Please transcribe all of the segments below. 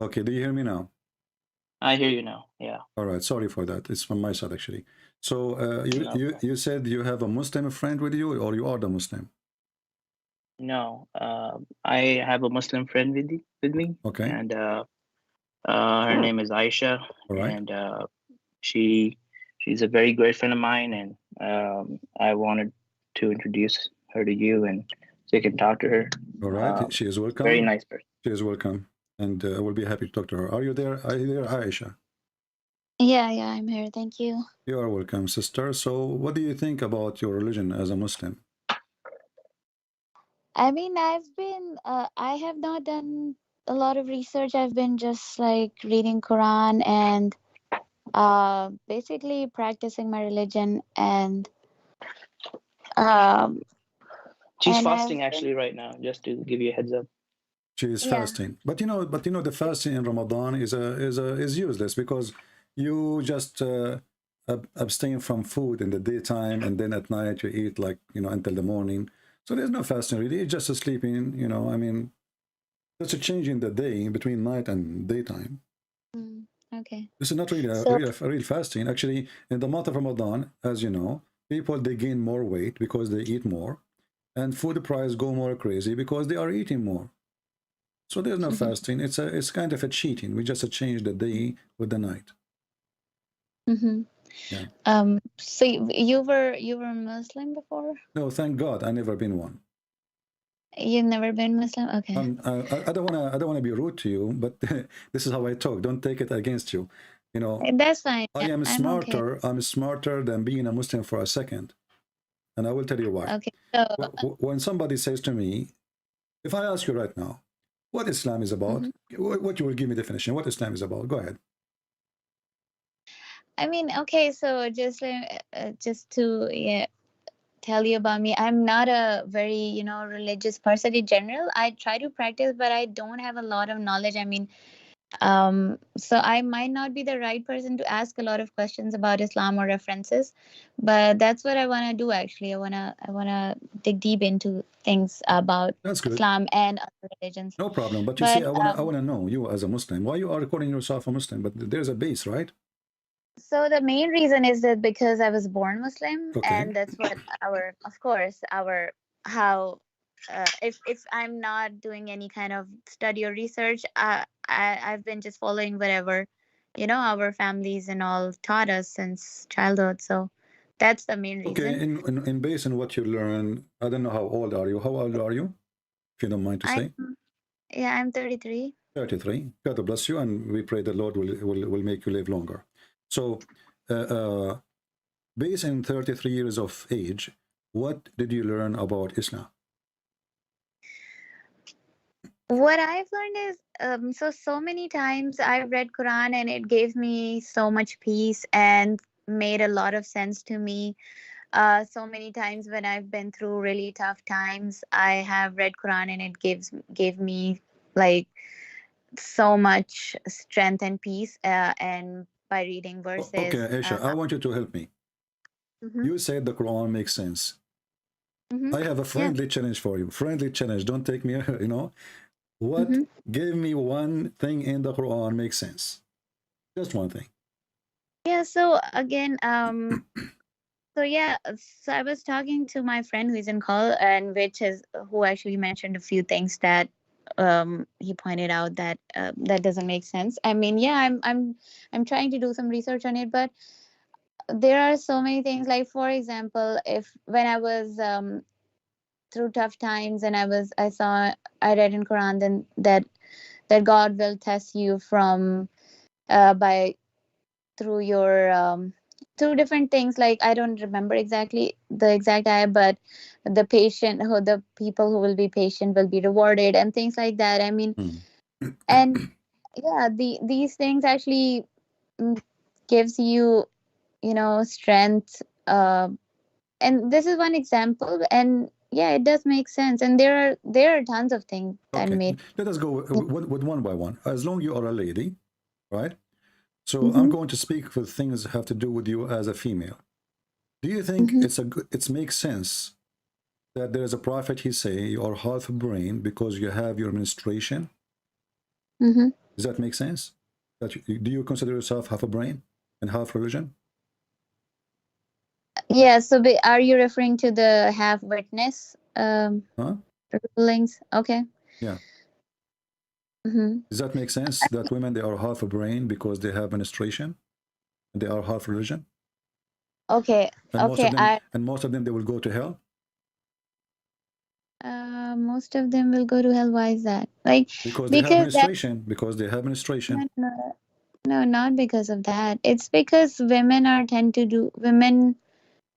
Okay, do you hear me now? I hear you now. Yeah. All right, sorry for that. It's from my side actually. So No. you said you have a Muslim friend with you, or you are the Muslim? No. I have a Muslim friend with me, Okay, and her name is Aisha, all right, and she she's a very great friend of mine, and I wanted to introduce her to you, and so you can talk to her. all right. She is Very welcome. nice person. She is welcome, and I will be happy to talk to her. Are you there? Are you there, Aisha? Yeah, I'm here. Thank you. You are welcome, sister. So, what do you think about your religion as a Muslim? I mean, I have not done a lot of research. I've been just like reading Quran and basically practicing my religion um, She's and I've fasting been, actually right now, just to give you a heads up. She is yeah. fasting, but the fasting in Ramadan is useless because you just abstain from food in the daytime, and then at night you eat like until the morning. So there's no fasting really. It's just a sleeping. I mean, it's a change in the day between night and daytime. Mm, okay. This is not really So, a real fasting. Actually, in the month of Ramadan, as you know, people they gain more weight because they eat more, and food price go more crazy because they are eating more. So there's no mhm, fasting. It's kind of a cheating. We just change the day with the night. mhm. Yeah. So you were Muslim before? No, thank God, I never been one. You've never been Muslim? Okay. I don't wanna be rude to you, but this is how I talk. Don't take it against you. You know, That's fine. I Yeah, am I'm okay. smarter. I'm smarter than being a Muslim for a second, and I will tell you why. Okay. So, When somebody says to me, if I ask you right now, what Islam is about, mhm. what you will give me definition, what Islam is about. Go ahead. I mean, okay. So just to tell you about me, I'm not a very religious person in general. I try to practice, but I don't have a lot of knowledge. I mean, so I might not be the right person to ask a lot of questions about Islam or references, but that's what I want to do. Actually, I want to dig deep into things about That's good. Islam and other religions. No problem. But you see, But I wanna know you as a Muslim. Why you are calling yourself a Muslim? But there's a base, right? so the main reason is that because I was born Muslim, Okay. and that's what of course, how if I'm not doing any kind of study or research, I've been just following whatever our families and all taught us since childhood. So that's the main Okay. reason. In base on what you learn, I don't know how old are you. How old are you? If you don't mind to I'm say. Yeah, I'm 33. 33. God bless you, and we pray the Lord will make you live longer. So, uh, based on 33 years of age, what did you learn about Islam? What I've learned is so many times I've read Quran and it gave me so much peace and made a lot of sense to me. So many times when I've been through really tough times, I have read Quran and it gave me like so much strength and peace. And by reading Okay, verses, Aisha, I want you to help me. mhm, You said the Quran makes sense. mhm, I have a yeah, friendly challenge for you. Friendly challenge. Don't take me, What mhm. give me one thing in the Quran makes sense? Just one thing. Yeah. So again, so yeah, so I was talking to my friend who is in call, and who actually mentioned a few things that he pointed out that that doesn't make sense. I mean, yeah, I'm trying to do some research on it, but there are so many things. Like for example, if when I was through tough times and I read in Quran then that God will test you from by through your through different things. Like I don't remember exactly the exact ayah, but the people who will be patient will be rewarded and things like that. I mean, Hmm. and yeah, these things actually mm, gives you strength. And this is one example, and yeah, it does make sense. And there are tons of things that Okay, made. let us go with one by one. As long you are a lady, right? So I'm Mm-hmm, going to speak for things that have to do with you as a female. Do you think mm-hmm, it makes sense that there is a prophet, he say you are half brain because you have your menstruation? mm-hmm. Does that make sense? That do you consider yourself half a brain and half religion? Yeah, so are you referring to the half witness Huh? rulings? Okay. Yeah. Mm-hmm. Does that make sense? That women, they are half a brain because they have menstruation, and they are half religion, Okay. and Okay. most of them they will go to hell Most of them will go to hell. Why is that? Like, because they have because that menstruation. Because they have menstruation. no, no, no, not because of that. It's because women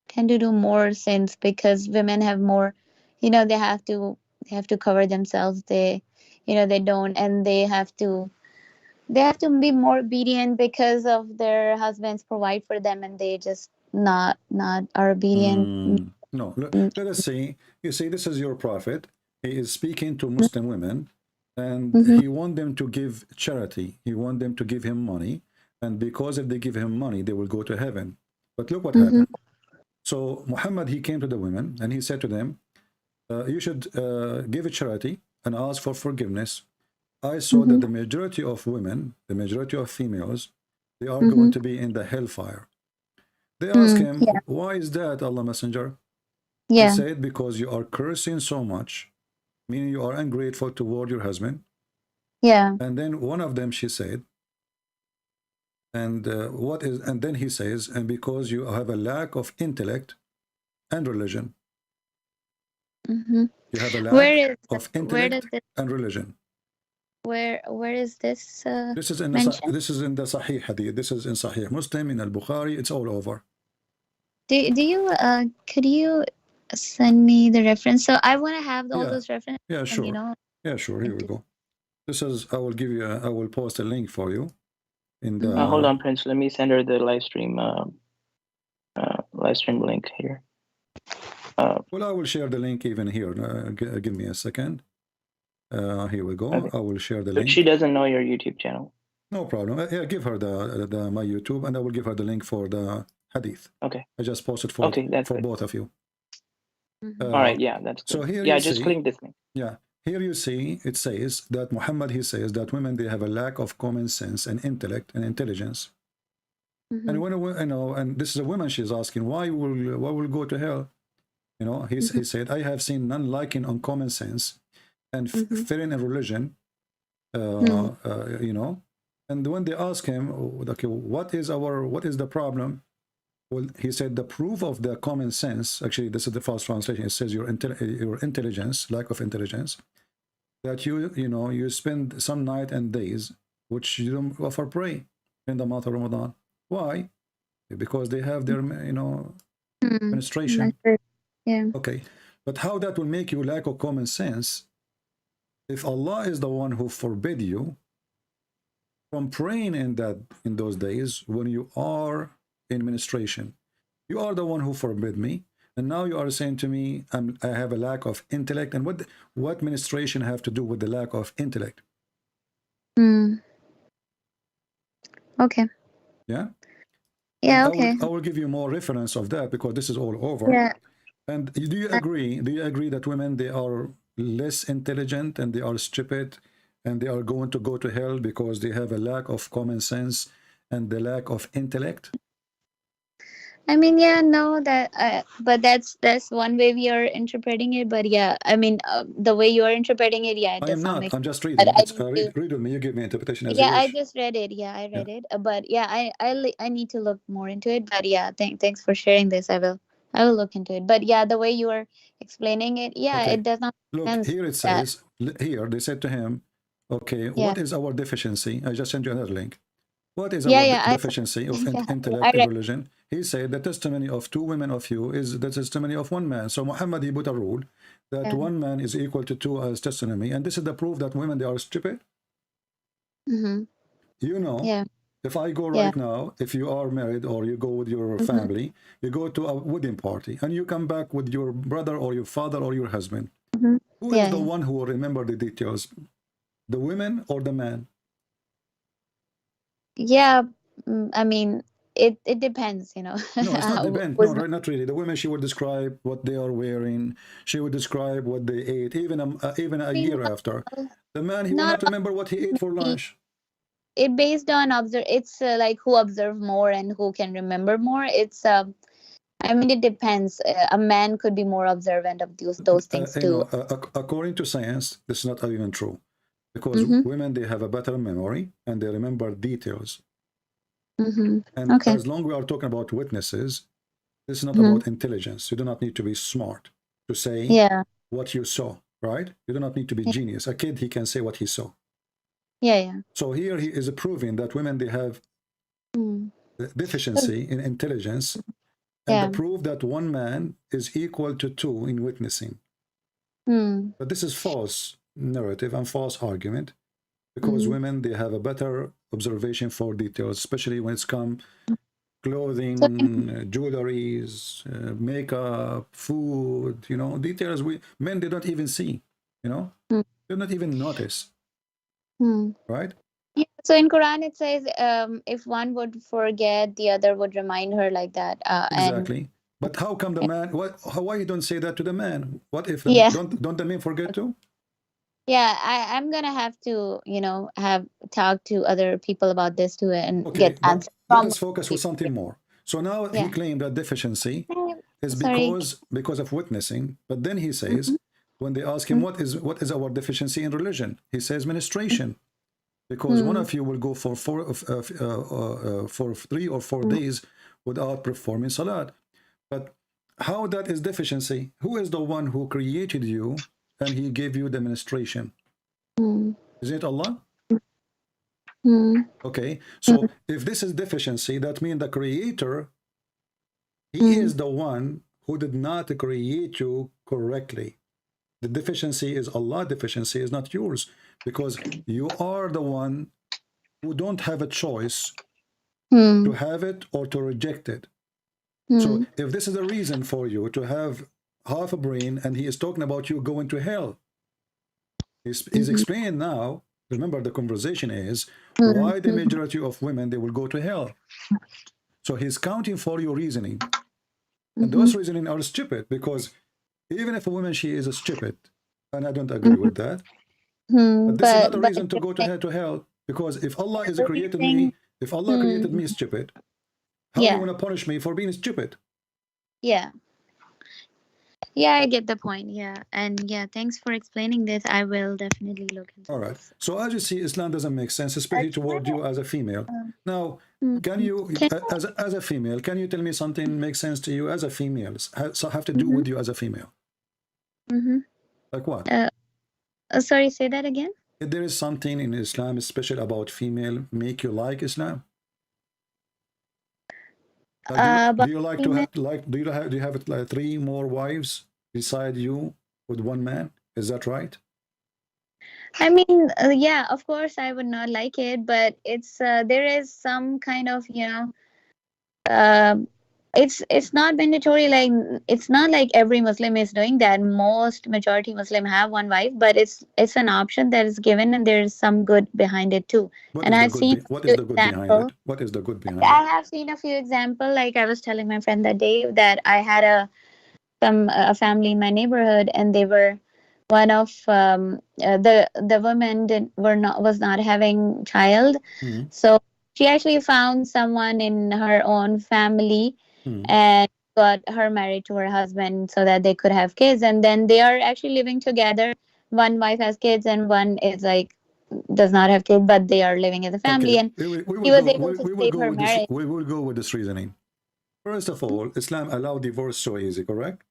tend to do more sins because women have more, they have to cover themselves. They don't, and they have to be more obedient because of their husbands provide for them, and they just not are obedient. No, let us see. You see, this is your prophet. He is speaking to Muslim women, and Mm-hmm, he want them to give charity. He want them to give him money, and because if they give him money, they will go to heaven. But look what mm-hmm, happened. So Muhammad, he came to the women, and he said to them, you should give a charity and ask for forgiveness. I saw mm-hmm, that the majority of women, the majority of females, they are mm-hmm. going to be in the hellfire. They ask him, Yeah, why is that, Allah Messenger? He yeah. said, because you are cursing so much, meaning you are ungrateful toward your husband. Yeah. And then one of them, she said, and then he says, and because you have a lack of intellect and religion. Mm-hmm. You have a Where lack is of where does intellect this and religion. where is this mentioned? This is in the Sahih Hadith. This is in Sahih Muslim, in Al-Bukhari. It's all over. Do you could you send me the reference? So I want to have all Yeah, those references, yeah, and sure. Yeah, sure. Here we go. This is, I will give you, I will post a link for you in the, Hold on, Prince. Let me send her the live stream link here. well, I will share the link even here. Give me a second. Here we go. Okay. I will share the But she link. doesn't know your YouTube channel. No problem. Yeah, give her the my YouTube, and I will give her the link for the hadith. Okay. I just posted for Okay, that's for good. both of you. Mm-hmm. All right. Yeah, that's So good. here Yeah, you just see, click this link. yeah, here you see it says that Muhammad, he says that women, they have a lack of common sense and intellect and intelligence. Mm-hmm. And when and this is a woman, she's asking, why will go to hell? He said, I have seen none liking on common sense and Mm-hmm. fearing in religion. And when they ask him, okay, what is the problem? Well, he said the proof of the common sense. Actually, this is the false translation. It says your intelligence, lack of intelligence, that you spend some night and days which you don't offer pray in the month of Ramadan. Why? Because they have their menstruation. Yeah. Okay, but how that will make you lack of common sense if Allah is the one who forbid you from praying in those days when you are in ministration? You are the one who forbid me, and now you are saying to me, I have a lack of intellect. And what ministration have to do with the lack of intellect? Mm. Okay. Yeah. And Yeah. Okay. I will give you more reference of that because this is all over. Yeah. And do you agree? Do you agree that women, they are less intelligent and they are stupid and they are going to go to hell because they have a lack of common sense and the lack of intellect? I mean, yeah, no, but that's one way we are interpreting it. But yeah, I mean, the way you are interpreting it, yeah, it I am does not not. make I'm sense. just But reading. I It's need to. read with me. You give me interpretation as you Yeah, I wish. just read it. Yeah, I Yeah. read it. But yeah, I need to look more into it. But yeah, thanks for sharing this. I will look into it. But yeah, the way you are explaining it, yeah, Okay. it does not make Look, sense here it that. says, here they said to him, okay, Yeah, what is our deficiency? I just sent you another link. What is yeah, our yeah. deficiency of Yeah, I intellect and read. religion? He said the testimony of two women of you is the testimony of one man. So Muhammad, he put a rule that Yeah. one man is equal to two as testimony. And this is the proof that women, they are stupid. Mm-hmm. Yeah, If I go yeah. right now, if you are married or you go with your Mm-hmm. family, you go to a wedding party and you come back with your brother or your father or your husband. Mm-hmm. Who is Yeah, the yeah. one who will remember the details? The women or the man? Yeah, I mean, it depends, No, it's not How depend. No, was right, not really. The women, she would describe what they are wearing. She would describe what they ate, even a I mean, year after. The man, he will not not remember what he ate for maybe. lunch. it based on observe. It's like who observe more and who can remember more. It's I mean, it depends. A man could be more observant of those things You too. know, according to science, this is not even true, because Mm-hmm. women, they have a better memory and they remember details. Mm-hmm. And Okay. as long we are talking about witnesses, this is not Mm-hmm. about intelligence. You do not need to be smart to say Yeah. what you saw, right? You do not need to be Yeah. genius. A kid, he can say what he saw. Yeah. Yeah. So here he is proving that women, they have Mm. deficiency in intelligence, and the Yeah. proof that one man is equal to two in witnessing. Mm. But this is false narrative and false argument, because Mm. women, they have a better observation for details, especially when it's come So clothing, jewelries, makeup, food, you know, details men, they don't even see, you know, mm. they don't even notice, Mm. right? Yeah. So in Quran it says, if one would forget, the other would remind her, like that. And Exactly. But how come the man, why you don't say that to the man? What if yeah, don't the men forget to? yeah. I'm gonna have to, have talked to other people about this too and Okay, get but answers let from us focus with people. something more. So now he Yeah. claimed that deficiency is Sorry. because of witnessing, but then he Mm-hmm. says, when they ask him what is our deficiency in religion, he says ministration, because one Mm-hmm. of you will go for for 3 or 4 days without performing salat. But how that is deficiency? Who is the one who created you and he gave you the ministration? Isn't it Allah? Mm-hmm. Okay, so if this is deficiency, that means the creator, he Mm-hmm. is the one who did not create you correctly. The deficiency is Allah, deficiency is not yours, because you are the one who don't have a choice to Mm-hmm. have it or to reject it. Mm-hmm. So if this is a reason for you to have half a brain, and he is talking about you going to hell, he's Mm-hmm. explaining now, remember the conversation is, why the Mm-hmm. majority of women, they will go to hell. So he's counting for your reasoning. And Mm-hmm. those reasoning are stupid, because even if a woman, she is a stupid, and I don't agree with that, but this is not a But reason to go to hell, because if Allah is do you created think? me, if Allah created Hmm. me stupid, how you Yeah. want to punish me for being stupid? Yeah. Yeah, I get the point. Yeah. And yeah, thanks for explaining this. I will definitely look into All right. this. So as you see, Islam doesn't make sense, especially toward you as a female. Now, can Mm-hmm. you, Can as a female, can you tell me something makes sense to you as a female? So have to do mm-hmm. with you as a female? Mm-hmm. Like what? Uh, Sorry, say that again. If there is something in Islam special about female make you like Islam? Do But you like to female. have do you have like 3 more wives beside you with one man? Is that right? I mean, yeah, of course, I would not like it, but it's there is some kind of, uh, it's not mandatory. Like, it's not like every Muslim is doing that. Most majority Muslim have one wife, but it's an option that is given, and there's some good behind it too. What And is the I've good seen what a is few the good behind examples. it? What is the good behind it? I have seen a few examples. Like I was telling my friend that day that I had a family in my neighborhood, and they were one of the women was not having child, Mm-hmm. so she actually found someone in her own family Mm-hmm. and got her married to her husband so that they could have kids, and then they are actually living together. One wife has kids and one is like does not have kids, but they are living as a Okay, family, and we will he was go able to we will save go her with this marriage. we will go with this reasoning. First of all, Islam allow divorce so easy, correct?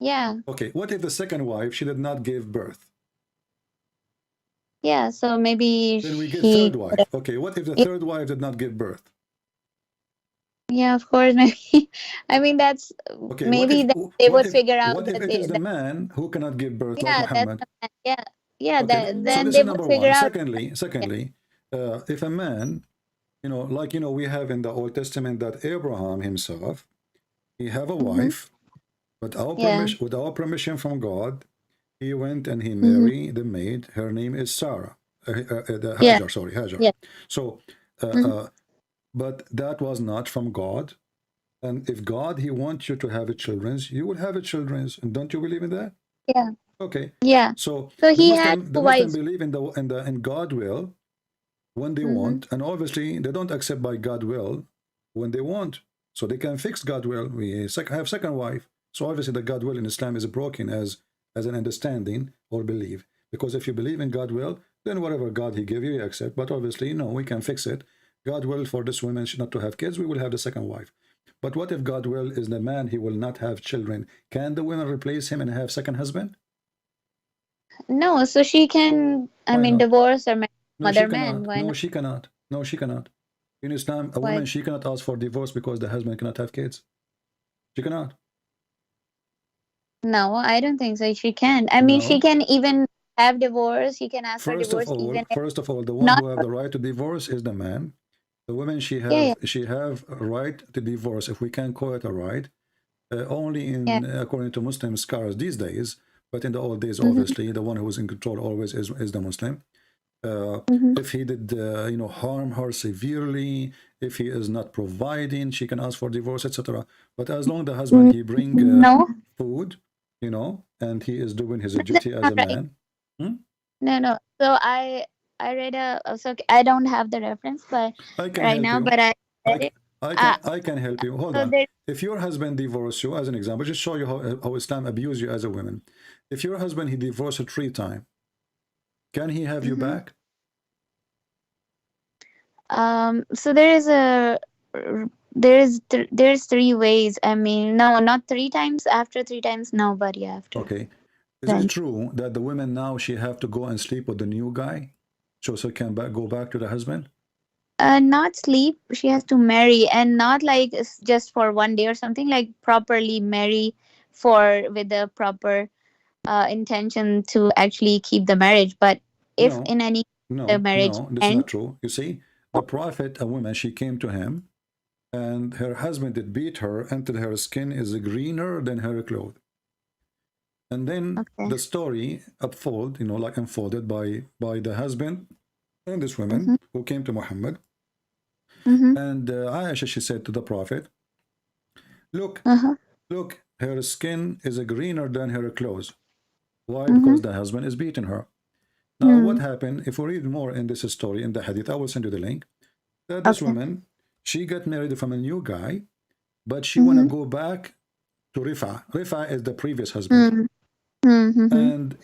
Yeah. Okay, what if the second wife, she did not give birth? Yeah, so maybe Then we get third he could have. wife. Okay, what if the Yeah, third wife did not give birth? yeah, of course. Maybe. I mean, that's Okay, maybe that they would figure out what if that it is the that man who cannot give birth, like yeah, that's Muhammad? the man. Yeah, yeah. Okay, That so then this they is would number figure one. out. Yeah. Secondly, if a man, like we have in the Old Testament that Abraham himself, he have a Mm-hmm. wife, but our Yeah. permission, with our permission from God, he went and he Mm-hmm. married the maid. Her name is Sarah, the Yeah. Hajar. Sorry, Hajar. Yeah. So, Mm-hmm. but that was not from God. And if God, he wants you to have a children's, you will have a children's. And don't you believe in that? Yeah. Okay. Yeah. So So the he had Muslim two the Muslim wives. believe in God will. when they want, and obviously they don't accept by God will when they want. So they can fix God will. We have second wife. So obviously the God will in Islam is broken as an understanding or belief. Because if you believe in God will, then whatever God he give you, you accept. But obviously, no, we can fix it. God will for this woman not to have kids, we will have the second wife. But what if God will is the man, he will not have children? Can the woman replace him and have second husband? No, so she can, I Why mean, not? divorce or marry No, she other man. cannot. Why No, not? she cannot. No, she cannot. In Islam, a Why? woman, she cannot ask for divorce because the husband cannot have kids. She cannot. No, I don't think so. She can. I mean, she No. can even have divorce. She can ask for divorce even if First of all, the one not. who have the right to divorce is the man. The woman, Yeah, she have a right to divorce, if we can call it a right, only yeah, in according to Muslim scholars these days. But in the old days, yeah. obviously, the one who was in control always is the Muslim. If he did, harm her severely, if he is not providing, she can ask for divorce, etc. But as long as the husband he bring No, food, and he is doing his that's duty as not a right. man. Hmm? No, no. So I read so I don't have the reference, but I can right help now, you. but I read I, it. Uh, I can help you. Hold so on. there. If your husband divorced you, as an example, just show you how Islam abuse you as a woman. If your husband he divorced you 3 times, can he have you Mhm. back? So there's 3 ways. I mean, no, not 3 times. After 3 times, nobody after. Okay. Is it Then, true that the women now she have to go and sleep with the new guy, so can go back to the husband? not sleep. She has to marry, and not like just for one day or something. Like properly marry for with the proper intention to actually keep the marriage. But if No, in any the no, marriage no. This is ends, not true. You see, the prophet, a woman, she came to him, and her husband did beat her until her skin is greener than her clothes. And then okay. the story unfolded by the husband and this Mm-hmm, woman who came to Muhammad. mm-hmm, And Aisha, she said to the prophet, look, uh-huh, look, her skin is greener than her clothes. Why? mm-hmm, Because the husband is beating her. Now, what mm, happened? If we read more in this story in the hadith, I will send you the link. That this okay. woman, she got married from a new guy, but she want to Mm-hmm, go back to Rifa. Rifa is the previous husband. mm, mm-hmm, And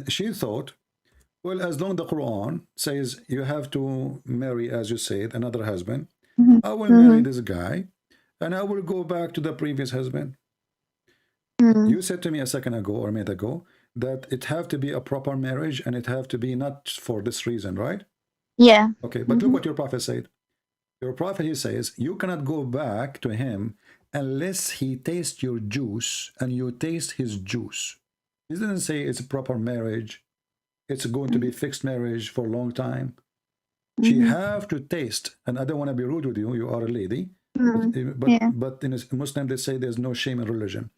she thought, well, as long as the Quran says you have to marry, as you said, another husband, mm-hmm, I will marry mm-hmm, this guy and I will go back to the previous husband. mm. You said to me a second ago or a minute ago that it have to be a proper marriage and it have to be not for this reason, right? Yeah. Okay, but look Mm-hmm, what your prophet said. Your prophet, he says, you cannot go back to him unless he tastes your juice and you taste his juice. He didn't say it's a proper marriage. It's going to be fixed marriage for a long time. She mm-hmm, have to taste, and I don't want to be rude with you. You are a lady, but mm. but Yeah. but in a Muslim they say there's no shame in religion.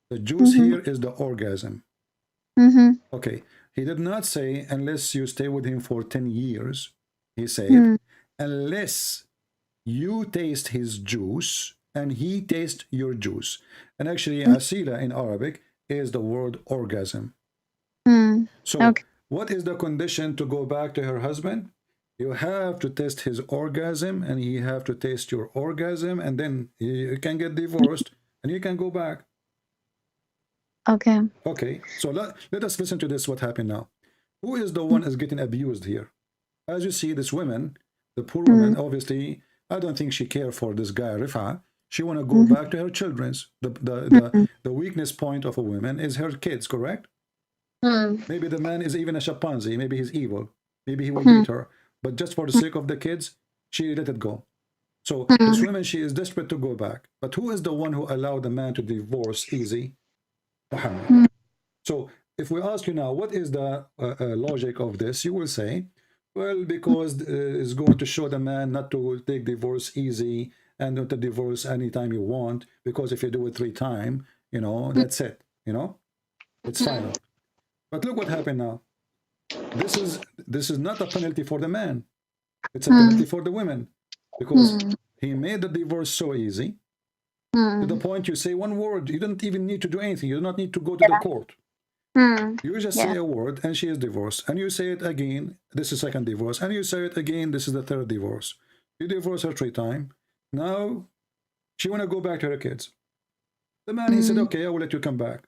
The juice Mm-hmm, here is the orgasm. mm-hmm, Okay, he did not say unless you stay with him for 10 years. He said mm, unless you taste his juice and he tastes your juice. And actually, mm, asila in Arabic is the word orgasm. mm. So, Okay. what is the condition to go back to her husband? You have to test his orgasm and he have to taste your orgasm, and then you can get divorced and you can go back. Okay. Okay, so let us listen to this, what happened now. Who is the one is getting abused here? As you see, this woman, the poor Mm, woman, obviously, I don't think she cared for this guy, Rifa. She want to go mm-hmm, back to her children's. mm, The weakness point of a woman is her kids, correct? mm, Maybe the man is even a chimpanzee. Maybe he's evil. Maybe he will mm, beat her. But just for the sake of the kids, she let it go. So this mm, woman, she is desperate to go back. But who is the one who allowed the man to divorce easy? Muhammad. mm, So if we ask you now, what is the logic of this? You will say, well, because it's going to show the man not to take divorce easy and not to divorce anytime you want, because if you do it 3 times, that's it, it's mm, final. But look what happened now. This is not a penalty for the man. It's a penalty mm, for the women, because mm, he made the divorce so easy to the mm. point you say one word. You don't even need to do anything. You do not need to go to the Yeah. court. You just say Yeah. a word and she is divorced, and you say it again, this is second divorce, and you say it again, this is the third divorce. You divorce her 3 times. Now she want to go back to her kids. The man, he said, okay, I will let you come back.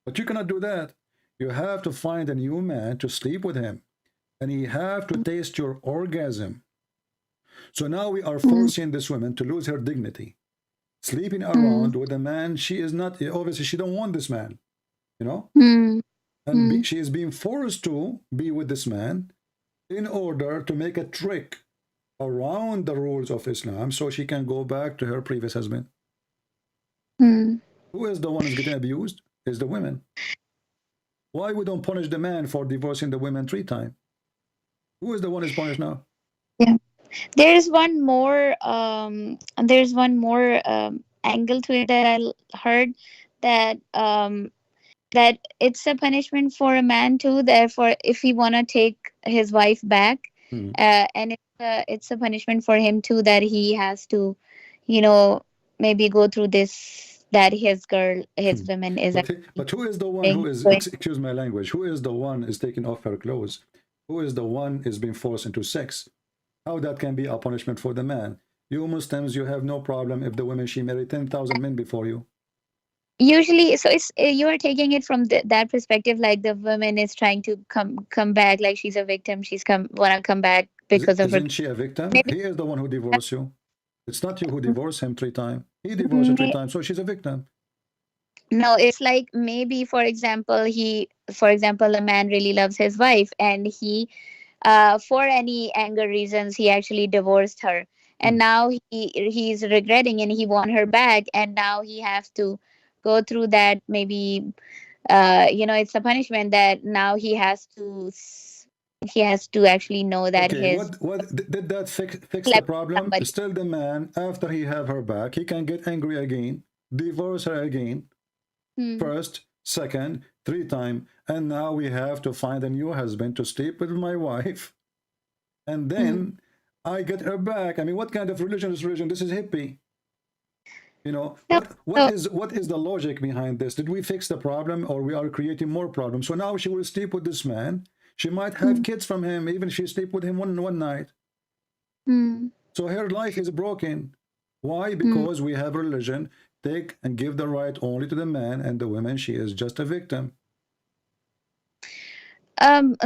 But you cannot do that. You have to find a new man to sleep with him, and he have to taste your orgasm. So now we are forcing this woman to lose her dignity, sleeping around with a man she is not, obviously she don't want this man, you know, and she is being forced to be with this man in order to make a trick around the rules of Islam so she can go back to her previous husband. Who is the one who's getting abused? Is the women. Why we don't punish the man for divorcing the women 3 times? Who is the one who's punished now? Yeah. There's one more angle to it that heard, that that it's a punishment for a man too, therefore if he want to take his wife back, and it's a punishment for him too, that he has to, you know, maybe go through this, that his woman is But who is the one who actually is, going. excuse my language, who is the one is taking off her clothes? Who is the one is being forced into sex? How that can be a punishment for the man? You Muslims, you have no problem if the woman, she married 10,000 men before you. Usually, so it's you are taking it from that perspective, like the woman is trying to come back, like she's a victim, she's wanna come back because of her. Isn't she a victim? Maybe. He is the one who divorced you. It's not you who divorced him 3 times. He divorced her three May- times, so she's a victim. no, it's like, maybe for example, a man really loves his wife, and he, for any anger reasons, he actually divorced her, and now he's regretting and he want her back, and now he has to go through that, maybe, it's a punishment that now he has to actually know that Okay, his what did that fix the slept with problem? somebody. Still, the man, after he have her back, he can get angry again, divorce her again, Hmm. first, second, 3 times, and now we have to find a new husband to sleep with my wife, and Hmm. then I get her back. I mean, what kind of religion is religion? This is hippie. You know, No, so what is the logic behind this? Did we fix the problem, or we are creating more problems? So now she will sleep with this man. She might have hmm, kids from him, even if she sleep with him one night. hmm, So her life is broken. Why? hmm. Because we have religion take and give the right only to the man, and the woman, she is just a victim.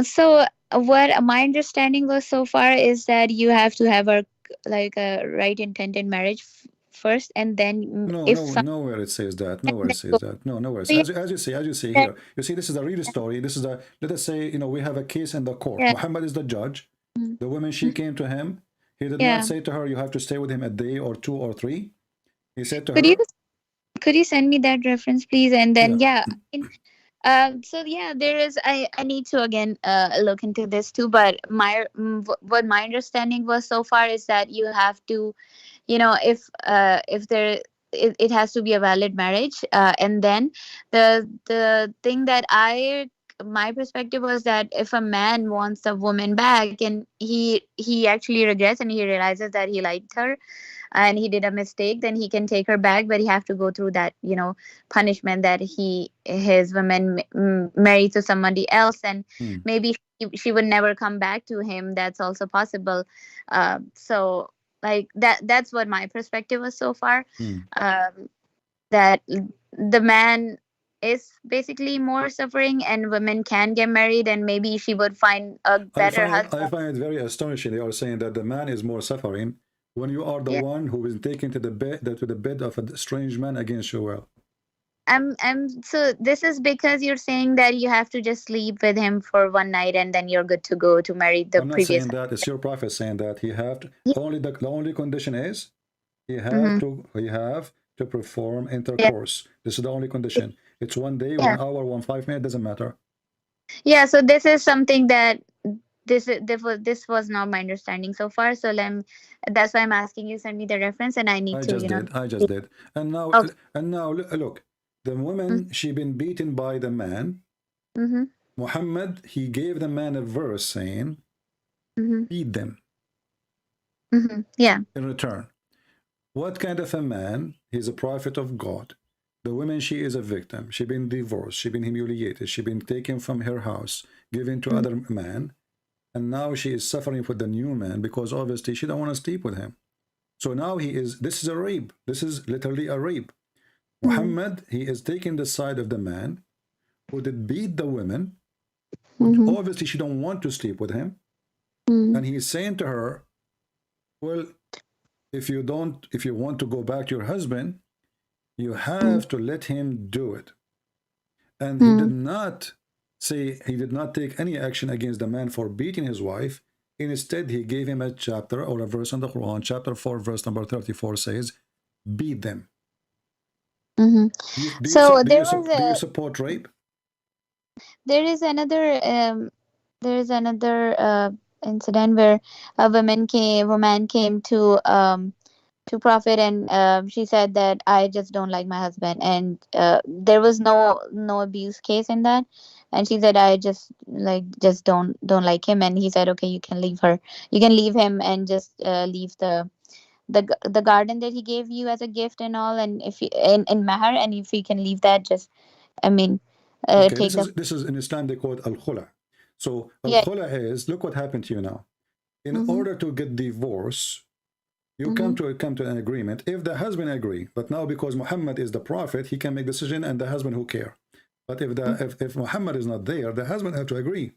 So what my understanding was so far is that you have to have a right intent in marriage first, and then, No, if no, some, nowhere it says that. and Nowhere it then go. says that. No, nowhere. So yeah, As you see that- here, you see, this is a real story. This is a, let us say, you know, we have a case in the court. yeah, Muhammad is the judge. mm, The woman, she came to him. He did not yeah. say to her, you have to stay with him a day or 2 or 3. He said to Could you her, could you send me that reference, please? And then, yeah, yeah, so yeah, there is. I need to again look into this too. But what my understanding was so far is that you have to, if there, it has to be a valid marriage, and then the thing that I my perspective was that if a man wants a woman back and he actually regrets and he realizes that he liked her and he did a mistake, then he can take her back, but he have to go through that, punishment that his woman married to somebody else, and hmm, maybe she would never come back to him. That's also possible. So, like, that's what my perspective was so far. hmm. um, that the man is basically more suffering, and women can get married, and maybe she would find a better I husband. find it very astonishing. They are saying that the man is more suffering when you are the Yeah. one who is taken to the bed of a strange man against your will. So this is because you're saying that you have to just sleep with him for one night and then you're good to go to marry the I'm not previous. saying that. It's your prophet saying that he have to, Yeah. only the only condition is Mm-hmm. he have to perform Yeah. intercourse. This is the only condition. It's 1 day, Yeah. 1 hour, 5 minutes, doesn't matter. Yeah. So this is something that this was not my understanding so far. So that's why I'm asking you, send me the reference, and I need I to, just did. I just did. Okay. And now look, the woman, she been beaten by the man. Mm-hmm. Muhammad, he gave the man a verse saying, Mm-hmm. feed them Mm-hmm. Yeah. in return. What kind of a man? He's a prophet of God. The woman, she is a victim. She been divorced. She been humiliated. She been taken from her house, given to other man, and now she is suffering for the new man because obviously she don't want to sleep with him. So now he is. This is a rape. This is literally a rape. Muhammad, he is taking the side of the man who did beat the woman. Obviously, she don't want to sleep with him, and he's saying to her, "Well, if you want to go back to your husband, you have to let him do it." And he did not say, he did not take any action against the man for beating his wife. Instead, he gave him a chapter or a verse in the Quran. Chapter 4, verse number 34 says, "Beat them." So there was Do you a support rape? there is another incident where a woman came to Prophet, and she said that I just don't like my husband, and there was no abuse case in that, and she said I just don't like him, and he said okay, you can leave her, you can leave him, and just leave the garden that he gave you as a gift and all, and if you in mahar, and if you can leave that, just I mean Okay, take the this is in Islam they call it al-khula. So yeah. al-khula is, look what happened to you now. In Mm-hmm. order to get divorce, you Mm-hmm. come to an agreement. If the husband agree, but now because Muhammad is the prophet, he can make decision, and the husband who care. But if Muhammad is not there, the husband have to agree.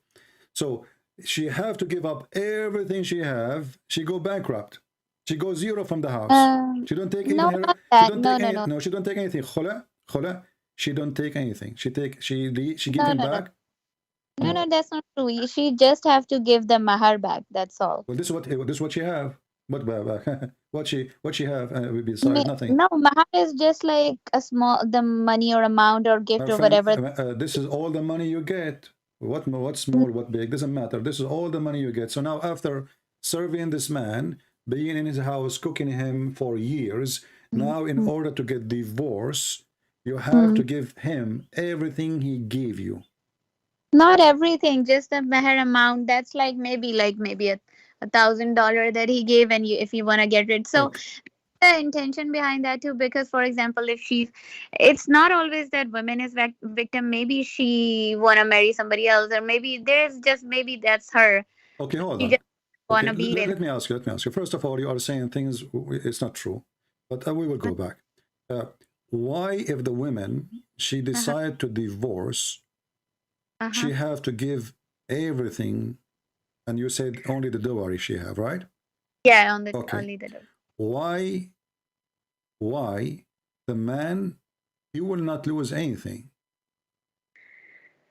So she have to give up everything she have. She go bankrupt. She go zero from the house. She don't take even No, her. not She that. don't No, take no, any. no, No, she don't take anything. Khula. She don't take anything. She give no, him no, no, back. no, no. That's not true. She just have to give the mahar back. That's all. Well, this is what she have. What what she have besides nothing. No, mahar is just like a small the money or amount or My gift or friend, whatever. this is all the money you get. What's small, what big, doesn't matter. This is all the money you get. So now after serving this man, being in his house, cooking him for years, now in Mm-hmm. order to get divorce, you have to give him everything he gave you. Not everything, just the mahar amount. That's like maybe $1,000 that he gave, and you if you want to get rid. So Okay. the intention behind that too, because for example, if she's, it's not always that woman is victim. Maybe she want to marry somebody else, or maybe there's just maybe that's her. Okay, hold She on. just want Okay, to be with. let me ask you. Let me ask you. First of all, you are saying things it's not true, but we will go back. Uh, why, if the woman she Uh-huh, decide to divorce, uh-huh. she have to give everything, and you said only the dowry she have, right? Yeah, on the Okay. only the dog. Why the man, you will not lose anything?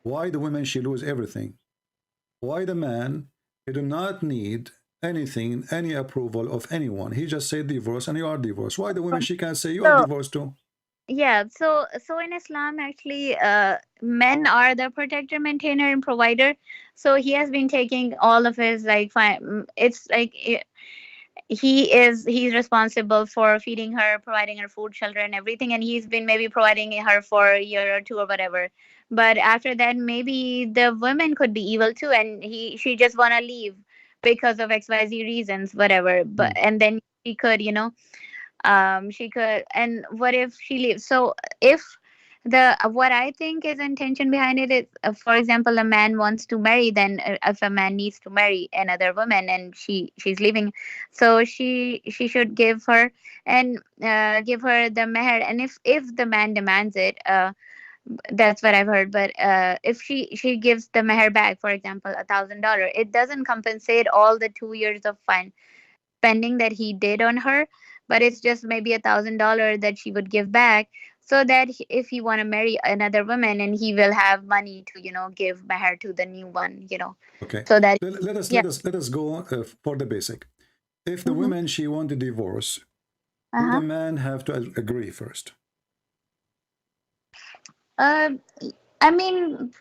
Why the woman she lose everything? Why the man, he do not need anything, any approval of anyone? He just said divorce and you are divorced. Why the woman she can say you are So divorced too? yeah, so in Islam, actually, men are the protector, maintainer, and provider. So he has been taking all of his like it's like he's responsible for feeding her, providing her food, shelter, and everything, and he's been maybe providing her for a year or two or whatever. But after that, maybe the woman could be evil too, and she just wanna leave because of XYZ reasons, whatever. But Hmm. and then she could, she could, and what if she leaves? So if the what I think is intention behind it is, for example, a man wants to marry, then if a man needs to marry another woman and she's leaving, so she should give her and give her the meher, and if the man demands it, that's what I've heard. But if she gives the meher back, for example, $1,000, it doesn't compensate all the 2 years of fine spending that he did on her, but it's just maybe $1,000 that she would give back, so that if he want to marry another woman, and he will have money to give meher to the new one, Okay. so that yeah. Let us go for the basic. If the Mm-hmm. woman she want to divorce, do the Uh-huh. man have to agree first? uh I mean,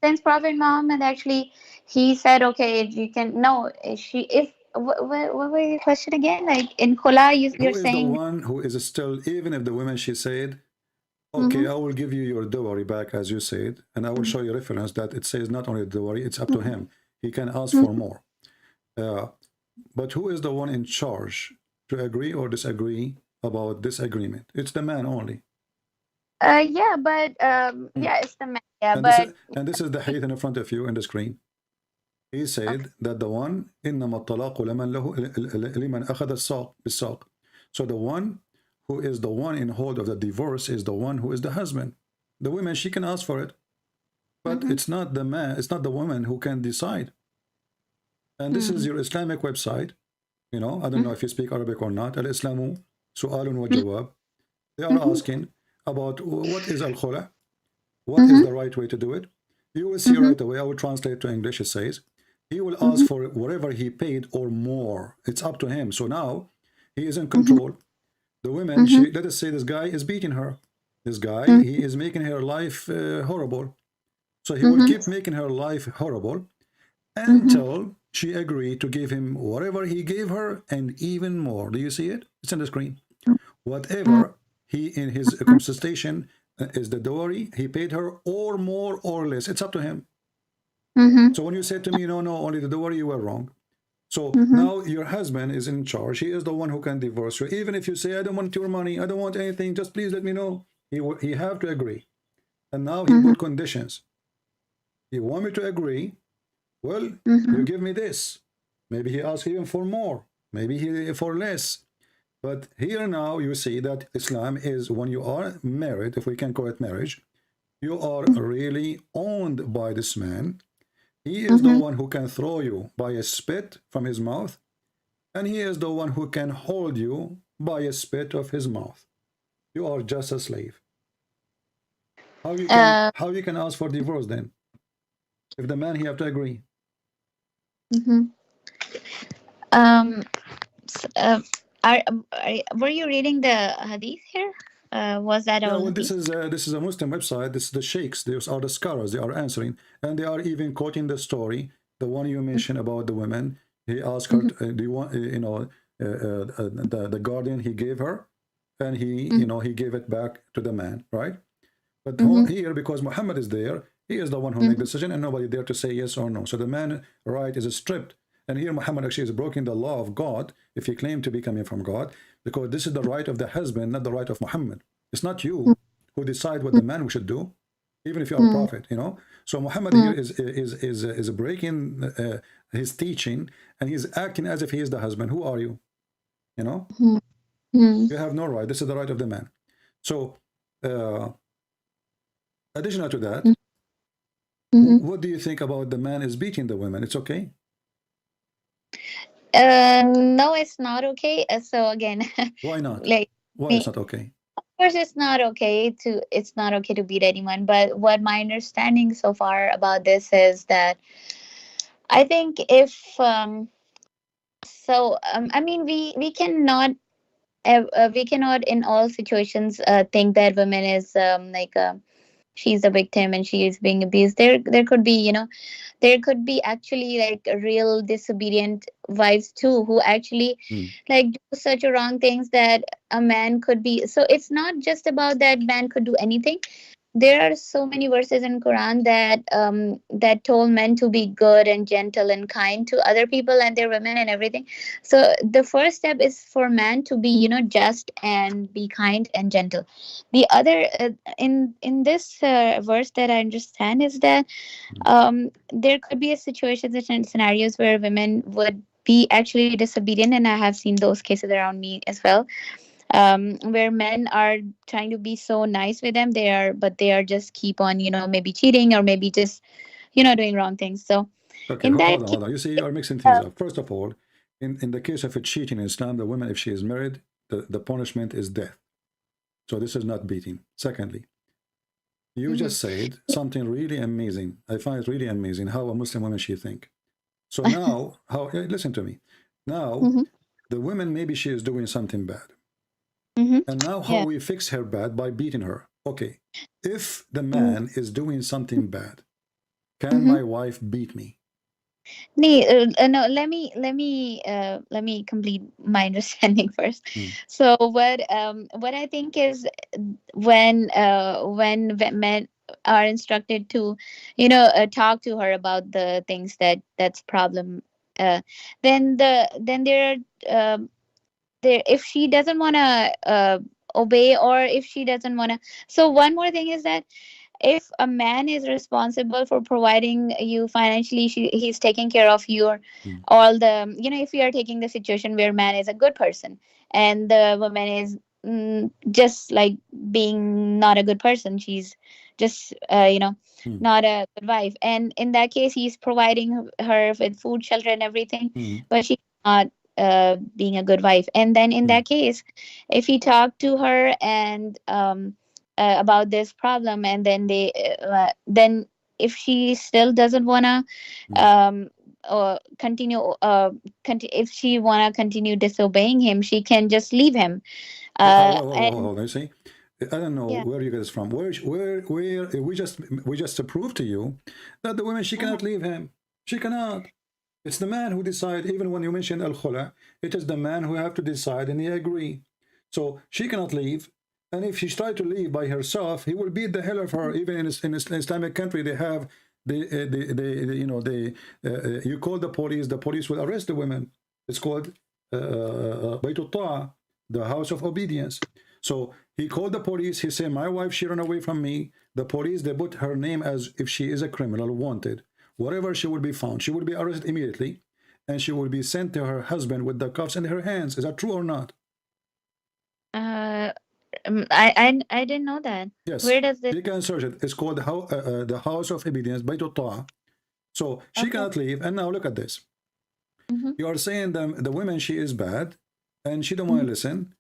since Prophet Muhammad actually, he said, okay, you can no, she if what was your question again? Like in Khula, you're Who is the saying. one who is still, even if the woman she said, okay, Mm-hmm. I will give you your dowry back, as you said, and I will show you reference that it says not only the dowry, it's up to him. He can ask for Mm-hmm. more. Uh, but who is the one in charge to agree or disagree about this agreement? It's the man only. Yeah, but yeah, it's the man. Yeah, And this but is the hadith in front of you in the screen. He okay. said that the one إنما الطلاق لمن أخذ الساق بالساق. So the one who is the one in hold of the divorce is the one who is the husband. The woman, she can ask for it, but Mm-hmm. it's not the man, it's not the woman who can decide. And this is your Islamic website. You know, I don't know if you speak Arabic or not. Al-Islamu su'alun wa jawab. They are Mm-hmm. asking about what is al-khula, what is Mm-hmm. the right way to do it. You will see Mm-hmm. right away. I will translate to English. It says he will Mm-hmm. ask for whatever he paid or more. It's up to him. So now he is in Mm-hmm. control. The woman, Mm-hmm. she, let us say this guy is beating her. This guy, Mm-hmm. he is making her life horrible. So he will Mm-hmm. keep making her life horrible Mm-hmm. until she agreed to give him whatever he gave her and even more. Do you see it? It's on the screen. Whatever he in his consultation is the dowry he paid her, or more or less. It's up to him. Mm-hmm. So when you said to me, no, no, only the dowry, you were wrong. So Mm-hmm. now your husband is in charge. He is the one who can divorce you. Even if you say, I don't want your money, I don't want anything, just please let me know. He have to agree. And now he Mm-hmm. put conditions. You want me to agree? Well, Mm-hmm. you give me this. Maybe he asks even for more. Maybe he for less. But here now you see that Islam is when you are married, if we can call it marriage, you are really owned by this man. He is the Mm-hmm. one who can throw you by a spit from his mouth, and he is the one who can hold you by a spit of his mouth. You are just a slave. Uh, How you can ask for divorce then? If the man he have to agree. mm-hmm. Um, uh, were you reading the hadith here? Was that Yeah, all well, hadith? this is a Muslim website. This is the sheikhs. These are the scholars. They are answering, and they are even quoting the story, the one you mentioned about the women. He asked her, Mm-hmm. "Do you want, the guardian he gave her, and he, Mm-hmm. he gave it back to the man, right? But Mm-hmm. here, because Muhammad is there, he is the one who make the decision, and nobody there to say yes or no. So the man right is stripped, and here Muhammad actually is breaking the law of God if he claimed to be coming from God, because this is the right of the husband, not the right of Muhammad. It's not you who decide what the man we should do, even if you are a prophet. So Muhammad here is breaking his teaching, and he's acting as if he is the husband. Who are you? You know, Mm-hmm. you have no right. This is the right of the man. So, uh, additional to that, Mm-hmm. what do you think about the man is beating the women? It's okay. No, it's not okay. So again, Why not? like Why it's me, not okay? of course, it's not okay to beat anyone. But what my understanding so far about this is that I think if I mean, we cannot in all situations think that women is she's a victim and she is being abused. There could be, there could be actually like real disobedient wives too, who actually Hmm. like do such a wrong things that a man could be. So it's not just about that man could do anything. There are so many verses in Quran that told men to be good and gentle and kind to other people and their women and everything. So the first step is for man to be, just and be kind and gentle. The other in this verse that I understand is that there could be a situations and scenarios where women would be actually disobedient, and I have seen those cases around me as well, where men are trying to be so nice with them, but they are just keep on, maybe cheating or maybe just, doing wrong things. So Okay, in hold that on, case, hold on. You see, you are mixing things uh, up. First of all, in the case of a cheating in Islam, the woman, if she is married, the punishment is death. So this is not beating. Secondly, you mhm. just said something really amazing. I find it really amazing how a Muslim woman she think. So now, listen to me. Now, Mhm, the woman, maybe she is doing something bad. mhm. And now how Yeah. we fix her bad? By beating her. Okay, if the Mm, man is doing something bad, can mhm. my wife beat me? No, let me complete my understanding first. Hmm. So what I think is when men are instructed to, talk to her about the things that's problem, uh then there are, there if she doesn't want to obey, or if she doesn't want to. So one more thing is that if a man is responsible for providing you financially, he's taking care of your Mm. all the, if you are taking the situation where man is a good person and the woman is just like being not a good person, she's just Mm. not a good wife, and in that case he's providing her with food, shelter, and everything, Mm. but she's not being a good wife. And then in Mm. that case, if he talked to her and about this problem, and then if she still doesn't wanna Mm. um continue if she wanna continue disobeying him, she can just leave him. And You see, I don't know yeah. where you guys from. Where we just prove to you that the woman, she Mhm. cannot leave him. She cannot. It's the man who decide. Even when you mention al-khula, it is the man who have to decide, and he agree. So she cannot leave. And if she try to leave by herself, he will beat the hell of her. Even in Islamic country, they have you call the police will arrest the women. It's called Bayt al the house of obedience. So he called the police. He said, my wife, she ran away from me. The police, they put her name as if she is a criminal, wanted. Wherever she will be found, she will be arrested immediately, and she will be sent to her husband with the cuffs in her hands. Is that true or not? uh I didn't know that. Yes. Where does this? You can search it. It's called the house of obedience, Bayt al. So she Okay. cannot leave. And now look at this. Mm-hmm. You are saying the woman, she is bad, and she don't want to listen.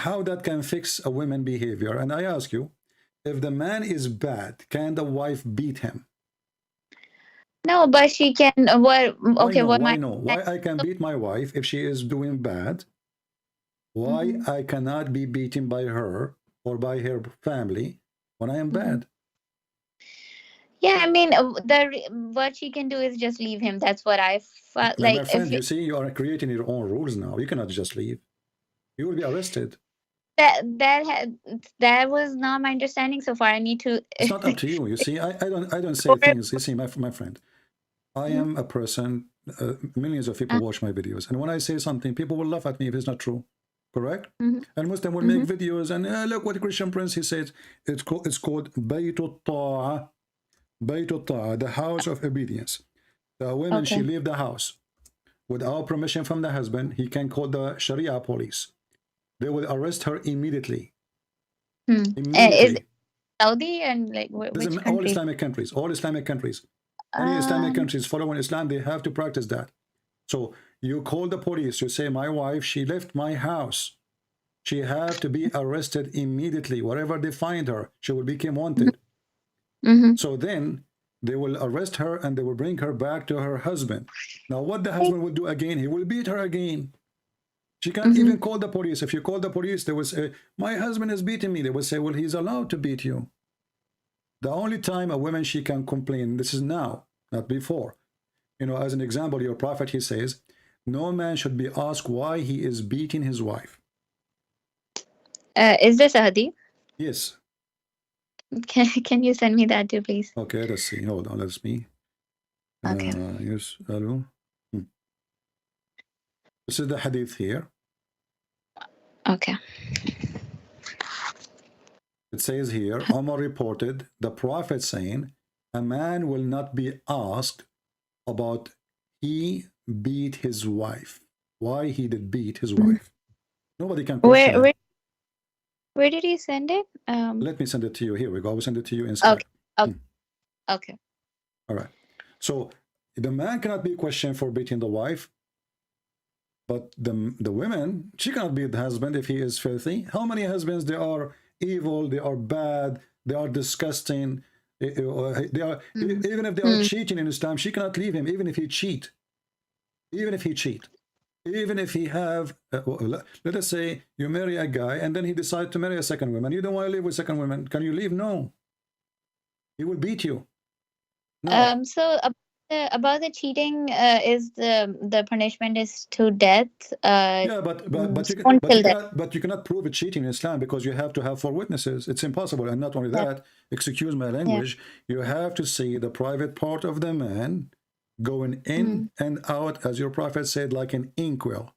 How that can fix a woman behavior? And I ask you, if the man is bad, can the wife beat him? No, but she can. What? Why Okay, no? what Why my? no? Why I can beat my wife if she is doing bad? Why Mm-hmm. I cannot be beaten by her or by her family when I am Mm-hmm. bad? Yeah, I mean, what she can do is just leave him. That's what I felt My like. If friend, you see, you are creating your own rules now. You cannot just leave. You will be arrested. that was not my understanding so far. I need to. It's not up to you. You see, I don't say Or- things. You see, my friend, I Mhm, am a person, millions of people watch my videos. And when I say something, people will laugh at me if it's not true. Correct? mhm, And Muslim will make mhm. videos and look what Christian Prince, he says. It's called Bayt al-Ta'a, Bayt al-Ta'a, the house of obedience. The woman, she Okay. leave the house without permission from the husband. He can call the Sharia police. They will arrest her immediately. Is it Immediately. Saudi and like This is which all country? Islamic countries. All Islamic countries. Any Islamic Um. countries following Islam, they have to practice that. So you call the police, you say, my wife, she left my house. She have to be arrested immediately. Wherever they find her, she will become wanted. Mm-hmm. So then they will arrest her and they will bring her back to her husband. Now what the husband will do again? He will beat her again. She can't Mm-hmm. even call the police. If you call the police, they will say, my husband is beating me. They will say, well, he's allowed to beat you. The only time a woman, she can complain, this is now, not before. As an example, your prophet, he says, no man should be asked why he is beating his wife. Is this a hadith? Yes. Can you send me that too, please? Okay, let's see. Hold on, let's me. Okay. Yes, hello. This is the hadith here. Okay. It says here, Omar reported the prophet saying, a man will not be asked about he beat his wife. Why he did beat his Mhm. wife. Nobody can question Where him. where where did he send it? Let me send it to you. Here we go. I will send it to you in Skype. Okay. Okay. Okay. All right. So the man cannot be questioned for beating the wife, but the women, she cannot beat the husband if he is filthy. How many husbands, they are evil, they are bad, they are disgusting, they are even if they are Mm-hmm. cheating in Islam, she cannot leave him even if he cheat. Even if he cheat. Even if he have, let us say you marry a guy and then he decides to marry a second woman. You don't want to live with second women. Can you leave? No. He will beat you. No. So about the cheating, is the punishment is to death? Yeah, Stone till death. but you cannot prove it cheating in Islam because you have to have 4 witnesses. It's impossible. And not only Yeah. that, excuse my Yeah. language, you have to see the private part of the man going in and out, as your prophet said, like an inkwell.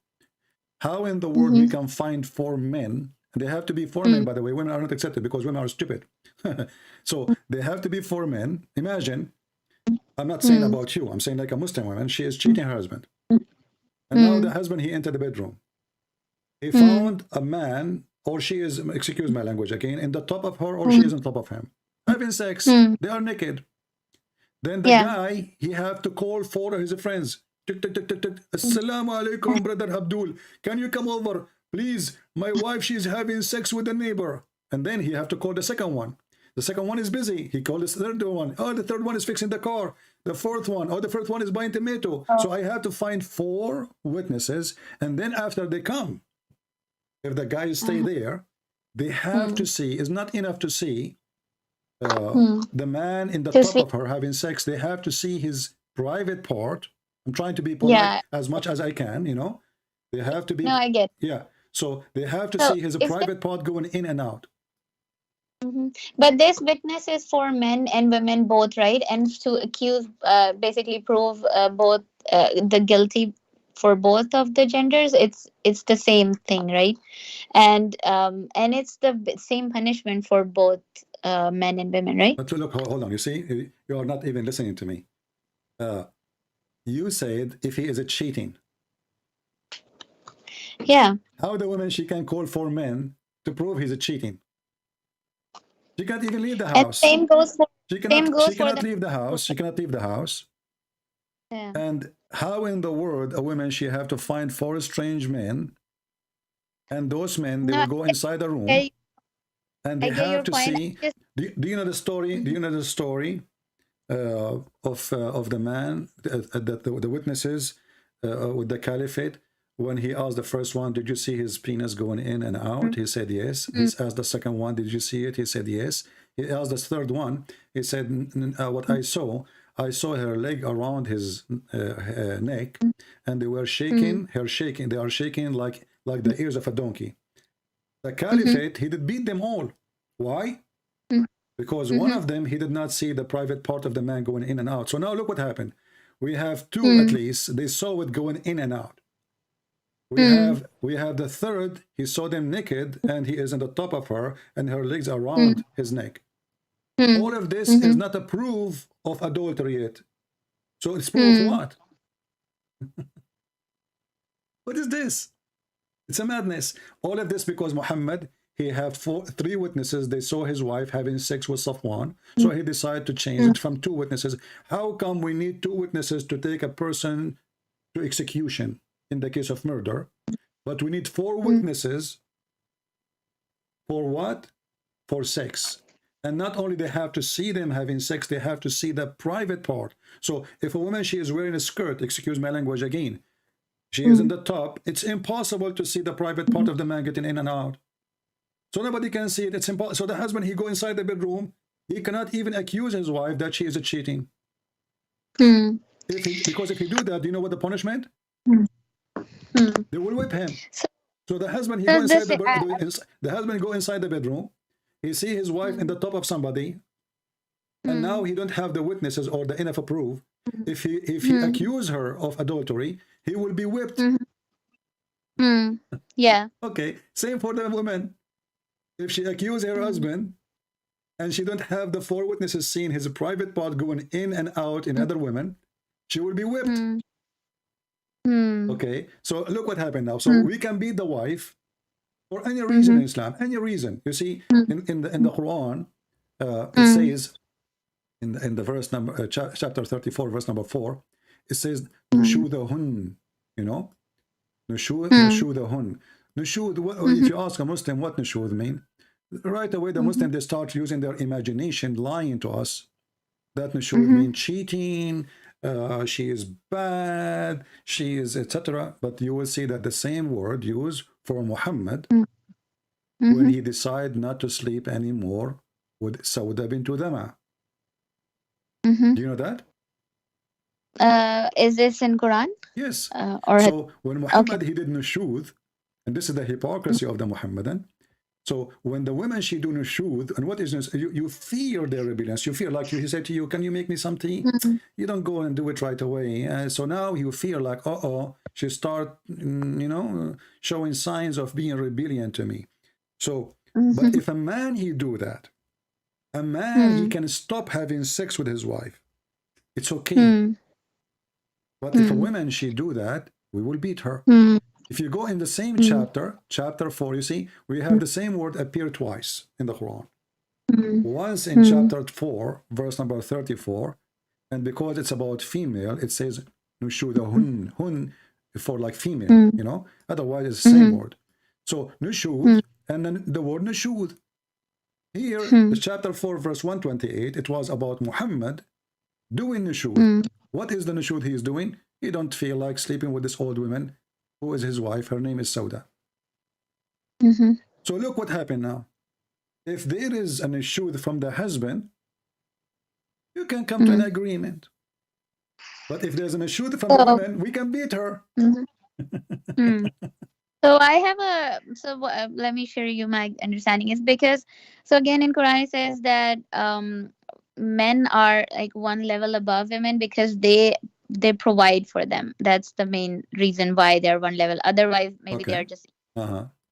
How in the world we Mm-hmm. can find 4 men They have to be 4 men, by the way. Women are not accepted because women are stupid. So they have to be 4 men. Imagine, I'm not saying about you, I'm saying like a Muslim woman, she is cheating her husband. And now the husband, he entered the bedroom. He found a man, or she is, excuse my language again, in the top of her, or she is on top of him, having sex. They are naked. Then the guy, he have to call 4 of his friends. Tick, tick, tick, tick, tick. Assalamu alaikum, brother Abdul. Can you come over? Please, my wife, she's having sex with the neighbor. And then he have to call the second one. The second one is busy. He called the third one. Oh, the third one is fixing the car. The fourth one. Oh, the fourth one is buying tomato. So I have to find 4 witnesses. And then after they come, if the guys stay there, they have to see. It's not enough to see the man in the top of her having sex. They have to see his private part. I'm trying to be polite as much as I can, you know. They have to be. No, I get. Yeah. So they have to see his private part going in and out. But this witness is for men and women both, right? And to accuse, basically prove both the guilty for both of the genders. It's the same thing, right? And it's the same punishment for both men and women, right? But look, hold on. You see, you are not even listening to me. You said if he is a cheating. Yeah. How the woman, she can call 4 men to prove he's a cheating? She can't even leave the house. And same goes for. She cannot leave the house. She cannot leave the house. Yeah. And how in the world a woman, she have to find 4 strange men, and those men, they will go inside the room, and they have to see. Do you know the story? Do you know the story of the man, the witnesses with the caliphate? When he asked the first one, did you see his penis going in and out? He said yes. He asked the second one, did you see it? He said yes. He asked the third one. He said, what I saw her leg around his neck, and they were shaking, her shaking. They are shaking like the ears of a donkey. The caliphate, he did beat them all. Why? Because one of them, he did not see the private part of the man going in and out. So now look what happened. We have 2 at least. They saw it going in and out. We have the third, he saw them naked, and he is on the top of her, and her legs around his neck. All of this is not a proof of adultery yet. So it's proof of what? What is this? It's a madness. All of this because Muhammad, he had 3 witnesses. They saw his wife having sex with Safwan. So he decided to change it from 2 witnesses. How come we need 2 witnesses to take a person to execution in the case of murder, but we need 4 witnesses for what? For sex. And not only they have to see them having sex, they have to see the private part. So if a woman, she is wearing a skirt, excuse my language again, she is in the top, it's impossible to see the private part of the man getting in and out. So nobody can see it. It's impossible. So the husband, he go inside the bedroom, he cannot even accuse his wife that she is a cheating. Because if he do that, do you know what the punishment? They will whip him. So the husband, he go inside the husband go inside the bedroom. He see his wife in the top of somebody, and now he don't have the witnesses or the enough proof. If he accuse her of adultery, he will be whipped. Yeah. Okay. Same for the woman. If she accuse her husband, and she don't have the 4 witnesses seeing his private part going in and out in other women, she will be whipped. Okay, so look what happened now. So we can beat the wife for any reason in Islam, any reason. You see, in the Quran, it says in the verse number chapter 34, verse number 4, it says nushudahun. You know, nushudahun. Nushud. If you ask a Muslim what nushud mean, right away the Muslim, they start using their imagination, lying to us. That nushud mean cheating. She is bad, she is etc. But you will see that the same word used for Muhammad when he decided not to sleep anymore with Sauda bint Dama. Do you know that? Is this in Quran? Yes. Or so when Muhammad, he did nushud, and this is the hypocrisy of the Muhammadan. So when the women, she do nushud, and what is this? You fear their rebellions. You fear, like he said to you, can you make me some tea? You don't go and do it right away. So now you fear like, she start, showing signs of being rebellion to me. So, but if a man he do that, a man he can stop having sex with his wife. It's okay. But if a woman she do that, we will beat her. If you go in the same chapter, chapter 4, you see, we have the same word appear twice in the Quran. Once in chapter 4, verse number 34, and because it's about female, it says nushudahun, hun for like female, you know, otherwise it's the same word. So nushud, and then the word nushud. Here, the chapter 4, verse 128, it was about Muhammad doing nushud. What is the nushud he is doing? He don't feel like sleeping with this old woman who is his wife. Her name is Sauda. So look what happened now. If there is an nushud from the husband, you can come to an agreement. But if there's an nushud from the woman, we can beat her. So I have let me share you my understanding is because so again in Quran it says that men are like one level above women because they provide for them. That's the main reason why they're one level. Otherwise maybe they're just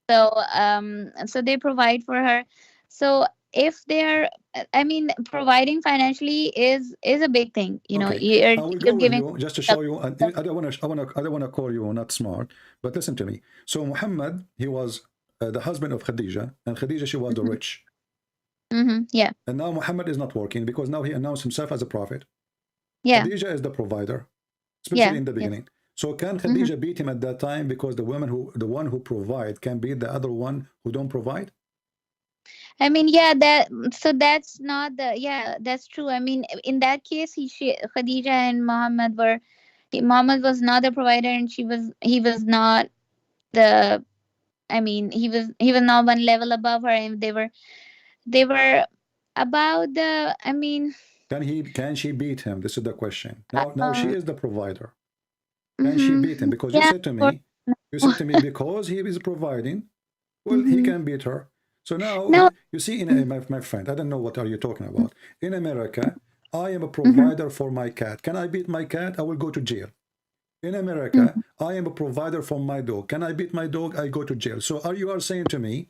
so they provide for her. So if they're I mean providing financially is a big thing, you know. I will go with you just to show you. I don't want to call you not smart, but listen to me. So Muhammad, he was the husband of Khadija, and Khadija, she was the rich. Yeah. And now Muhammad is not working because now he announced himself as a prophet. Yeah. Khadija is the provider, especially in the beginning. So can Khadija beat him at that time because the one who provide can beat the other one who don't provide? I mean, yeah, that's not that's true. I mean, in that case, Khadija and Muhammad was not the provider, and he was not the. I mean, he was not one level above her, and they were about the. I mean, can she beat him? This is the question. Now she is the provider. Can she beat him? Because you said to me, because he is providing, well, he can beat her. So now, you see, my friend, I don't know what are you talking about. In America, I am a provider for my cat. Can I beat my cat? I will go to jail. In America, I am a provider for my dog. Can I beat my dog? I go to jail. So you are saying to me,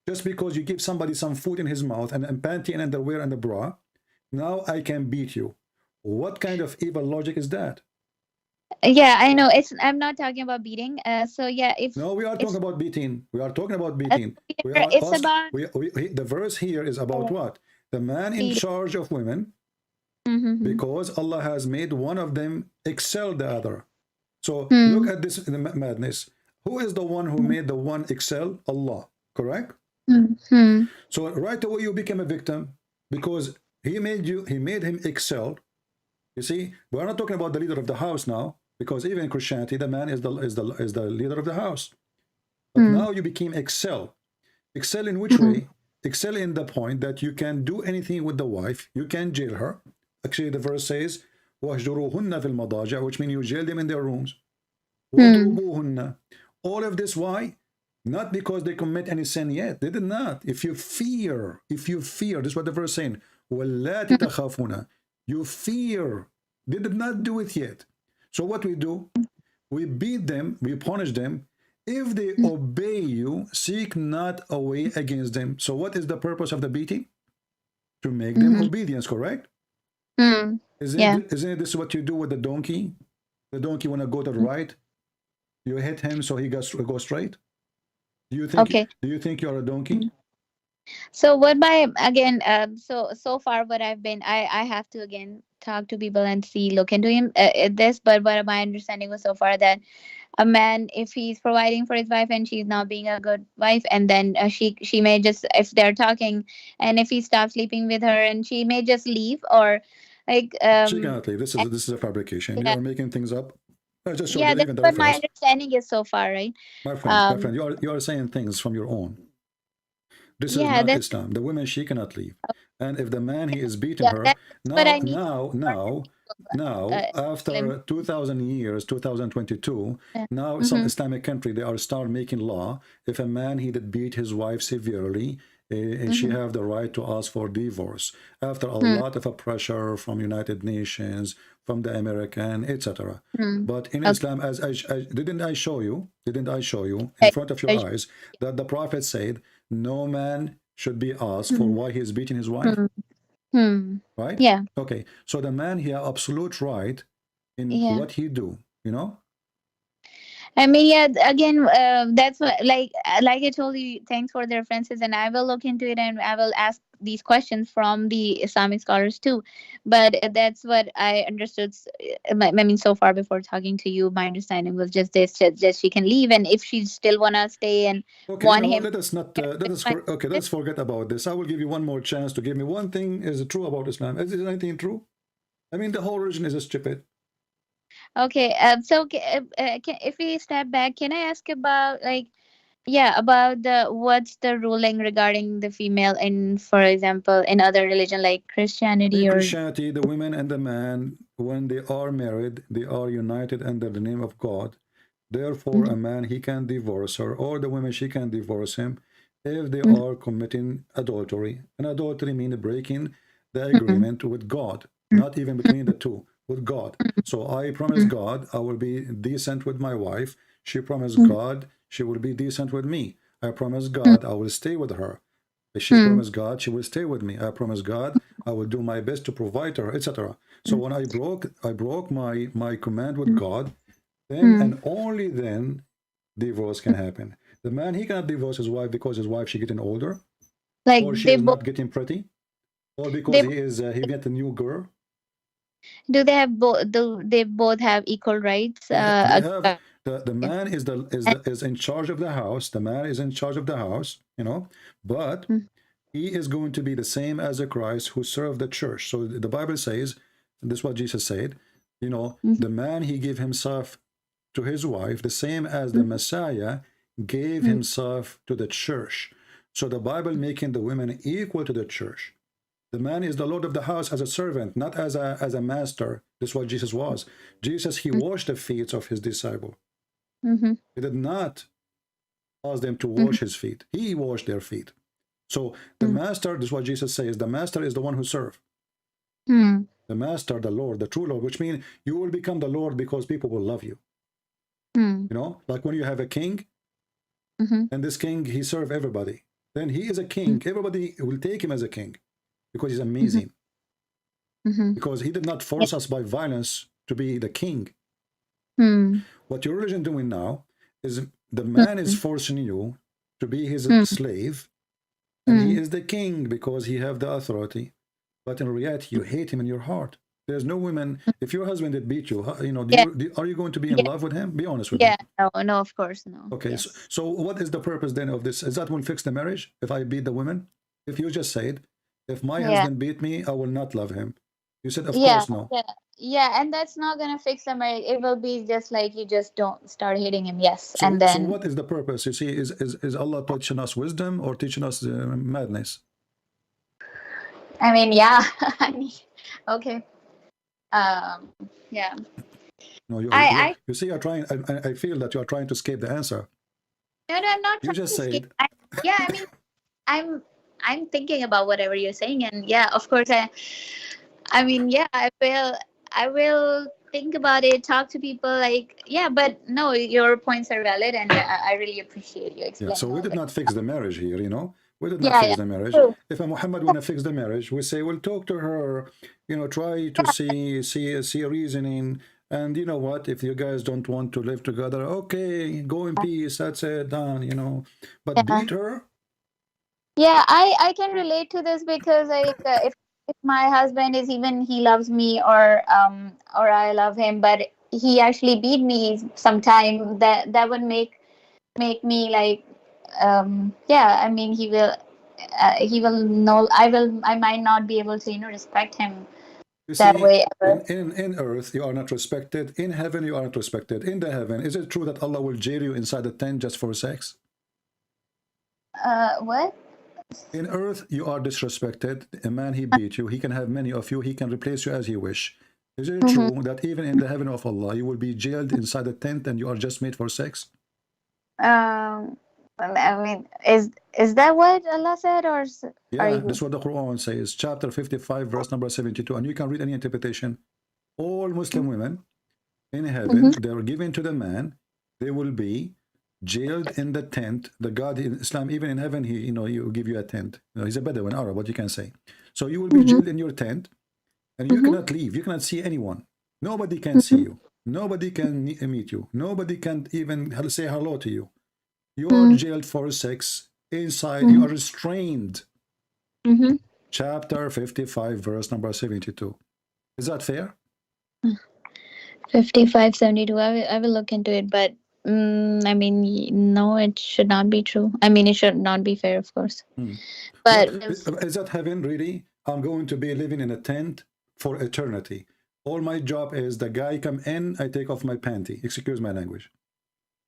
just because you give somebody some food in his mouth and panty and underwear and a bra, now I can beat you. What kind of evil logic is that? Yeah, I know. I'm not talking about beating. So yeah, no, we are talking about beating. We are talking about beating. The verse here is about what? The man in charge of women, because Allah has made one of them excel the other. So look at this madness. Who is the one who made the one excel? Allah, correct? So right away you became a victim because he made him excel. You see, we're not talking about the leader of the house now, because even in Christianity, the man is the leader of the house. But now you became excel. Excel in which way? Excel in the point that you can do anything with the wife. You can jail her. Actually, the verse says, وَاهْجُرُوهُنَّ فِي الْمَضَاجِعِ, which means you jail them in their rooms. وَضْرُبُوهُنَّ. All of this, why? Not because they commit any sin yet. They did not. If you fear, this is what the verse is saying. وَاللَّاتِ تَخَافُونَ. You fear. They did not do it yet. So what we do? We beat them, we punish them. If they obey you, seek not a way against them. So what is the purpose of the beating? To make them obedience, correct? Isn't this what you do with the donkey? The donkey want to go to the right, you hit him so he go straight. Do you think you're a donkey? So so far what I have to again talk to people and look into him this, but what my understanding was so far that a man, if he's providing for his wife and she's not being a good wife, and then she may just, if they're talking and if he stops sleeping with her, and she may just leave, or like she cannot leave. This is a fabrication. You are making things up. That's what my understanding is so far, right? My friend, you are saying things from your own. This is not Islam. The woman, she cannot leave. And if the man, he is beating her, now, after 2,000 years, 2022, now some Islamic country, they are start making law. If a man, he did beat his wife severely, and she have the right to ask for divorce after a lot of pressure from United Nations, from the American, etc. But in Islam, as didn't I show you in front of your eyes that the Prophet said no man should be asked for why he's beating his wife, right? Yeah. Okay, so the man, he has absolute right in Yeah. what he do, you know. I mean, yeah, again, that's what, like I told you, thanks for the references, and I will look into it and I will ask these questions from the Islamic scholars too. But that's what I understood. I mean, so far before talking to you, my understanding was just this: just she can leave, and if she still wanna stay and Okay, want no, him, let us not okay, let's forget about this. I will give you one more chance to give me one thing is true about Islam. Is there anything true? I mean, the whole religion is stupid. Okay, so if we step back, can I ask about, like, yeah, about the what's the ruling regarding the female in, for example, in other religion like In Christianity or Christianity, the women and the man, when they are married, they are united under the name of God. Therefore, a Mhm, man, he can divorce her, or the woman, she can divorce him if they mhm, are committing adultery. And adultery means breaking the mhm, agreement with God, not even between the two, with God. So I promise mhm, God I will be decent with my wife. She promised mhm, God she will be decent with me. I promise mhm, God I will stay with her. She mhm, promised God she will stay with me. I promise God I will do my best to provide her, etc. So when I broke my command with mhm, God, then mhm. and only then divorce can happen. The man, he cannot divorce his wife because his wife she getting older, Like or she they is both not getting pretty, or because they he met a new girl. do they have both, do they both have equal rights? They have the Yeah. man is in charge of the house. The man is in charge of the house, you know, but Mhm, he is going to be the same as a Christ who served the church. So the Bible says, and this is what Jesus said, you know, mhm, the man, he gave himself to his wife, the same as the mhm, Messiah gave mhm, himself to the church. So the Bible making the women equal to the church. The man is the Lord of the house as a servant, not as a master. This is what Jesus was. Jesus, he washed the feet of his disciple. mhm, He did not ask them to mhm, wash his feet. He washed their feet. So the mhm, master, this is what Jesus says, the master is the one who serves. mhm, The master, the Lord, the true Lord, which means you will become the Lord because people will love you. mhm, You know, like when you have a king, mhm, and this king, he serves everybody. Then he is a mhm, king. Everybody will take him as a king because he's mhm, amazing. mhm. Because he did not Yeah. force us by violence to be the king. Mhm, What your religion doing now is the man is mhm, forcing you to be his mhm, slave, and he mhm. is the king because he have the authority. But in reality, you hate him in your heart. There's no woman. If your husband did beat you, you know, Yeah, are you going to be in yeah, love with him? Be honest with me. yeah. No, no, of course, no. Okay, so, Yes. so what is the purpose then of this? Is that will fix the marriage if I beat the women? If you just said, if my Yeah. husband beat me, I will not love him. You said, of Yeah, course, no. yeah, yeah, and that's not gonna fix the marriage. It will be just like you just don't start hitting him. Yes, and So then what is the purpose? You see, is Allah teaching us wisdom or teaching us madness? I mean, yeah, I mean, okay, yeah, No, I you see, you're trying. I feel that you are trying to escape the answer. no, no, I'm not You trying just to escape. said, Yeah, I mean, I'm I'm thinking about whatever you're saying, and yeah, of course, I mean, yeah, I will think about it, talk to people, like, yeah, but no, your points are valid, and I really appreciate you yeah. So explaining we all did that. not fix the marriage here. You know, we did not Yeah, fix yeah, the marriage. true. If a Muhammad want to fix the marriage, we say, well, talk to her. You know, try to see a reasoning. And you know what? If you guys don't want to live together, okay, go in peace. That's it, done. You know, but Yeah. beat her. Yeah, I can relate to this because like if my husband is, even he loves me, or I love him, but he actually beat me sometime, that would make me like, yeah, I mean, he will know, I might not be able to, respect him You that see, way ever. in earth you are not respected. In heaven you are not respected. In the heaven, is it true that Allah will jail you inside the tent just for sex? What? In earth you are disrespected. A man he beat you. He can have many of you. He can replace you as he wish. Is it Mm-hmm. true that even in the heaven of Allah you will be jailed inside a tent and you are just made for sex? Um, I mean, is that what Allah said, or are Yeah, this you? is what the Quran says, chapter 55, verse number 72, and you can read any interpretation. All Muslim women in Mm-hmm. heaven, they are given to the man. They will be jailed in the tent. The God in Islam, even in heaven, he, you know, you give you a tent. You know, he's a Bedouin Arab, what you can say. So you will be jailed in your tent, and you cannot leave. You cannot see anyone. Nobody can see you. Nobody can meet you. Nobody can even say hello to you. You are jailed for sex. Inside, you are restrained. Chapter 55, verse number 72. Is that fair? 55, 72. I will look into it, but I mean, no, it should not be true. I mean, it should not be fair, of course. But Is that heaven, really? I'm going to be living in a tent for eternity. All my job is the guy come in, I take off my panty. Excuse my language.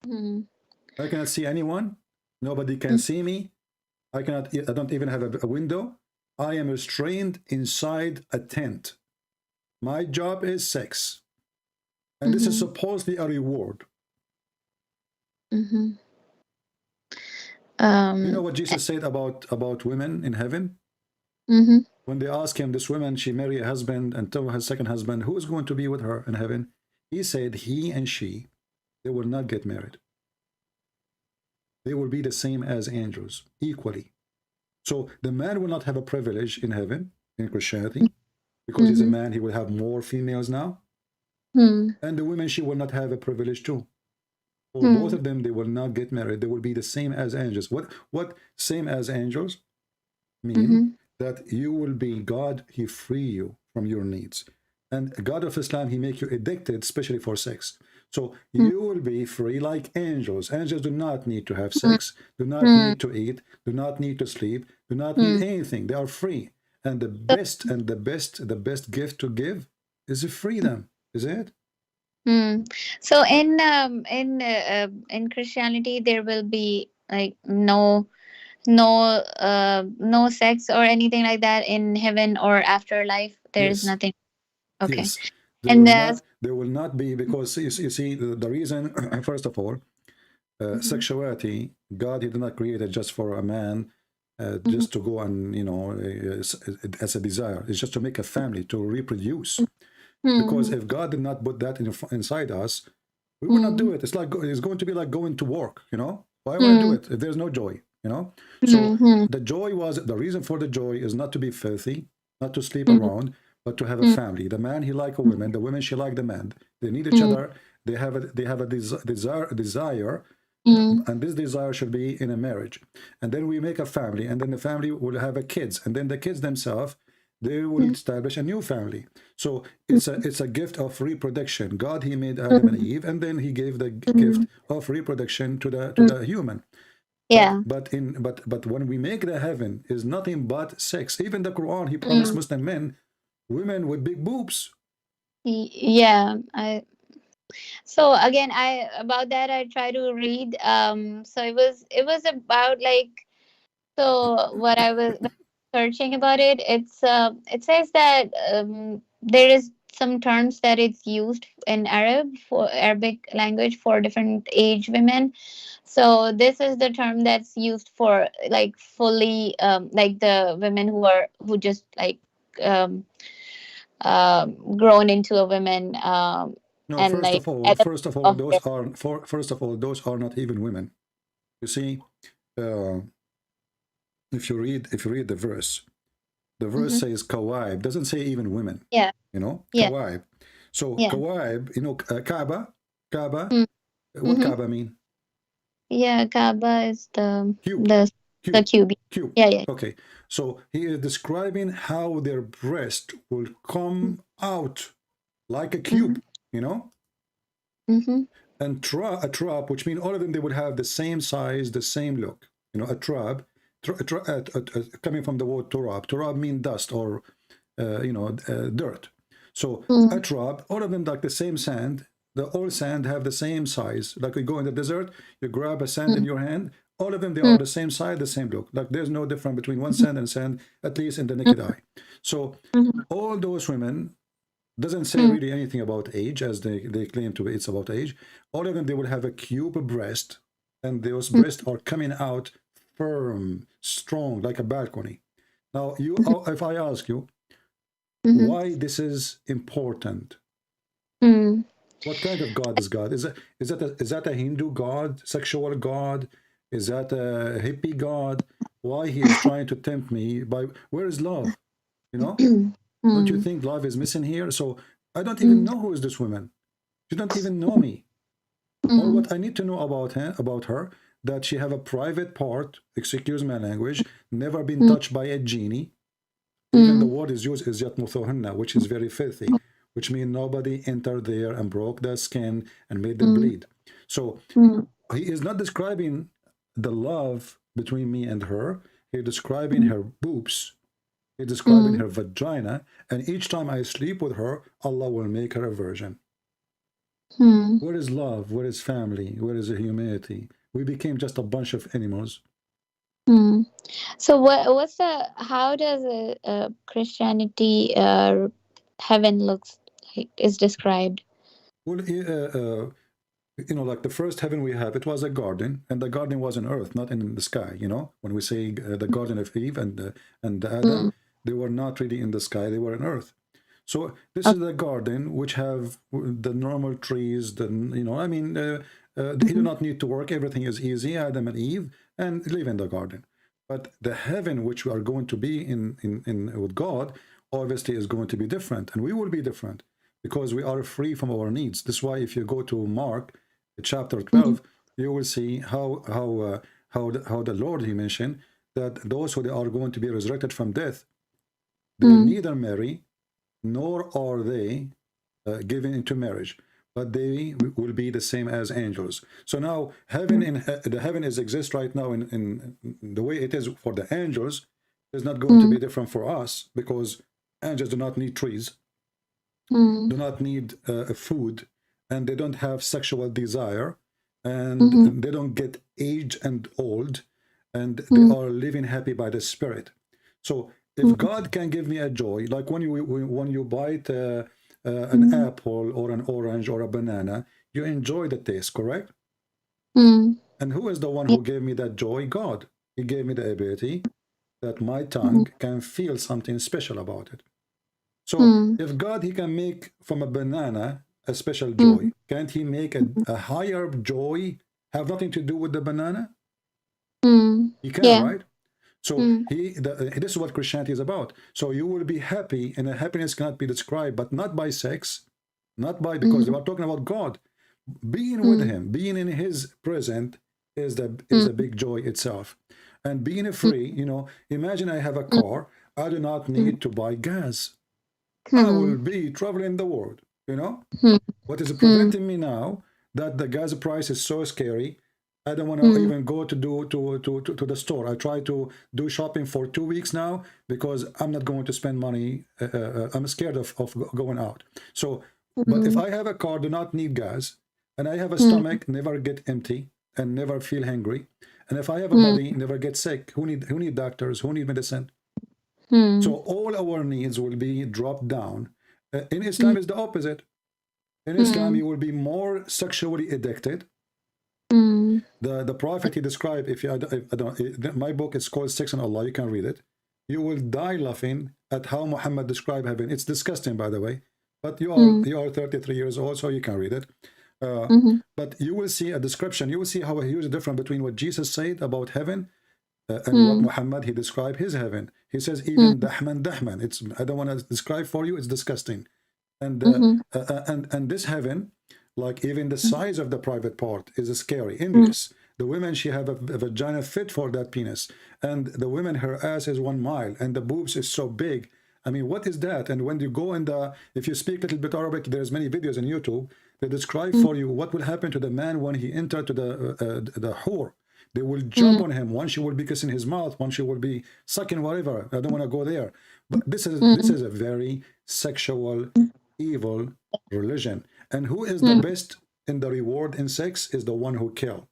I cannot see anyone. Nobody can see me. I don't even have a window. I am restrained inside a tent. My job is sex. And this is supposedly a reward. You know what Jesus said about women in heaven? When they asked him, this woman, she married a husband and told her second husband, who is going to be with her in heaven? He said, he and she, they will not get married. They will be the same as angels, equally. So the man will not have a privilege in heaven, in Christianity, because he's a man, he will have more females now. And the woman, she will not have a privilege too. For both of them, they will not get married. They will be the same as angels. What same as angels mean? That you will be God, he free you from your needs. And God of Islam, he make you addicted, especially for sex. So you will be free like angels. Angels do not need to have sex, do not need to eat, do not need to sleep, do not need anything. They are free. And the best gift to give is freedom, is it? So in Christianity, there will be like no sex or anything like that in heaven or afterlife. There is Yes. nothing. Okay. Yes. And There will not be, because you see the reason, first of all, sexuality, God, he did not create it just for a man, just to go and, you know, as a desire. It's just to make a family, to reproduce. Because if God did not put that inside us, we will not do it. It's like, it's going to be like going to work, you know? Why would I do it if there's no joy, you know? So the joy was, the reason for the joy is not to be filthy, not to sleep around, but to have a family. The man, he like a woman, the women, she like the man. They need each other. They have a desire, and this desire should be in a marriage. And then we make a family, and then the family will have a kids, and then the kids themselves, they will establish a new family. So it's a gift of reproduction. God, he made Adam and Eve, and then he gave the gift of reproduction to the human. yeah. But when we make the heaven, is nothing but sex. Even the Quran, he promised Muslim men women with big boobs. Yeah. So again, about that I try to read. So it was about like, so what I was searching about it, it says that there is some terms that it's used in Arabic language for different age women. So this is the term that's used for like fully like the women who just like um, grown into a woman, No, and first like of all, at the first of all, of their, those are not even women. You see, uh, if you read the verse says kawaib, doesn't say even women. yeah, You know, yeah, kawaib. So yeah. kawaib, you know, Kaaba, Mm, what Kaaba mean? yeah, Kaaba is Cube, the cube, cube. cube. Yeah, yeah. Okay, so he is describing how their breast will come out like a cube, you know, and a trap, which means all of them, they would have the same size, the same look. You know, a trap, coming from the word turab. Turab means dust or, dirt. So a trap, all of them like the same sand. All sand have the same size. Like you go in the desert, you grab a sand in your hand. All of them, they are the same size, the same look. Like there's no difference between one sand and sand, at least in the naked eye. So all those women, doesn't say really anything about age, as they claim to be, it's about age. All of them, they will have a cube breast, and those breasts are coming out firm, strong, like a balcony. Now, if I ask you why this is important, What kind of God is God? Is that a Hindu God, sexual God? Is that a hippie God? Why he is trying to tempt me by where is love? You know, don't you Mm, think love is missing here? So I don't even mm, know who is this woman. She don't even know me. All mm, what I need to know about her, that she have a private part, excuse my language, never been mm, touched by a genie. Even the mm, word is used is yatmuthuhunna, which is very filthy, which means nobody entered there and broke their skin and made them mm, bleed. So mm, he is not describing the love between me and her. He's describing her boobs. He's describing mm, her vagina. And each time I sleep with her, Allah will make her a virgin. mm, Where is love? Where is family? Where is the humanity? We became just a bunch of animals. mm. So what's the how does Christianity heaven looks like is described? Well, like the first heaven we have, it was a garden, and the garden was on earth, not in the sky. When we say the garden of Eve and Adam, Mm, they were not really in the sky; they were on earth. So this is okay. the garden which have the normal trees. You do Mm, not need to work; everything is easy. Adam and Eve and live in the garden. But the heaven which we are going to be in with God, obviously, is going to be different, and we will be different because we are free from our needs. This is why if you go to Mark chapter mm, 12, you will see how the Lord he mentioned that those who they are going to be resurrected from death, they mm, neither marry nor are they given into marriage, but they will be the same as angels. So now heaven in the heaven is exist right now in the way it is for the angels is not going to mm, be different for us because angels do not need trees, mm, do not need food, and they don't have sexual desire, and mhm, they don't get aged and old, and they mm, are living happy by the Spirit. So if mm, God can give me a joy, like when you bite an mm, apple or an orange or a banana, you enjoy the taste, correct? mm, And who is the one yeah, who gave me that joy? God. He gave me the ability that my mm, tongue can feel something special about it. So mm, if God, he can make from a banana a special mm, joy, can't he make a higher joy have nothing to do with the banana? mm, He can, yeah, right? So mm, this is what Christianity is about. So you will be happy, and the happiness cannot be described, but not by sex, not by because we mhm, are talking about God. Being with mm, Him, being in His present is mm, a big joy itself. And being mm, free, imagine I have a mm, car. I do not mm, need to buy gas. I will mm, be traveling the world. mm, What is mm, preventing me now that the gas price is so scary? I don't want to mm, even go to the store. I try to do shopping for 2 weeks now because I'm not going to spend money. I'm scared of going out. So, but if mm, I have a car, do not need gas, and I have a mm, stomach, never get empty and never feel hungry, and if I have a mm, body, never get sick. Who need doctors? Who need medicine? So mm, all our needs will be dropped down. In mm, Islam, is the opposite. In Islam, mm, you will be more sexually addicted. mm, The prophet he described, if I don't, my book is called Sex and Allah. You can read it. You will die laughing at how Muhammad described heaven. It's disgusting, by the way. But you are mm, you are 33 years old, so you can read it. Uh, mhm, but you will see a description. You will see how a huge difference between what Jesus said about heaven and what mm, Muhammad he described his heaven. He says even mm, dahman. It's I don't want to describe for you. It's disgusting. And mhm, this heaven, like even the mm, size of the private part is scary, mm, endless. The women she have a vagina fit for that penis, and the women her ass is 1 mile, and the boobs is so big. I mean, what is that? And when you go in if you speak a little bit Arabic, there's many videos on YouTube that describe mm, for you what will happen to the man when he entered to the whore. They will jump mm, on him. One she will be kissing his mouth. One she will be sucking whatever. I don't want to go there. But this is a very sexual, evil religion. And who is the mm, best in the reward in sex is the one who kill.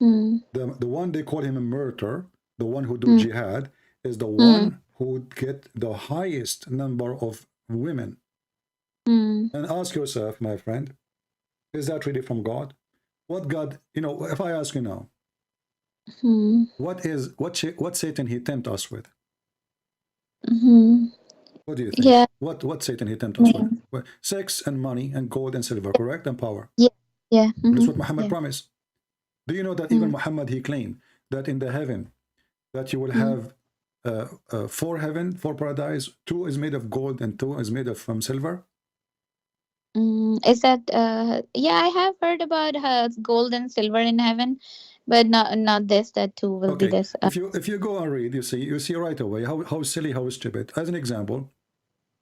mm, The one they call him a murderer, the one who do mm, jihad, is the mm, one who get the highest number of women. mm, And ask yourself, my friend, is that really from God? What God, if I ask you now, mm, what Satan he tempt us with? mhm. What do you think? Yeah. What Satan he tempted us with? Yeah. Well, sex and money and gold and silver. What Satan he tempted us with? Well, sex and money and gold and silver, correct? And power. Yeah. That's what Muhammad Yeah. promised. Do you know that even Muhammad he claimed that in the heaven that you will have four heaven, four paradise, two is made of gold and two is made of silver. Is that yeah, I have heard about gold and silver in heaven, but not this, that too will be Okay, this. if you go and read, you see right away how silly, how stupid. As an example,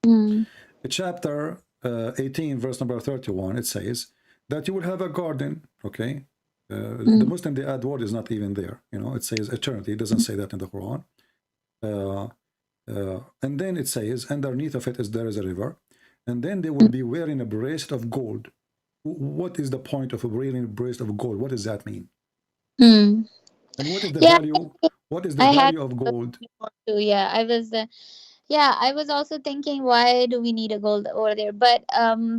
Mm, chapter 18, verse number 31, it says that you will have a garden. Okay, the mm, Muslim they add word is not even there. You know, it says eternity. It doesn't say that in the Quran. And then it says underneath of it is there is a river, and then they will be wearing a bracelet of gold. What is the point of wearing a bracelet of gold? What does that mean? mm. And what is the Yeah, value? What is the I had value of gold? too. Yeah, I was. Yeah, I was also thinking, why do we need a gold over there? But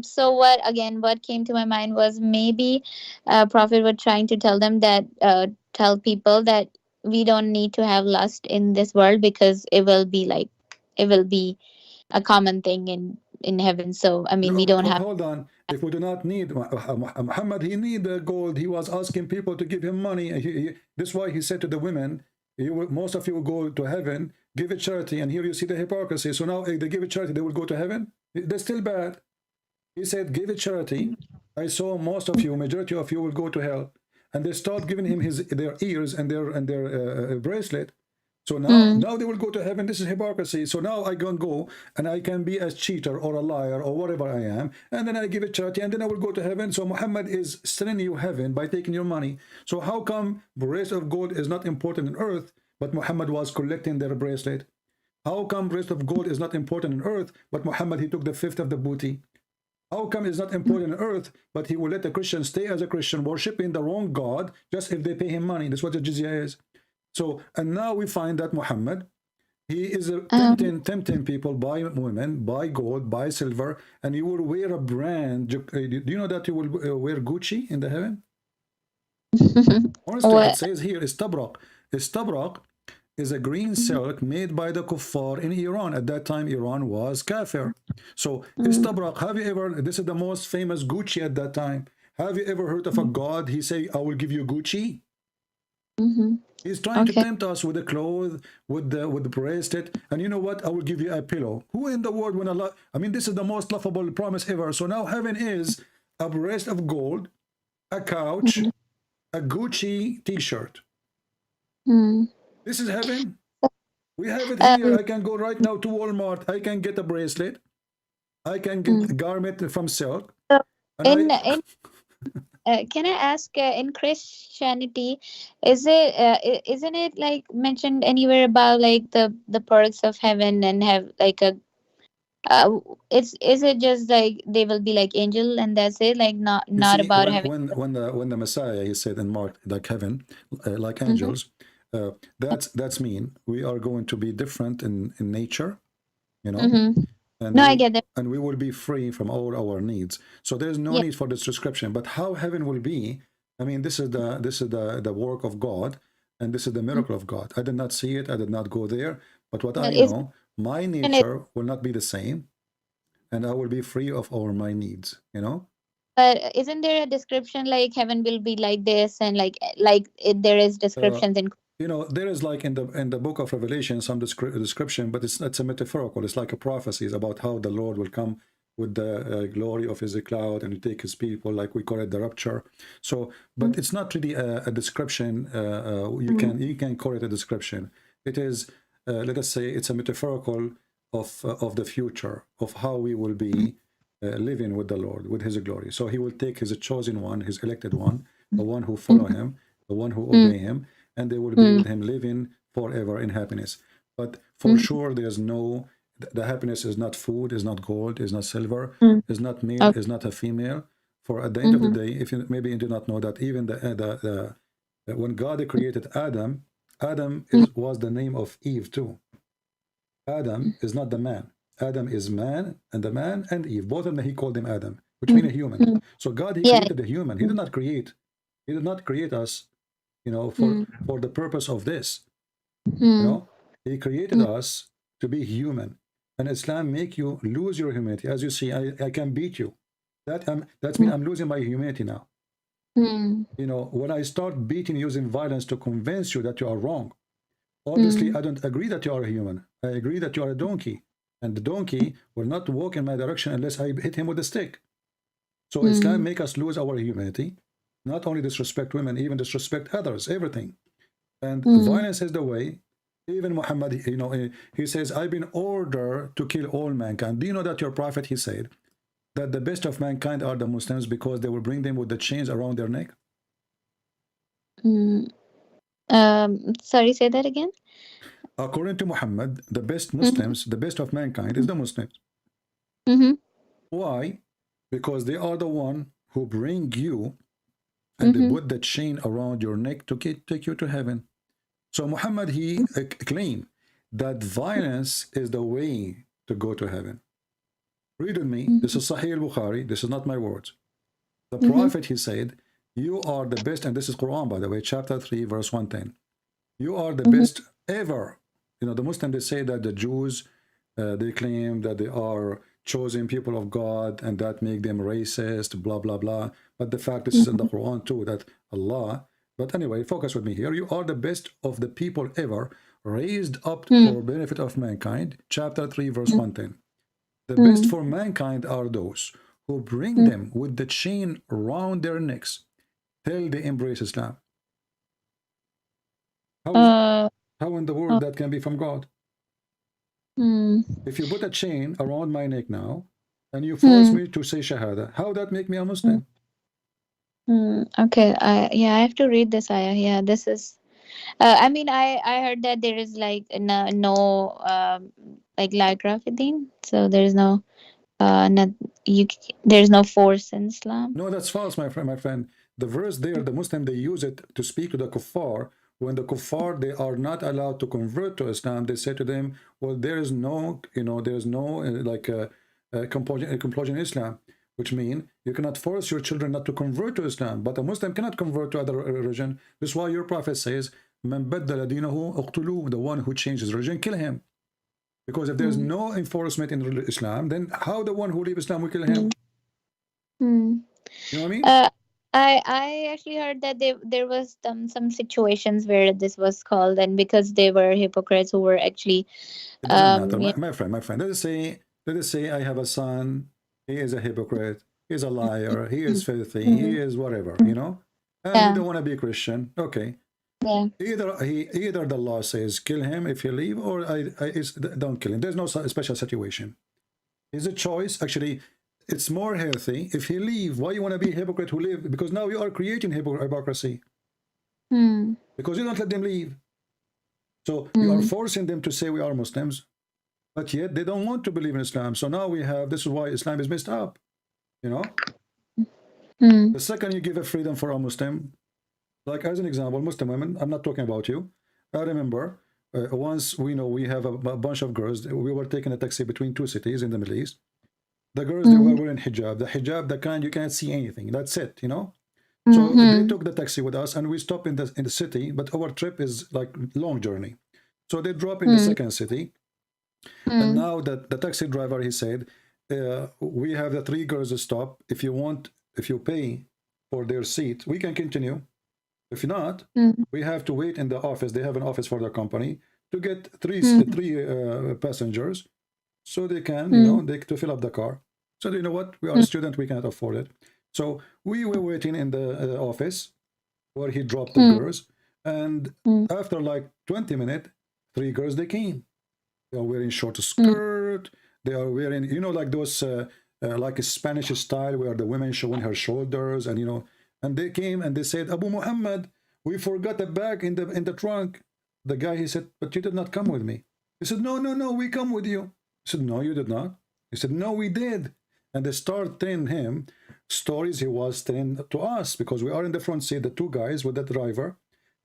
so what? Again, what came to my mind was maybe, Prophet was trying to tell them that, tell people that we don't need to have lust in this world, because it will be a common thing in heaven. So I mean, No, we don't but have. hold on. If we do not need Muhammad, he need the gold. He was asking people to give him money. This is why he said to the women, most of you will go to heaven, give it charity. And here you see the hypocrisy. So now if they give it charity, they will go to heaven. They're still bad. He said, give it charity. I saw most of you, majority of you will go to hell. And they start giving him their ears and their bracelet. So Mm, now they will go to heaven. This is hypocrisy. So now I can go and I can be a cheater or a liar or whatever I am, and then I give it charity, and then I will go to heaven. So Muhammad is selling you heaven by taking your money. So how come bracelet of gold is not important in earth, but Muhammad was collecting their bracelet? How come bracelet of gold is not important in earth, but Muhammad he took the fifth of the booty? How come it's not important on earth, but he will let the Christian stay as a Christian, worshiping the wrong God, just if they pay him money? That's what the jizya is. So, and now we find that Muhammad, he is um, tempting people by women, by gold, by silver, and you will wear a brand. Do you know that you will wear Gucci in the heaven? Honestly, it what? says here, istabrak. Istabrak is a green silk made by the kuffar in Iran. At that time, Iran was kafir. So, Mm, istabrak, have you ever, this is the most famous Gucci at that time. Have you ever heard of a god, he say, I will give you Gucci? mm-hmm. He's trying to Okay. tempt us with the clothes, with the bracelet, and you know what? I will give you a pillow. Who in the world when Allah? I mean, this is the most laughable promise ever. So now heaven is a bracelet of gold, a couch, a Gucci T-shirt. Mm. This is heaven. We have it here. Um, I can go right now to Walmart. I can get a bracelet. I can get mm. a garment from silk, So and I. in can I ask, in Christianity, isn't it like mentioned anywhere about like the perks of heaven, and have like a uh, is it just like they will be like angel and that's it, like You not see, about having. when the Messiah he said in Mark like heaven, like Mm-hmm. angels, that's mean we are going to be different in nature, you know, Mm-hmm. and No, I we get that. and we will be free from all our needs. So there's no Yeah. need for this description. But how heaven will be, I mean, this is the work of God, and this is the Mhm. miracle of God. I did not see it. I did not go there. But what But I is know, my it, nature will not be the same, and I will be free of all my needs. You know. but isn't there a description like heaven will be like this, and there is Uh, descriptions in. there is like in the book of Revelation some description, but it's a metaphorical. It's like a prophecy. It's about how the Lord will come with the glory of his cloud and take his people, like we call it the rapture. So, but it's not really a description. You can call it a description. It is, let us say, it's a metaphorical of the future of how we will be living with the Lord, with his glory. So he will take his chosen one, his elected one, the one who follow him, the one who obey him, and they will be with him living forever in happiness. But for sure, there's no, the happiness is not food, is not gold, is not silver, is not male, Okay. is not a female. For at the end of the Mm-hmm. day, if you maybe you do not know that even when God created Adam, Adam was the name of Eve too. Adam is not the man. Adam is man, and the man and Eve, both of them he called him Adam, which means a human. So God he Yeah. created a human. He did not create. He did not create us, Mm-hmm. for the purpose of this. Mm-hmm. He created us to be human. and Islam make you lose your humanity. As you see, I can beat you. That's mean I'm losing my humanity now. Mm. You know, when I start beating using violence to convince you that you are wrong, obviously I don't agree that you are a human. I agree that you are a donkey, and the donkey will not walk in my direction unless I hit him with a stick. So Islam make us lose our humanity, not only disrespect women, even disrespect others, everything. And violence is the way. Even Muhammad, you know, he says, I've been ordered to kill all mankind. Do you know that your prophet, he said, that the best of mankind are the Muslims because they will bring them with the chains around their neck? Mm. Sorry, say that again. According to Muhammad, the best Muslims, the best of mankind is the Muslims. Why? Because they are the one who bring you and they put the chain around your neck to take you to heaven. So Muhammad, he claimed that violence is the way to go to heaven. Read with me. This is Sahih al-Bukhari. This is not my words. The Prophet, he said, you are the best, and this is Quran, by the way, chapter 3, verse 110. You are the best ever. You know, the Muslims, they say that the Jews, they claim that they are chosen people of God, and that make them racist, blah, blah, blah. But the fact, this is in the Quran too, that Allah, but anyway, focus with me here. You are the best of the people ever, raised up for benefit of mankind. Chapter 3, verse 110. The best for mankind are those who bring them with the chain around their necks till they embrace Islam. How in the world that can be from God? If you put a chain around my neck now, and you force me to say Shahada, how that make me a Muslim? Okay, I have to read this ayah. Yeah, this is. I mean, I heard that there is like no like light rafidin, so there is no not there's no force in Islam. No, that's false, my friend. My friend, the verse there, the Muslim, they use it to speak to the kuffar. When the kuffar, they are not allowed to convert to Islam, they say to them, well, there is no, you know, there is no like compulsion in Islam, which means you cannot force your children not to convert to Islam, but a Muslim cannot convert to other religion. This is why your prophet says, "Man baddala dinahu uqtuluhu," the one who changes religion, kill him. Because if there's no enforcement in Islam, then how the one who leaves Islam will kill him? You know what I mean? I actually heard that there was some situations where this was called, and because they were hypocrites who were actually It doesn't matter, yeah. my friend. Let us say I have a son. He is a hypocrite. He's a liar. He is filthy. He is whatever, you know. And he Yeah. don't want to be a Christian. Okay. Yeah. Either the law says kill him if he leave, or don't kill him. There's no special situation. It's a choice. Actually, it's more healthy if he leave. Why you want to be a hypocrite who live? Because now you are creating hypocrisy. Because you don't let them leave. So you are forcing them to say we are Muslims, but yet they don't want to believe in Islam. So now we have, this is why Islam is messed up, you know. The second you give a freedom for a Muslim, like as an example, Muslim women, I'm not talking about you. I remember once we have a bunch of girls. We were taking a taxi between two cities in the Middle East. The girls, they were wearing hijab. The hijab, the kind you can't see anything. That's it, you know. So they took the taxi with us, and we stopped in the city. But our trip is like long journey. So they drop in the second city, and now the taxi driver, he said, we have the three girls to stop. If you pay for their seat, we can continue. If not, we have to wait in the office. They have an office for their company to get three passengers, so they can, you know, to fill up the car. So you know what? We are a student. We cannot afford it. So we were waiting in the office where he dropped the girls, and after like 20 minutes, three girls, they came. They are wearing short skirt. They are wearing, you know, like those like a Spanish style where the women showing her shoulders, and you know, and they came and they said, Abu Muhammad, we forgot a bag in the trunk. The guy, he said, but you did not come with me. He said, no, we come with you. He said, no, you did not. He said, no, we did. And they start telling him stories he was telling to us, because we are in the front seat, the two guys with the driver,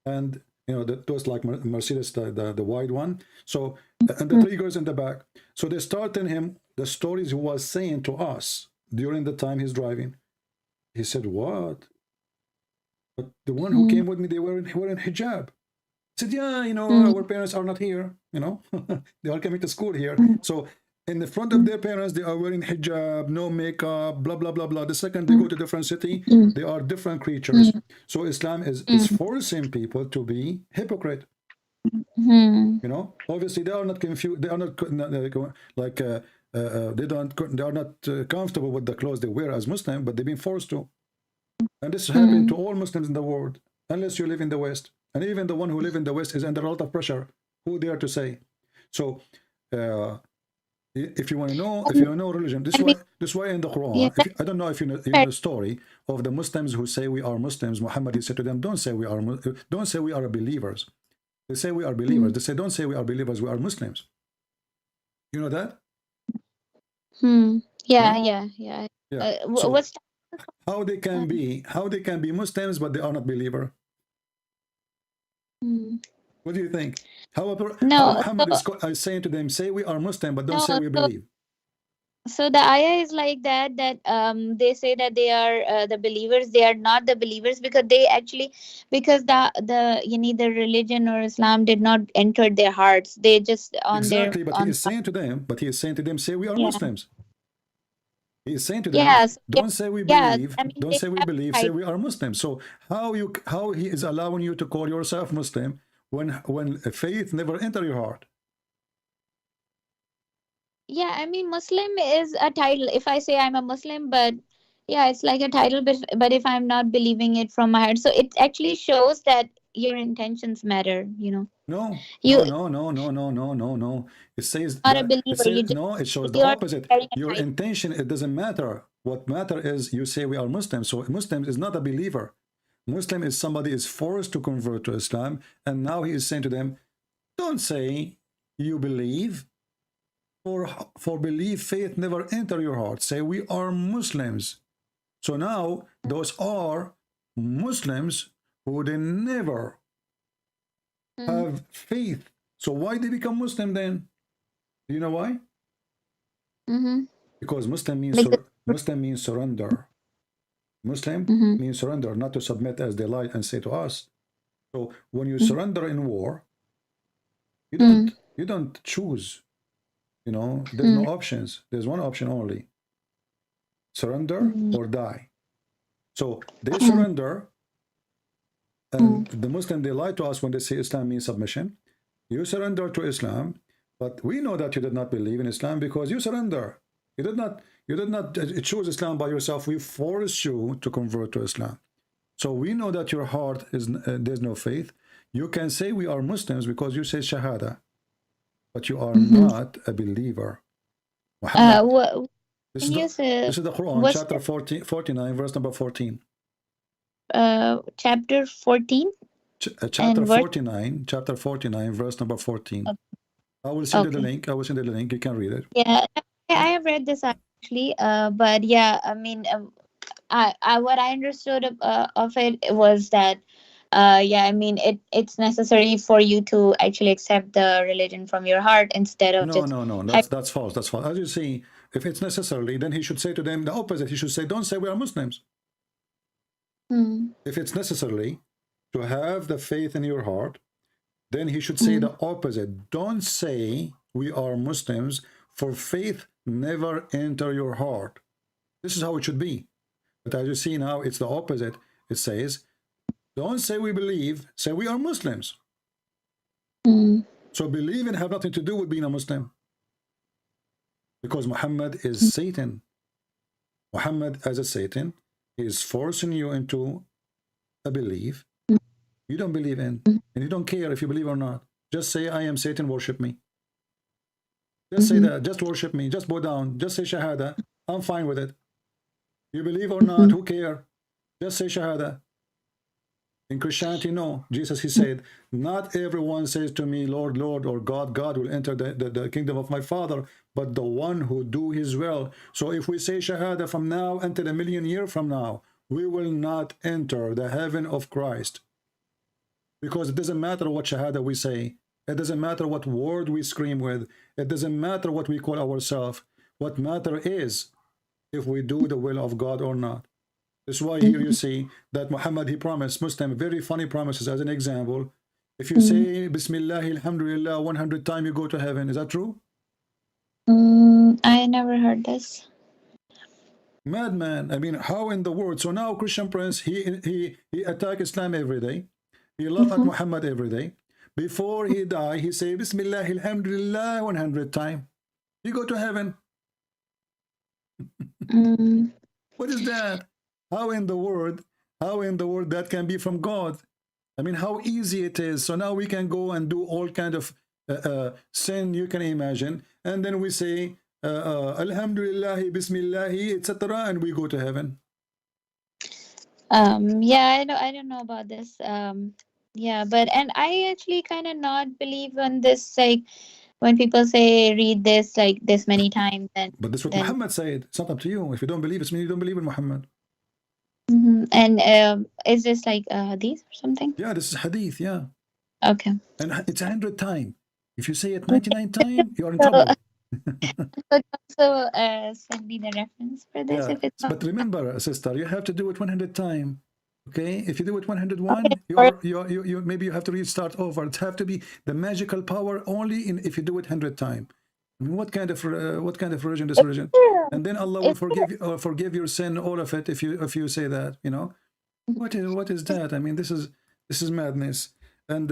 and you know, those like Mercedes, the wide one. So, and the three girls in the back. So they start telling him the stories he was saying to us during the time he's driving. He said, what? But the one who came with me, they were in hijab. He said, yeah, you know, our parents are not here, you know, they are coming to school here. So in the front of their parents, they are wearing hijab, no makeup, blah, blah, blah, blah. The second they go to a different city, they are different creatures. So Islam is forcing people to be hypocrite. You know, obviously they are not confused. They are not like they are not comfortable with the clothes they wear as Muslim, but they've been forced to. And this is happening to all Muslims in the world, unless you live in the West. And even the one who live in the West is under a lot of pressure. Who dare to say? So if you want to know, if you want to know religion, this is why in the Quran, I don't know if you know the story of the Muslims who say we are Muslims. Muhammad, he said to them, don't say we are believers. They say we are believers. They say, don't say we are believers, we are Muslims. You know that? Yeah. So What's how they can be Muslims, but they are not believer? What do you think? How Muhammad is saying to them, say we are Muslim, but don't say we believe. So the ayah is like that they say that they are the believers. They are not the believers because they actually, because the religion or Islam did not enter their hearts. They just on exactly, their but on. he is saying to them, say we are Muslims. He is saying to them, Yes. don't say we Yeah. believe, I mean, don't say we believe, say we are Muslims. So how he is allowing you to call yourself Muslim when faith never enter your heart? Yeah, I mean, Muslim is a title. If I say I'm a Muslim, but yeah, it's like a title, but if I'm not believing it from my heart, so it actually shows that your intentions matter, you know. No. You No. It says are a that believer. no, it shows the You are opposite. carrying a Your title. intention, it doesn't matter. What matter is you say we are Muslims. So Muslim is not a believer. Muslim is somebody is forced to convert to Islam, and now he is saying to them, don't say you believe, for belief, faith never enter your heart. Say we are Muslims. So now those are Muslims who they never have faith. So why they become Muslim then? Do you know why? Because Muslim means surrender. Muslim means surrender, not to submit as they lie and say to us. So when you surrender in war, you don't choose. You know, there's no options. There's one option only: surrender or die. So they surrender, and the Muslim, they lie to us when they say Islam means submission. You surrender to Islam, but we know that you did not believe in Islam because you surrender. You did not choose Islam by yourself. We force you to convert to Islam. So we know that your heart is there's no faith. You can say we are Muslims because you say Shahada, but you are not a believer. Muhammad, this is the Quran, chapter 49, verse number 14. Chapter 14? Chapter 49, verse number 14. I will send you the link. I will send you the link. You can read it. Yeah, I have read this actually. But yeah, I mean, I what I understood of it was that, yeah, I mean, it's necessary for you to actually accept the religion from your heart instead of just. No. That's false. That's false. As you see, if it's necessarily, then he should say to them the opposite. He should say, don't say we are Muslims. If it's necessarily to have the faith in your heart, then he should say the opposite. Don't say we are Muslims, for faith never enter your heart. This is how it should be. But as you see now, it's the opposite. It says, don't say we believe, say we are Muslims. So believing have nothing to do with being a Muslim. Because Muhammad is Satan. Muhammad, as a Satan, is forcing you into a belief you don't believe in, and you don't care if you believe or not. Just say, I am Satan, worship me. Just say that, just worship me, just bow down, just say Shahada. I'm fine with it. You believe or not, who care? Just say Shahada. In Christianity, no. Jesus, he said, not everyone says to me, Lord, Lord, or God, God will enter the kingdom of my Father, but the one who do his will. So if we say Shahada from now until 1,000,000 years from now, we will not enter the heaven of Christ. Because it doesn't matter what Shahada we say. It doesn't matter what word we scream with. It doesn't matter what we call ourselves. What matter is if we do the will of God or not. That's why here you see that Muhammad, he promised Muslim very funny promises. As an example, if you say Bismillah, Alhamdulillah 100 times, you go to heaven. Is that true? I never heard this. Madman. I mean, how in the world? So now Christian Prince, he attack Islam every day. He laugh at Muhammad every day. Before he die, he say Bismillah, Alhamdulillah 100 times. You go to heaven. What is that? How in the world? How in the world that can be from God? I mean, how easy it is. So now we can go and do all kind of sin you can imagine, and then we say Alhamdulillah, Bismillah, etc., and we go to heaven. Yeah, I don't know about this. Yeah, but and I actually kind of not believe on this. Like when people say read this like this many times, But that's what Muhammad said. It's not up to you. If you don't believe, it's mean you don't believe in Muhammad. And is this like a hadith or something? Yeah, this is hadith. Yeah. Okay. And it's 100 times. If you say it 99 times, you are in trouble. But also send me the reference for this Yeah. if it's not. But remember, sister, you have to do it 100 times. Okay, if you do it 101, Okay. you maybe you have to restart over. It have to be the magical power only in if you do it 100 times. I mean, what kind of religion this religion? And then Allah will forgive your sin, all of it, if you say that. You know, what is that? I mean, this is madness. And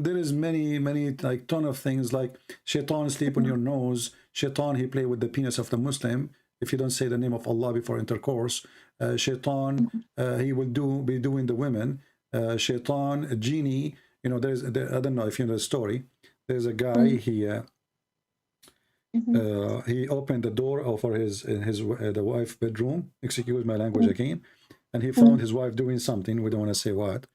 there is many like ton of things like shaitan sleep on your nose. Shaitan, he play with the penis of the Muslim if you don't say the name of Allah before intercourse. Shaitan, he will be doing the women. Shaitan, a genie. You know, I don't know if you know the story. There's a guy he opened the door for the wife bedroom. Excuse my language again. And he found his wife doing something. We don't want to say what.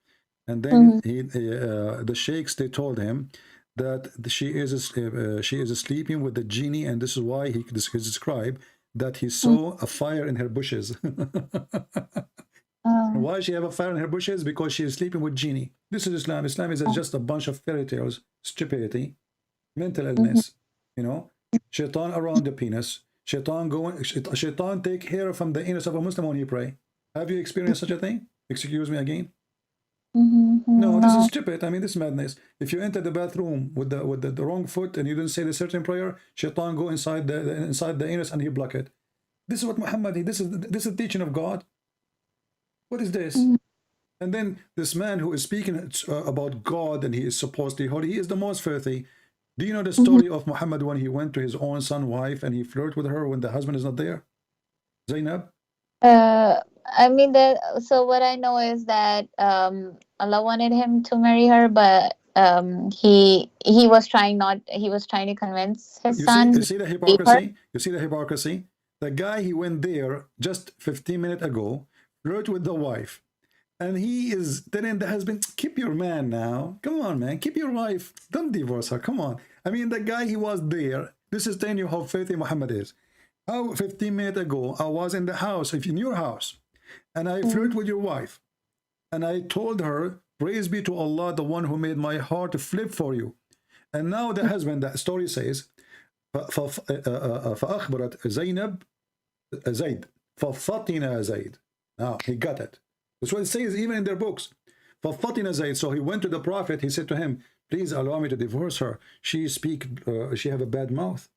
And then the sheikhs, they told him that she is sleeping with the genie, and this is why he described that he saw a fire in her bushes. Why she have a fire in her bushes? Because she is sleeping with genie. This is Islam. Islam is just a bunch of fairy tales, stupidity, mental illness. You know, shaitan around the penis. Shaitan take hair from the anus of a Muslim when he pray. Have you experienced such a thing? Excuse me again. No, this is stupid. I mean, this is madness. If you enter the bathroom with the wrong foot and you didn't say the certain prayer, shaitan go inside the anus and he block it. This is what Muhammad. This is the teaching of God. What is this? And then this man who is speaking about God and he is supposedly holy, he is the most filthy. Do you know the story of Muhammad when he went to his own son wife and he flirted with her when the husband is not there? Zainab? I mean so what I know is that Allah wanted him to marry her, but he was trying to convince his son. You see the hypocrisy? You see the hypocrisy? The guy, he went there just 15 minutes ago, flirted with the wife, and he is telling the husband, keep your man now. Come on, man, keep your wife. Don't divorce her. Come on. I mean, the guy, he was there. This is telling you how filthy Muhammad is. How 15 minutes ago, I was in the house, in your house, and I flirted with your wife. And I told her, praise be to Allah, the one who made my heart flip for you. And now the husband, that story says, فأخبرت زينب زيد ففطن زيد. Now he got it. That's what it says even in their books. ففطن زيد. So he went to the Prophet. He said to him, please allow me to divorce her. She have a bad mouth.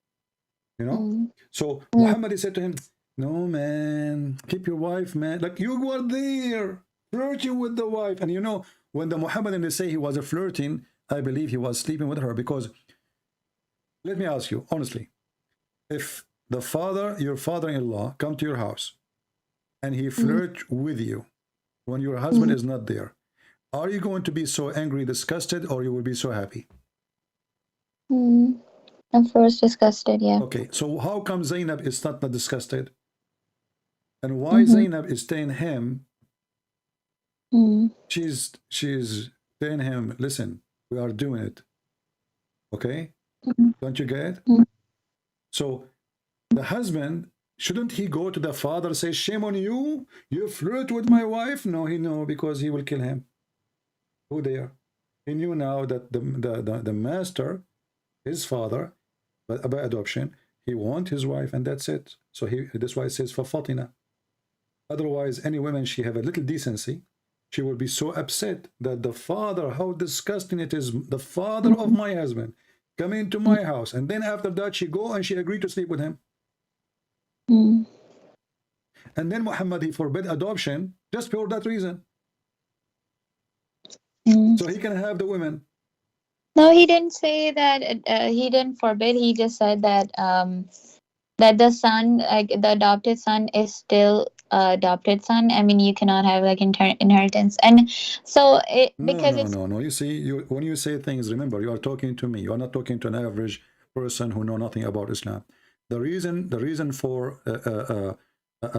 You know? So Muhammad, he said to him, no, man, keep your wife, man. Like, you were there flirting with the wife. And you know, when the Muhammadan, they say he was flirting, I believe he was sleeping with her. Because let me ask you honestly, if your father-in-law come to your house and he flirt with you when your husband is not there, are you going to be so angry, disgusted, or you will be so happy? I'm first disgusted, yeah. Okay, so how come Zainab is not disgusted? And why Zainab is telling him, she's telling him, listen, we are doing it. Okay? Don't you get it? So the husband, shouldn't he go to the father and say, shame on you? You flirt with my wife? No, because he will kill him. Who there? He knew now that the master, his father, but by adoption, he wants his wife, and that's it. So that's why it says for Fatina. Otherwise, any woman, she have a little decency, she will be so upset that the father, how disgusting it is, the father of my husband come into my house. And then after that, she go and she agreed to sleep with him. Mm. And then Muhammad, he forbid adoption just for that reason. Mm. So he can have the women. No, he didn't say that. He didn't forbid. He just said that that the son, like the adopted son, is still adopted son. I mean, you cannot have like inheritance, and so it No, because no, it's no, no. You see, when you say things, remember, you are talking to me. You are not talking to an average person who know nothing about Islam. The reason for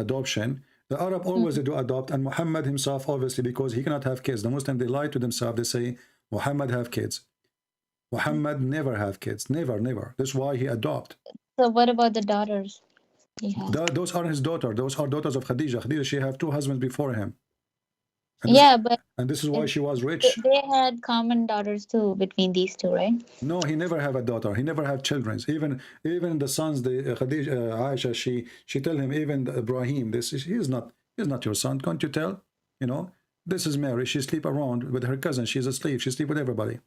adoption, the Arab always Mm. do adopt, and Muhammad himself, obviously, because he cannot have kids. The Muslim, they lie to themselves. They say Muhammad have kids. Muhammad never have kids. Never, never. That's why he adopt. So what about the daughters he has? Those are his daughter. Those are daughters of Khadija. Khadija, she have two husbands before him. And this, Yeah, but and this is why she was they rich. they had common daughters too between these two, right? No, he never have a daughter. He never have children. Even the sons, the Khadija, Aisha, she tell him, even Ibrahim, this is he's not your son. Can't you tell? You know, this is Mary. She sleep around with her cousin. She's a slave. She sleep with everybody.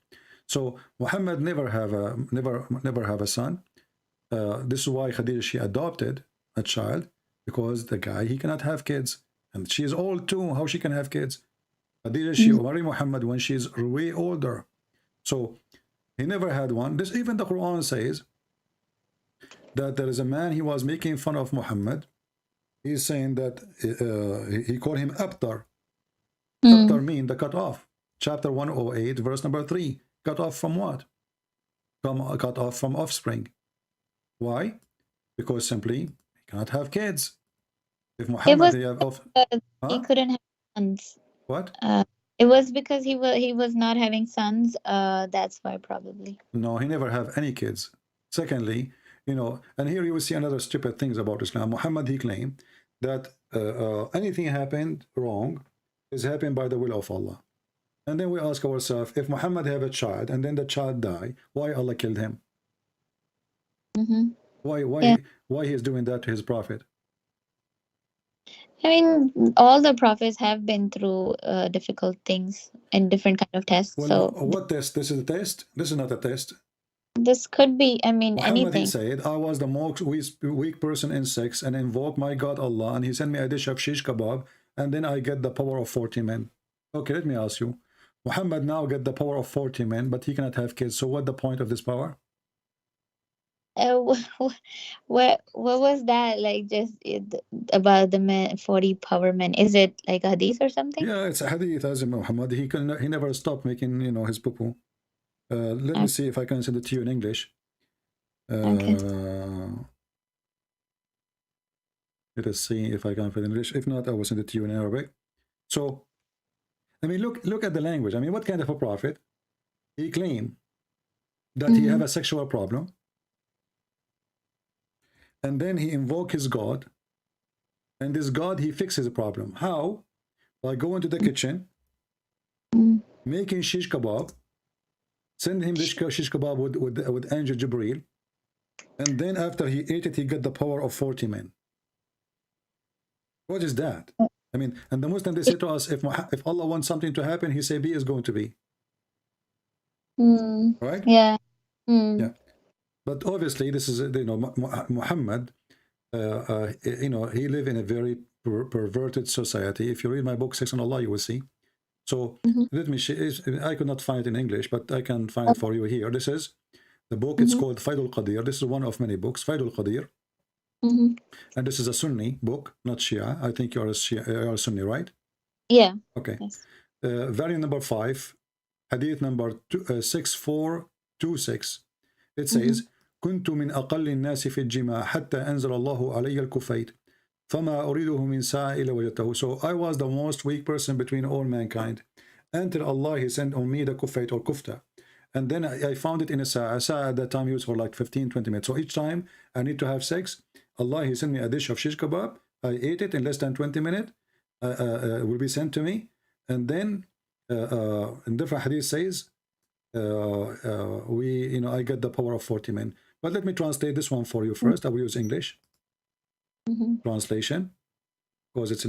So Muhammad never have a son. This is why Khadija, she adopted a child, because the guy, he cannot have kids, and she is old too. How she can have kids? Khadija, she Mm. married Muhammad when she's way older. So he never had one. This, even the Quran says that there is a man, he was making fun of Muhammad. He's saying that he called him Abtar. Abtar Mm. mean the cut off. Chapter 108, verse number 3. Cut off from what? Cut off from offspring. Why? Because simply he cannot have kids. If It Muhammad, was he have off, because he huh? couldn't have sons. What? It was because he was not having sons. That's why probably. No, he never have any kids. Secondly, you know, and here you will see another stupid things about Islam. Muhammad, he claimed that anything happened wrong is happened by the will of Allah. And then we ask ourselves, if Muhammad have a child and then the child die, why Allah killed him? Mm-hmm. Why Yeah. why he is doing that to his prophet? I mean, all the prophets have been through difficult things and different kind of tests. Well, So what test? This is a test. This is not a test. this could be, I mean, Muhammad, he anything. said, I was the most weak person in sex and invoked my God Allah, and he sent me a dish of shish kebab, and then I get the power of 40 men. Okay, let me ask you. Muhammad now get the power of 40 men, but he cannot have kids. So what the point of this power? What was that like? Just about the men, 40 power men. Is it like a hadith or something? Yeah, it's a hadith as Muhammad. He never stopped making, you know, his poo-poo. Let me see if I can send it to you in English. Okay. Let us see if I can find it in English. If not, I will send it to you in Arabic. So, I mean, look at the language. I mean, what kind of a prophet? He claimed that he have a sexual problem, and then he invoke his God, and this God, he fixes the problem. How? By going to the kitchen, making shish kebab, send him this shish kebab with angel Jibreel, and then after he ate it, he got the power of 40 men. What is that? I mean, and the Muslim, they say to us, if Allah wants something to happen, he say be is going to be. Right? Yeah. Yeah. But obviously, this is, you know, Muhammad, you know, he lived in a very perverted society. If you read my book, Sex and Allah, you will see. So let me share. I could not find it in English, but I can find it for you here. This is the book. It's called Faidul Qadir. This is one of many books, Faidul Qadir. And this is a Sunni book, not Shia. I think you're a Shia, you're a Sunni, right? Yeah. Okay. Yes. Variant number 5, hadith number 6426. It says, كنت من أقل الناس في الجماع حتى أنزل الله علي الكفيت فما أريده من ساعة إلا وجدته. So I was the most weak person between all mankind until Allah, he sent on me the kufayt or kufta. And then I found it in a sa'a. Sa'a at that time used for like 15-20 minutes. So each time I need to have sex, Allah, he sent me a dish of shish kebab. I ate it in less than 20 minutes. Will be sent to me. And then in different hadith says, you know, I get the power of 40 men. But let me translate this one for you first. I will use English translation because it's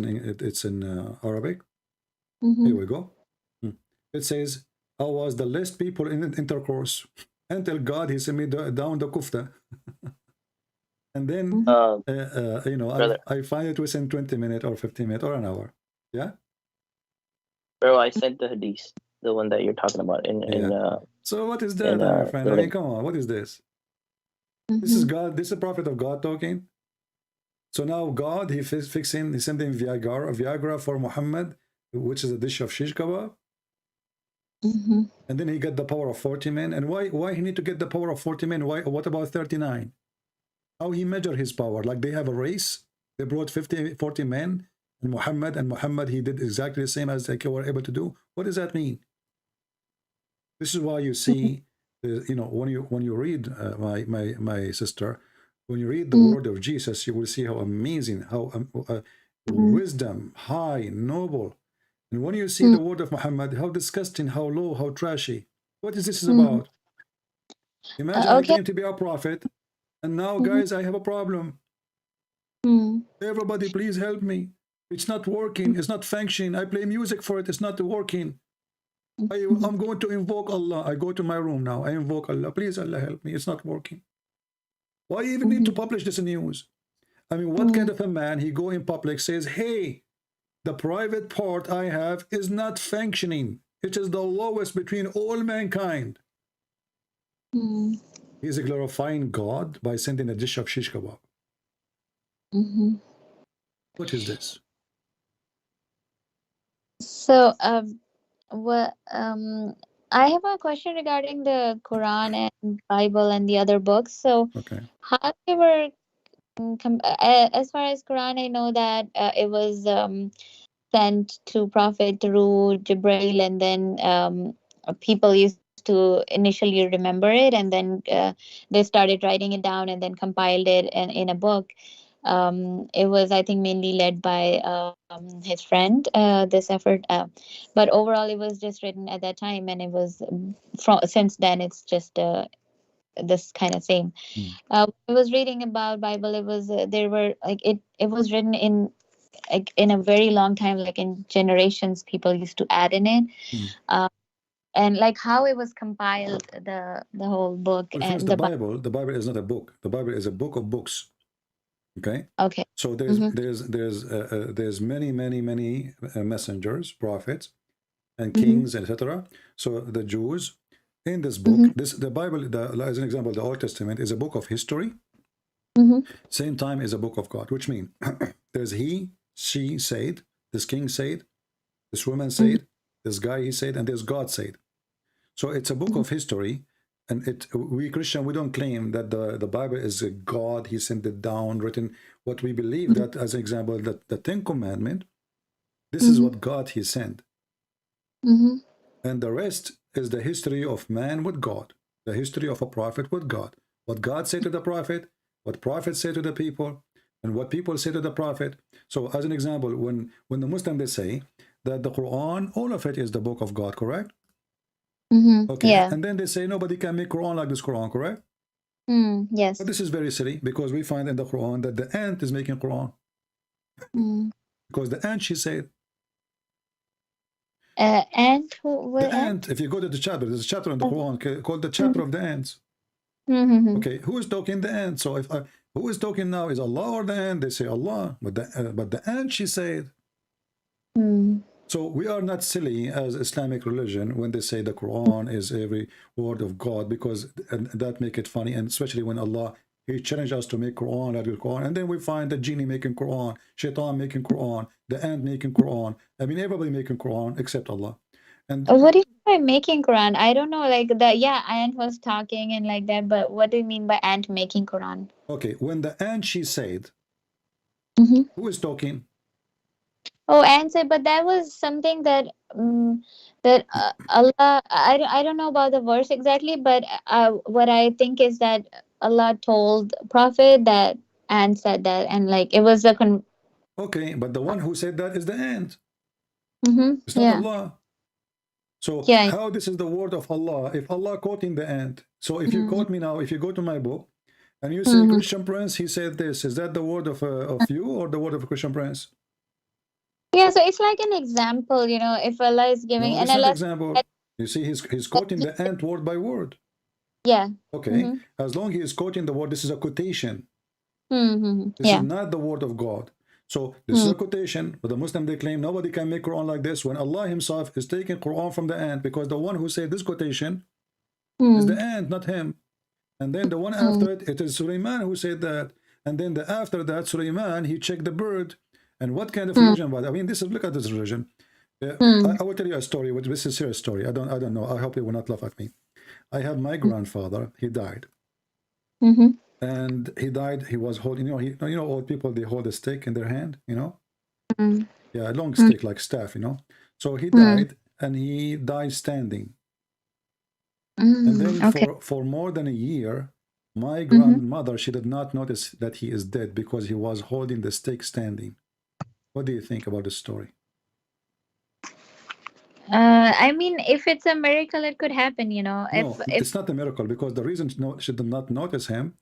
in Arabic. Here we go. It says, I was the least people in intercourse. until God he sent me down the kufta. And then you know, brother, I find it within 20 minutes or 15 minutes or an hour. Yeah. bro, I sent the hadith, the one that you're talking about So what is that, my friend? the I mean, link. come on, what is this? This is God. This is a prophet of God talking. So now God he fixing, he sending Viagra for Muhammad, which is a dish of shish kebab. And then he got the power of 40 men. And why he need to get the power of 40 men? Why? What about 39? How he measure his power? Like they have a race. They brought 40 men, and Muhammad he did exactly the same as they were able to do. What does that mean? This is why you see, you know, when you read my sister, when you read the word of Jesus, you will see how amazing, how wisdom, high, noble. And when you see the word of Muhammad, how disgusting, how low, how trashy. What is this about? Imagine I Okay. claim to be a prophet, and now, guys, I have a problem. Everybody, please help me. It's not working. It's not functioning. I play music for it. It's not working. I'm going to invoke Allah. I go to my room now. I invoke Allah. Please, Allah, help me. It's not working. Why even need to publish this news? I mean, what kind of a man, he go in public, says, hey, the private part I have is not functioning. It is the lowest between all mankind. He's glorifying God by sending a dish of shish kebab. What is this? So, what I have a question regarding the Quran and Bible and the other books. So, Okay. how they were as far as Quran, I know that it was sent to Prophet through Jibril, and then people used to initially remember it, and then they started writing it down and then compiled it in a book. It was, I think, mainly led by his friend, this effort, but overall it was just written at that time, and it was from since then it's just this kind of same. I was reading about Bible. It was there were like it was written in like in a very long time, like in generations people used to add in it. uh, and like how it was compiled, the whole book Well, first, and the Bible is not a book. The Bible is a book of books. Okay. okay. So there's many messengers, prophets, and kings, etc. So the Jews in this book, the Bible, as an example, the Old Testament is a book of history. Same time is a book of God, which means there's he, she said, this king said, this woman said, this guy he said, and there's God said. So it's a book of history, and we Christian, we don't claim that the Bible is a God, he sent it down, written. What we believe that, as an example, that the Ten Commandments, this is what God he sent. And the rest is the history of man with God, the history of a prophet with God. What God said to the prophet, what prophets say to the people, and what people say to the prophet. So as an example, when the Muslims, they say that the Quran, all of it is the book of God, correct? Okay. Yeah. And then they say nobody can make Quran like this Quran, correct? Yes. But this is very silly, because we find in the Quran that the ant is making Quran. Because the ant, she said. And The ant, if you go to the chapter, there's a chapter in the Quran called the chapter of the ants. Okay, who is talking? The ant. So if who is talking now, is Allah or the ant? They say Allah, but the ant, she said. So we are not silly as Islamic religion when they say the Quran is every word of God, because that make it funny, and especially when Allah he challenged us to make Quran like the Quran, and then we find the genie making Quran, Shaitan making Quran, the ant making Quran. I mean, everybody making Quran except Allah. And what do you mean by making Quran? I don't know, like the ant was talking and like that, but what do you mean by ant making Quran? okay, when the ant she said, who is talking? Oh, ant said, but that was something that that Allah. I don't know about the verse exactly, but what I think is that Allah told Prophet that ant said that, and like it was a Okay, but the one who said that is the ant. It's not yeah. Allah. So Yeah. how this is the word of Allah if Allah quoting the ant? So if you quote me now, if you go to my book and you say Christian Prince, he said this, is that the word of you or the word of a Christian Prince? Yeah, so it's like an example, if Allah is giving, No, and it's not Allah example. You see, he's quoting the ant word by word. Yeah. Okay, as long as he is quoting the word, this is a quotation. This is Yeah. not the word of God. So this is a quotation, but the Muslim, they claim nobody can make Quran like this, when Allah himself is taking Quran from the ant, because the one who said this quotation is the ant, not him. And then the one after it, it is Sulaiman who said that. And then after that, Sulaiman, he checked the bird. And what kind of religion was? I mean, this is, look at this religion. I will tell you a story. This is a serious story. I don't know. I hope you will not laugh at me. I have my grandfather. He died. And he died. He was holding, you know, old people, they hold a stick in their hand, you know. Yeah, a long stick like staff, you know. So he died, and he died standing. And then for more than a year, my grandmother, she did not notice that he is dead because he was holding the stick standing. What do you think about this story? I mean, if it's a miracle, it could happen, you know. No, If it's not a miracle, because the reason she did not notice him,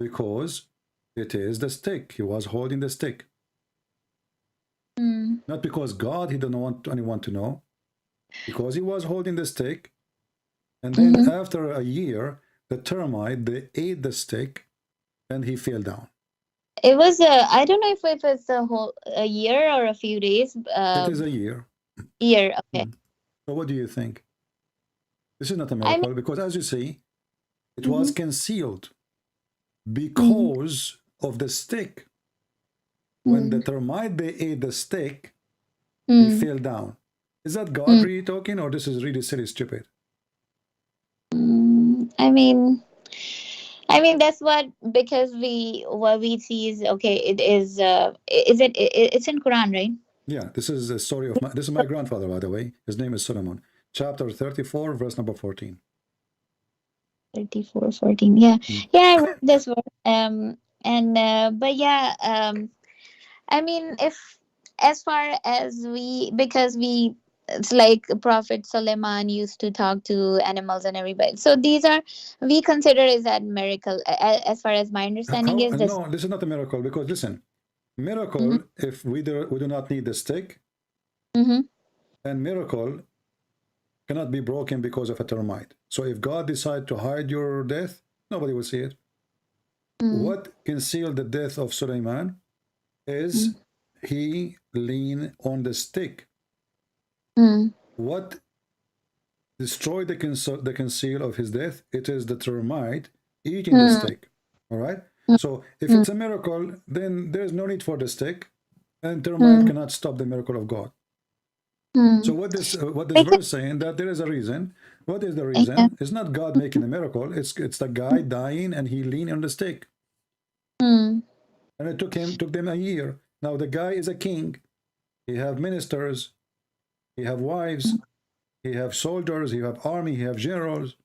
because it is the stick. He was holding the stick. Not because God, he didn't want anyone to know, because he was holding the stick. And then after a year, the termite, they ate the stick, and he fell down. it was I don't know if it's a year or a few days. It is a year. Year, okay. So what do you think? This is not a I miracle, mean, because as you see, it was concealed because of the stick. When the termite, they ate the stick, he fell down. Is that God really talking, or this is really silly, stupid? I mean, that's because what we see is okay. It is it's in Quran, right? Yeah, this is a story of this is my grandfather, by the way. His name is Solomon. Chapter 34, verse number 14. 34:14. Yeah, I read this word. And but yeah, I mean, if as far as because it's like Prophet Suleiman used to talk to animals and everybody. So we consider is that miracle. As far as my understanding How? is this. No, this is not a miracle, because listen, miracle, if we do not need the stick, and miracle cannot be broken because of a termite. So if God decides to hide your death, nobody will see it. What concealed the death of Suleiman is he leaned on the stick. What destroyed the conceal of his death? It is the termite eating the stick. All right. So if it's a miracle, then there is no need for the stick, and termite cannot stop the miracle of God. So what this verse is saying, that there is a reason. What is the reason? It's not God making a miracle. It's the guy dying, and he leaned on the stick. And it took them a year. Now the guy is a king. He have ministers. He have wives. He have soldiers. He have army. He have generals.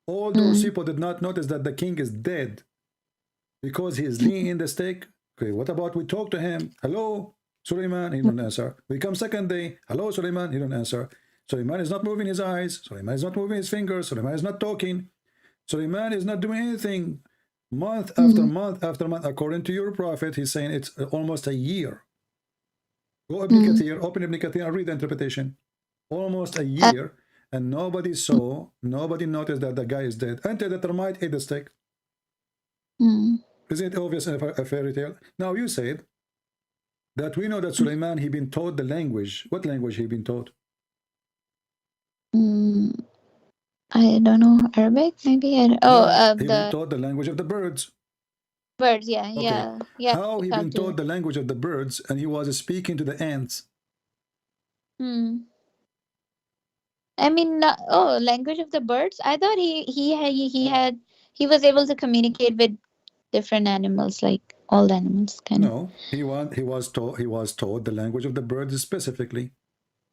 All those people did not notice that the king is dead because he is leaning in the stick. Okay, what about we talk to him? Hello, Suleiman, he don't answer. We come second day. Hello, Suleiman, he don't answer. Suleiman is not moving his eyes. Suleiman is not moving his fingers. Suleiman is not talking. Suleiman is not doing anything. Month after month after month, according to your prophet, he's saying it's almost a year. Go Ibn Kathir, open Ibn Kathir and read the interpretation. Almost a year, and nobody noticed that the guy is dead until the termite ate the stick. Isn't it obvious in a fairy tale? Now you said that we know that Suleiman, he been taught the language. What language he been taught? I don't know, Arabic maybe. He been taught the language of the birds. Birds, yeah, Okay. yeah. How he been taught the language of the birds, and he was speaking to the ants? I mean, language of the birds. I thought he was able to communicate with different animals, like all animals, kind of. No, he was taught the language of the birds specifically.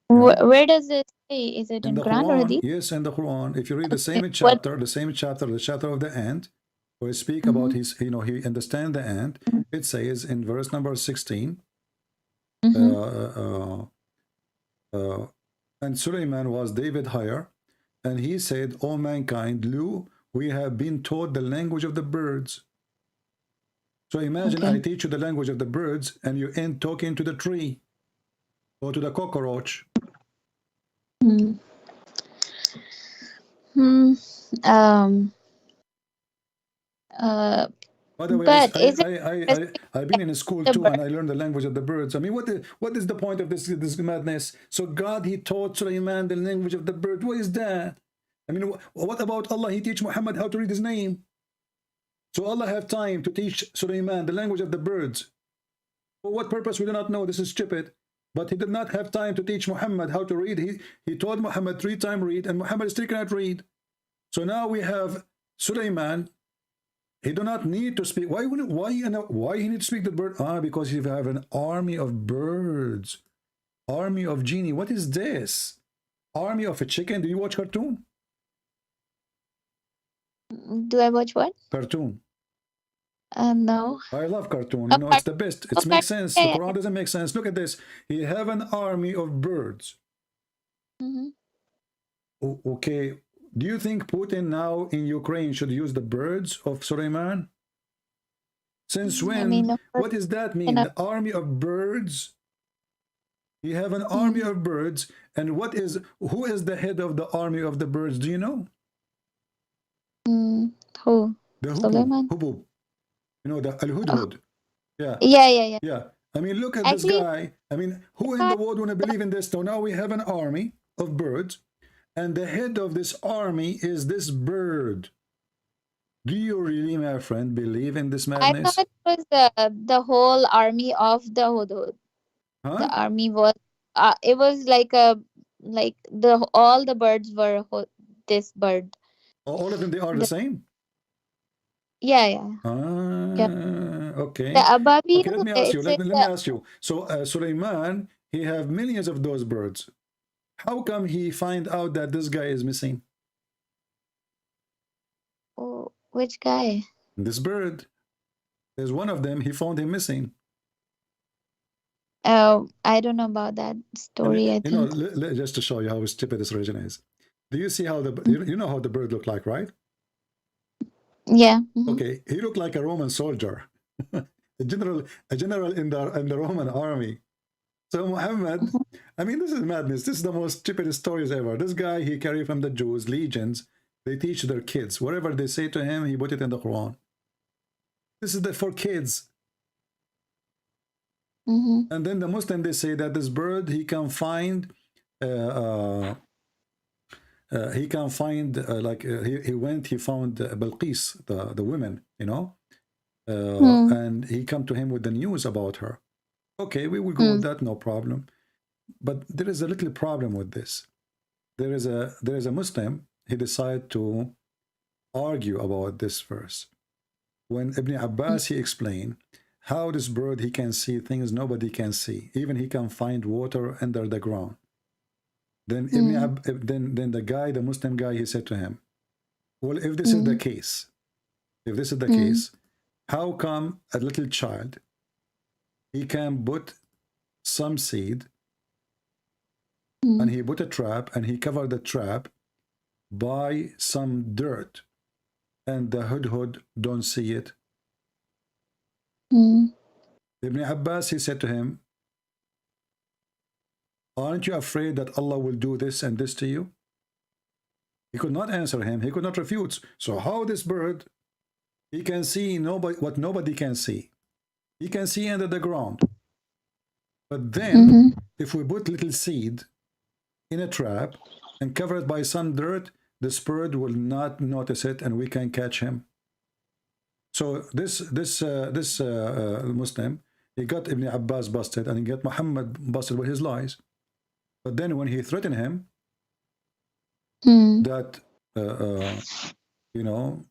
Where does it say? Is it In in the Quran or Quran, Hadith? yes, in the Quran. If you read the same What? chapter, the chapter of the ant, where he speak about his, he understand the ant. It says in verse number 16, and Suleiman was David higher, and he said, "O mankind, lo, we have been taught the language of the birds." So imagine I teach you the language of the birds, and you end talking to the tree or to the cockroach. Um. Uh. By the way, But is it I've been in a school the too, bird? and I learned the language of the birds. I mean, what is the point of this madness? So God, he taught Sulaiman the language of the bird. What is that? I mean, what about Allah? He teach Muhammad how to read his name. So Allah have time to teach Sulaiman the language of the birds. For what purpose, we do not know. This is stupid. But he did not have time to teach Muhammad how to read. He told Muhammad 3 times read, and Muhammad still cannot read. So now we have Sulaiman. He do not need to speak. Why he need to speak the bird? Because you have an army of birds, army of genie. What is this? Army of a chicken? Do you watch cartoon? Do I watch what? Cartoon. No. I love cartoon. Oh, It's the best. It okay. makes sense. Yeah, The yeah. Quran doesn't make sense. Look at this. He have an army of birds. Mm-hmm. Okay. Do you think Putin now in Ukraine should use the birds of Suleiman? Since when? I mean, What does that mean? The army of birds? You have an army of birds, and who is the head of the army of the birds? Do you know? Who? The Suleiman. hubub. You know, the al-hudhud. Yeah. Yeah. Yeah. I mean, look at Actually, this guy. I mean, who in the world want to believe in this? So now we have an army of birds, and the head of this army is this bird. Do you really, my friend, believe in this I madness? thought it was the whole army of the hudhud. Huh? The army was it was like all the birds were this bird. All of them, they are the same? Yeah. Okay. The ababil, Okay, let me ask you. it's Let me ask you. So Suleiman, he have millions of those birds. How come he find out that this guy is missing? Oh, which guy? This bird. There's one of them. He found him missing. I don't know about that story. I You know, think. just to show you how stupid this religion is. Do you see how you know how the bird looked like, right? Yeah. Okay, he looked like a Roman soldier, a general in the Roman army. So Muhammad, I mean, this is madness. This is the most stupidest stories ever. This guy, he carried from the Jews, legions. They teach their kids. Whatever they say to him, he put it in the Quran. This is for kids. And then the Muslim, they say that this bird, he can find, he went, he found Balqis, the women, you know, and he come to him with the news about her. Okay, we will go with that, no problem. But there is a little problem with this. There is a Muslim, he decided to argue about this verse. When Ibn Abbas, he explained how this bird, he can see things nobody can see. Even he can find water under the ground. Then then the guy, the Muslim guy, he said to him, well, if this is the case, how come a little child, he can put some seed and he put a trap and he covered the trap by some dirt and the hudhud don't see it? Ibn Abbas, he said to him, aren't you afraid that Allah will do this and this to you? He could not answer him. He could not refute. So how this bird, he can see what nobody can see. He can see under the ground. But then, if we put little seed in a trap and cover it by some dirt, this bird will not notice it and we can catch him. So this Muslim, he got Ibn Abbas busted and he got Muhammad busted with his lies. But then when he threatened him that, you know,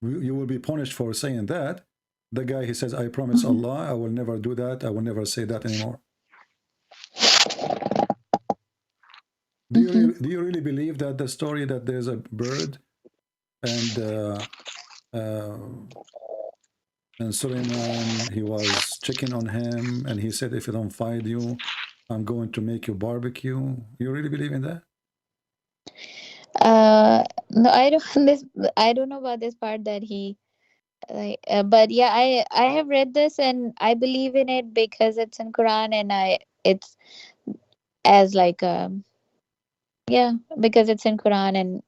you will be punished for saying that, the guy, he says, I promise Allah, I will never do that. I will never say that anymore. Do you really believe that the story that there's a bird and Suleiman, he was checking on him and he said, if you don't find you, I'm going to make you barbecue? You really believe in that? No, I don't know about this part that he but yeah, I have read this and I believe in it because it's in Quran and it's as like yeah, because it's in Quran and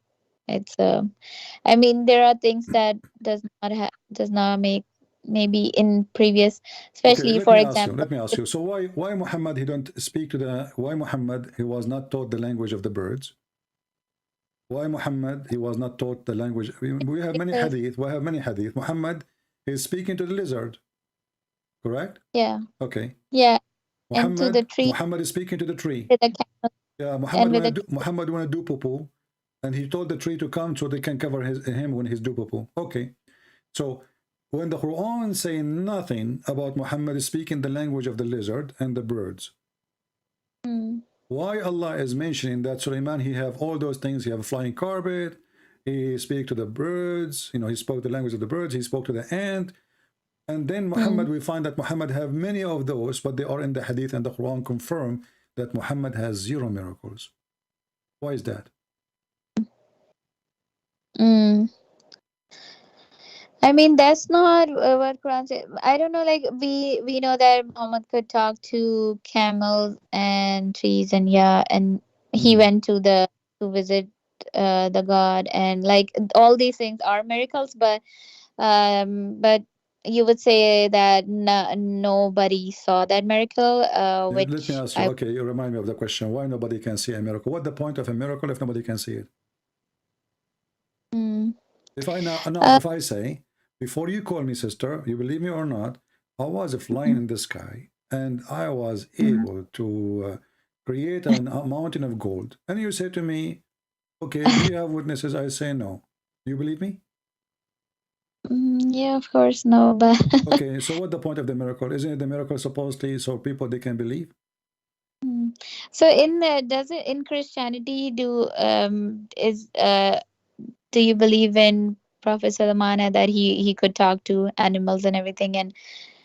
It's I mean, there are things that does not make, maybe in previous, Okay, especially let for me ask you. example. Let me ask you. So why Muhammad he don't speak to the why Muhammad he was not taught the language of the birds? Why Muhammad he was not taught the language? We have many Because hadith. We have many hadith. Muhammad is speaking to the lizard, correct? yeah, Okay. yeah, and to the tree, Muhammad is speaking to the tree. with the camel, Yeah, and with the Muhammad wanna do poo, and he told the tree to come so they can cover him when he's do poo. Okay. So when the Quran say nothing about Muhammad speaking the language of the lizard and the birds, mm, why Allah is mentioning that Sulaiman he have all those things? He have a flying carpet, he speak to the birds, you know, he spoke the language of the birds, he spoke to the ant, and then mm, Muhammad, we find that Muhammad have many of those, but they are in the hadith and the Quran confirm that Muhammad has 0 miracles. Why is that? mm. I mean, that's not what Quran says. I don't know. Like we know that Muhammad could talk to camels and trees, and yeah, and he Mhm. went to visit the God, and like all these things are miracles. But you would say that nobody saw that miracle, Let me which ask you, I. okay, you remind me of the question, why nobody can see a miracle? What the point of a miracle if nobody can see it? Mm, If I now uh, if I say, before you call me sister, you believe me or not, I was flying mm, in the sky and I was mm, able to create a mountain of gold. And you say to me, okay, do you have witnesses? I say no. You believe me? yeah, of course, no, but Okay, so what the point of the miracle? Isn't it the miracle supposedly so people they can believe? mm. So in the does it in Christianity is do you believe in Prophet Salamana, that he could talk to animals and everything, and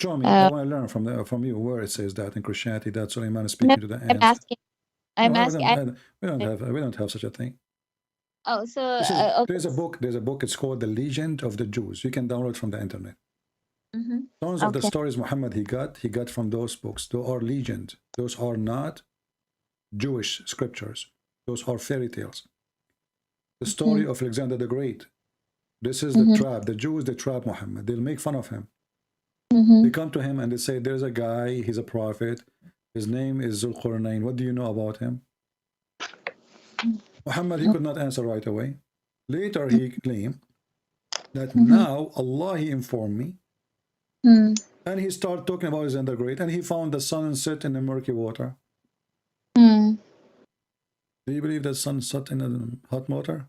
Show me. I uh want to learn from you where it says that in Christianity that Suleiman is no, speaking to the I'm ants. asking No, I'm asking I, we don't have such a thing. oh, so This is okay. there's a book, it's called The Legend of the Jews. You can download from the internet. Mm-hmm. Tons of the Okay. stories Muhammad he got from those books. Those are legend. Those are not Jewish scriptures. Those are fairy tales. The story Mm-hmm. of Alexander the Great. This is the Mm-hmm. trap. The Jews they trap Muhammad. They'll make fun of him. They Mm-hmm. come to him and they say, "There's a guy. He's a prophet. His name is Zulqarnain. What do you know about him?" Muhammad he could not answer right away. Later he claimed that Mm-hmm. now Allah he informed me. Mm-hmm. And he started talking about his undergrad, and he found the sun set in the murky water. Mm. Do you believe the sun set in the hot water?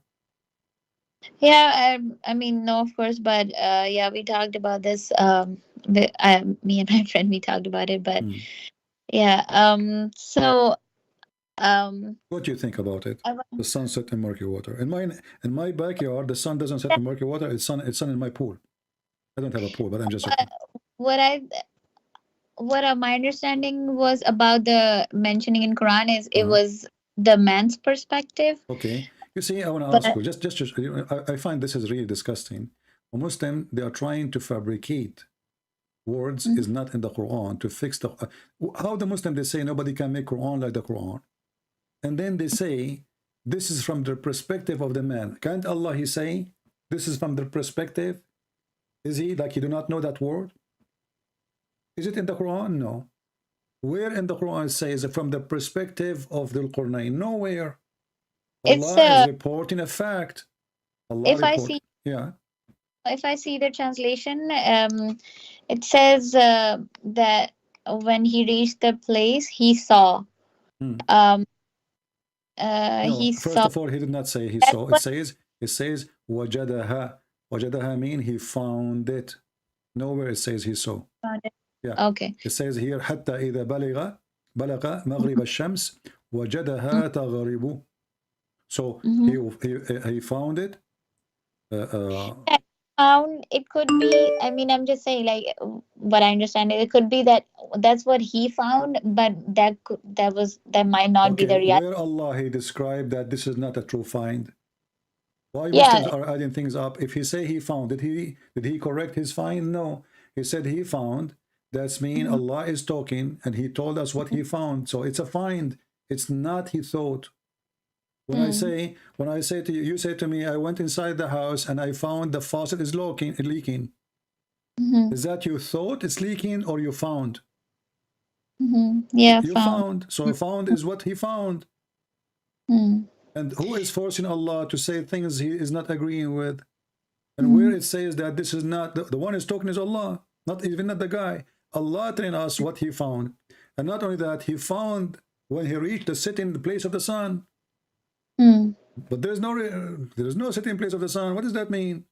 Yeah, I mean, no, of course, but yeah, we talked about this. Me and my friend, we talked about it, but Hmm. yeah. So um, What do you think about it? I, The sun set in murky water. In my backyard, the sun doesn't set in murky water. It's sun in my pool. I don't have a pool, but I'm just joking. what I my understanding was about the mentioning in Quran is it Uh-huh. was the man's perspective, Okay. You see, I want to ask but you. I find this is really disgusting. A Muslim they are trying to fabricate words Mhm. is not in the Quran to fix the. How the Muslim they say nobody can make Quran like the Quran. And then they say, this is from the perspective of the man. Can't Allah he say, this is from the perspective? Is he like you do not know that word? Is it in the Quran? No. Where in the Quran it says from the perspective of the Qur'an? Nowhere. it's Allah is reporting a fact. Allah if I report. see Yeah. the translation, it says that when he reached the place, he saw. Hmm. Um, No, he first saw. of all, he did not say he That's saw. what. It says wajadaha. Wajadaha mean he found it. Nowhere it says he saw. Yeah. Okay. It says here حتى إذا بلغ مغرب الشمس وجدها تغرب. So Mm-hmm. he found it. Uh, Found, it could be, I mean, I'm just saying, like, what I understand, it could be that that's what he found, but that might not be okay, the reality. where Allah he described that this is not a true find. Why Muslims Yeah. are adding things up? If he say he found, did he correct his find? No, he said he found. That's mean Mhm. Allah is talking and he told us what he found. So it's a find. It's not he thought. When I say to you, you say to me, I went inside the house and I found the faucet is leaking. Is that you thought it's leaking or you found? Yeah, You found. found. So found is what he found. And who is forcing Allah to say things he is not agreeing with? And where it says that this is not, the one is talking is Allah, not even not the guy. Allah telling us what he found. And not only that, he found when he reached the sitting place of the sun. But there's no sitting place of the sun. What does that mean?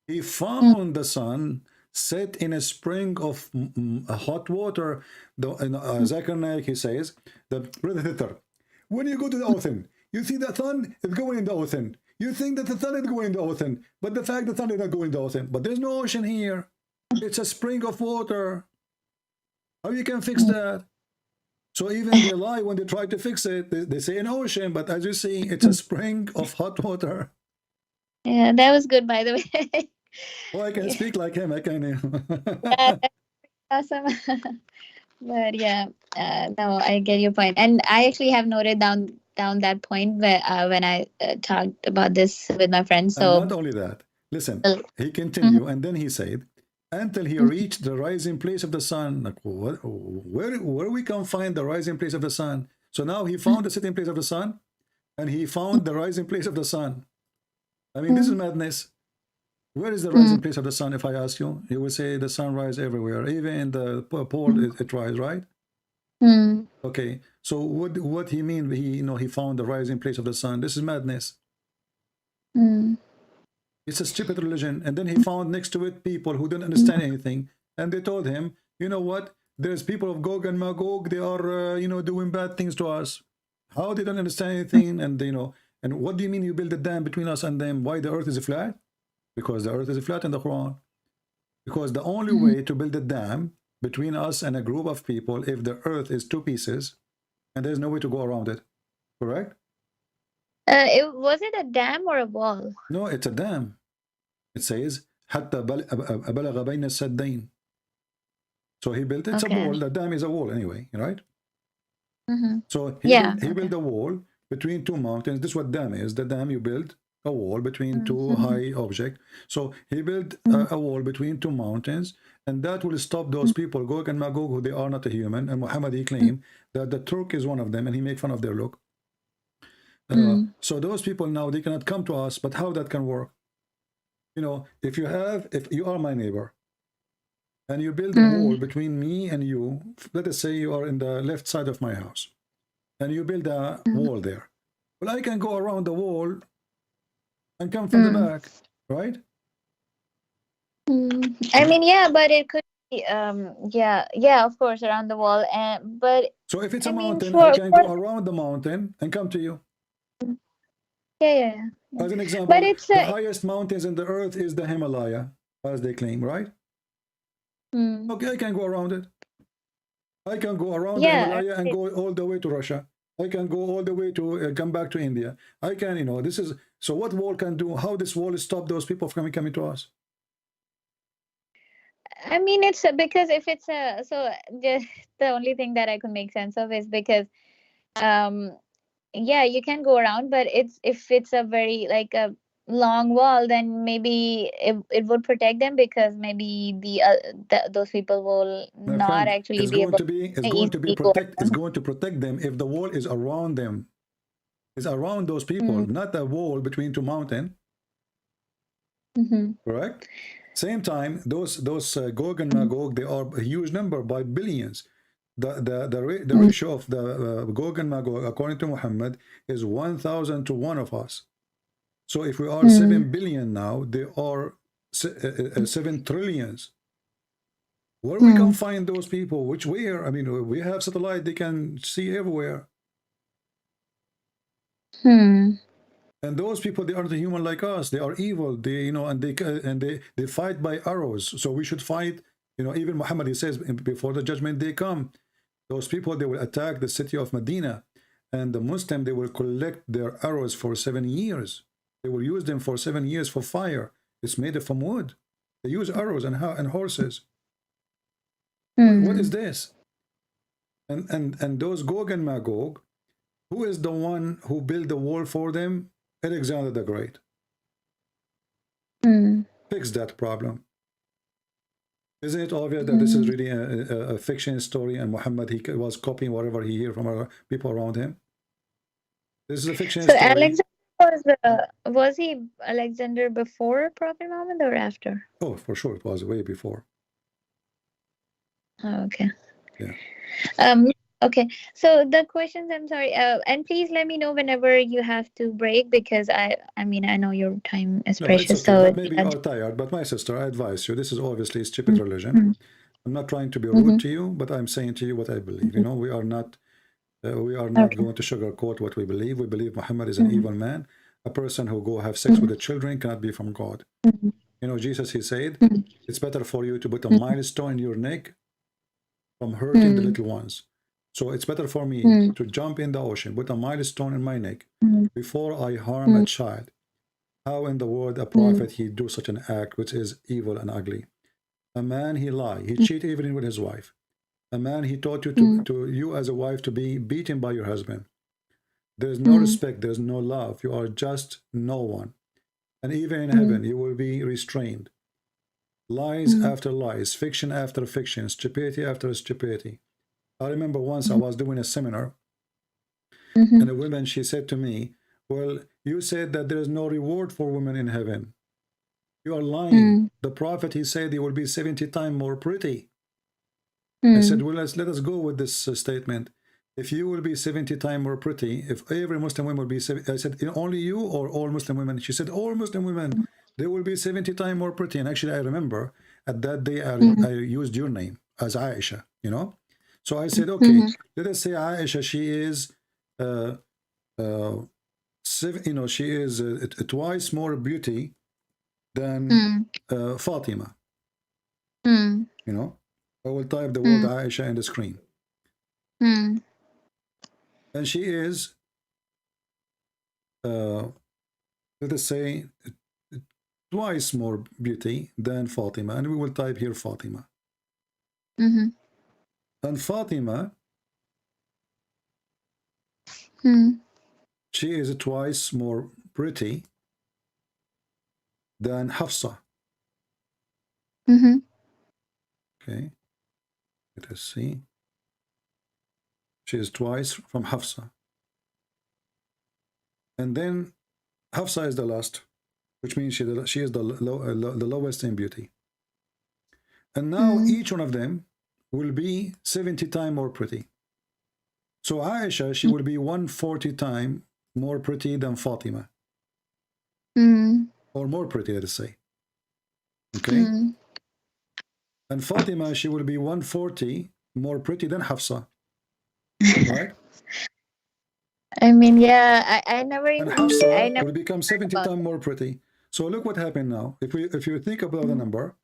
He found the sun set in a spring of hot water. Zakir Naik, he says, when you go to the ocean, you see the sun is going in the ocean. You think that the sun is going in the ocean, but the fact the sun is not going in the ocean. But there's no ocean here. It's a spring of water. How you can fix that? So even they lie when they try to fix it. They say an ocean, but as you see, it's a spring of hot water. Yeah, that was good, by the way. Oh, I can speak like him. I can. Yeah, awesome. But yeah, no, I get your point, and I actually have noted down that point where when I talked about this with my friends. And So not only that, listen, he continued, and then he said, until he reached the rising place of the sun. Like, where we can find the rising place of the sun? So now he found the sitting place of the sun, and he found the rising place of the sun. I mean, this is madness. Where is the rising place of the sun? If I ask you, you will say the sun rises everywhere, even in the pole it rises, right? Okay, so what he mean? He found the rising place of the sun. This is madness. It's a stupid religion. And then he found next to it people who didn't understand anything, and they told him, you know what? There's people of Gog and Magog. They are doing bad things to us. How they don't understand anything? And and what do you mean you build a dam between us and them? Why the earth is flat? Because the earth is flat in the Quran. Because the only way to build a dam between us and a group of people, if the earth is two pieces, and there's no way to go around it, correct? Was it a dam or a wall? No, it's a dam. It says حتى بلغ بين السدين. So he built, it's a wall. The dam is a wall anyway, right? So he built a wall between two mountains. This is what dam is. The dam, you build a wall between two high objects. So he built a wall between two mountains, and that will stop those people, Gog and Magog, who they are not a human. And Muhammad, he claimed that the Turk is one of them, and he make fun of their look. So those people now, they cannot come to us. But how that can work? If you are my neighbor, and you build a wall between me and you, let us say you are in the left side of my house, and you build a wall there. Well, I can go around the wall and come from the back, right? I mean, yeah, but it could be, yeah, of course, around the wall. But so if it's a mountain, I I can go around the mountain and come to you. Yeah. As an example, but it's the highest mountains in the earth is the Himalaya, as they claim, right? Okay, I can go around it. I can go around the Himalaya and go all the way to Russia. I can go all the way to come back to India. I can, this is, so what wall can do? How this wall stop those people from coming to us? I mean, it's because if it's the only thing that I could make sense of is because, yeah, you can go around, but if it's a very like a long wall, then maybe it would protect them, because maybe those people will not actually be able it's going to protect them if the wall is around them. It's around those people, not a wall between two mountains. Correct? Same time, those Gog and Magog, they are a huge number by billions. The ratio of the Gog and Magog, according to Muhammad, is 1,000 to 1 of us. So if we are 7 billion now, they are 7 trillions. Where we can find those people? Where? I mean, we have satellite; they can see everywhere. And those people, they aren't human like us. They are evil. They, and they fight by arrows. So we should fight. Even Muhammad, he says, before the judgment day come, those people, they will attack the city of Medina, and the Muslim, they will collect their arrows for 7 years. They will use them for 7 years for fire. It's made from wood. They use arrows and horses. What is this? And those Gog and Magog, Who is the one who built the wall for them? Alexander the Great. Fix that problem. Isn't it obvious that this is really a fiction story, and Muhammad, he was copying whatever he heard from other people around him? This is a fiction So story. Alexander was he Alexander before Prophet Muhammad or after? Oh, for sure, it was way before. Oh, okay. Yeah. Okay. So the questions, I'm sorry, and please let me know whenever you have to break, because I mean, I know your time is No, precious. it's okay. So But maybe you are tired. But my sister, I advise you. This is obviously stupid religion. I'm not trying to be rude to you, but I'm saying to you what I believe. You know, we are not going to sugarcoat what we believe. We believe Muhammad is an evil man. A person who go have sex with the children cannot be from God. You know, Jesus, he said, it's better for you to put a milestone in your neck from hurting the little ones. So it's better for me to jump in the ocean, put a milestone in my neck before I harm a child. How in the world a prophet he do such an act which is evil and ugly? A man, he lie, he cheat even with his wife. A man, he taught you to you as a wife to be beaten by your husband. There's no respect, there's no love. You are just no one. And even in heaven, you will be restrained. Lies after lies, fiction after fiction, stupidity after stupidity. I remember once I was doing a seminar, and a woman, she said to me, well, you said that there is no reward for women in heaven. You are lying. The prophet, he said he will be 70 times more pretty. I said, well, let us go with this statement. If you will be 70 times more pretty, if every Muslim woman will be 70, I said, only you or all Muslim women? She said, all Muslim women, they will be 70 times more pretty. And actually, I remember at that day, I used your name as Aisha, you know? So I said, okay, let us say Aisha, she is, she is twice more beauty than Fatima. You know, I will type the word Aisha in the screen. And she is, let us say, twice more beauty than Fatima. And we will type here Fatima. And Fatima, she is twice more pretty than Hafsa. Okay, let us see. She is twice from Hafsa. And then Hafsa is the last, which means she is the lowest in beauty. And now each one of them will be 70 times more pretty. So Aisha, she will be 140 times more pretty than Fatima. Or more pretty, let us say. Okay? And Fatima, she will be 140 more pretty than Hafsa. Right? I mean, yeah, I never And even... Hafsa will become 70 times more pretty. So look what happened now. If you think about the number,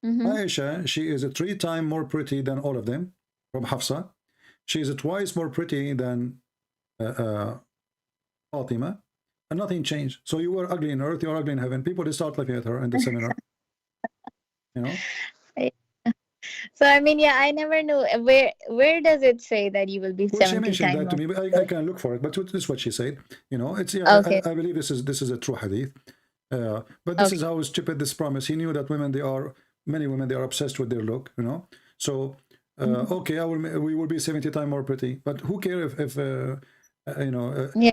Aisha, she is 3 times more pretty than all of them from Hafsa. She is twice more pretty than Fatima, and nothing changed. So you were ugly in earth, you are ugly in heaven. People, they start laughing at her in the seminar. You know? So I mean, yeah, I never knew where does it say that you will be 70 times. She mentioned that to me, but I can look for it. But this is what she said. You know, it's okay. I believe this is a true hadith. But this is how stupid this promise. He knew that many women, they are obsessed with their look. You know, so okay, we will be 70 times more pretty. But who cares if you know? Yeah,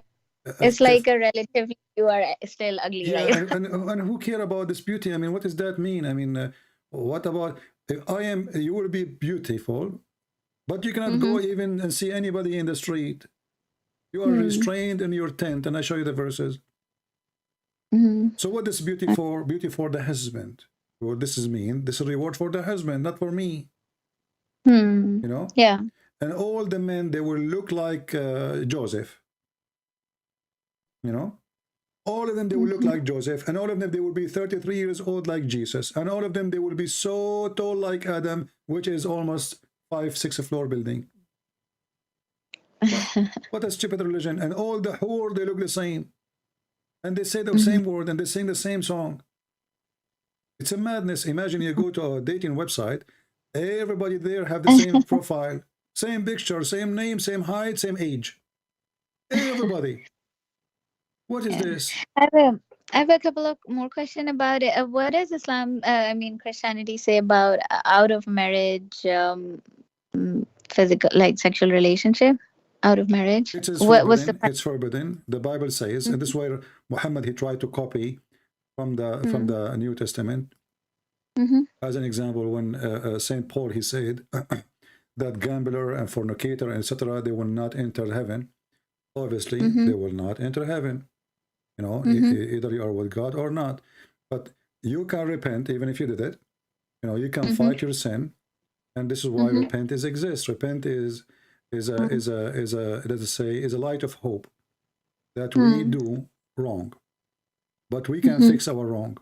it's like a relatively you are still ugly, yeah, right? and who care about this beauty? I mean, what does that mean? I mean, what about if you will be beautiful, but you cannot go even and see anybody in the street. You are restrained in your tent, and I show you the verses. So what is beauty for? Beauty for the husband. What this is mean? This is reward for the husband, not for me. You know? Yeah. And all the men, they will look like Joseph. You know? All of them, they will look like Joseph, and all of them, they will be 33 years old like Jesus, and all of them, they will be so tall like Adam, which is almost 5-6 floor building. What a stupid religion. And all the whole, they look the same, and they say the same word, and they sing the same song. It's a madness. Imagine you go to a dating website, everybody there have the same profile, same picture, same name, same height, same age. Everybody. What is this? I have a couple of more questions about it. What does Islam, I mean Christianity, say about out of marriage, physical, like sexual relationship, out of marriage? It is What's the? forbidden. It's forbidden. The Bible says, and this is where Muhammad he tried to copy from Mm-hmm. the New Testament. Mm-hmm. As an example, when Saint Paul he said that gambler and fornicator, etc., they will not enter heaven. Obviously, Mm-hmm. they will not enter heaven. You know, Mm-hmm. either you are with God or not. But you can repent even if you did it. You know, you can Mm-hmm. fight your sin, and this is why Mm-hmm. repent exists. Repent is a let us say is a light of hope that we Mm-hmm. do wrong, but we can Mm-hmm. fix our wrong.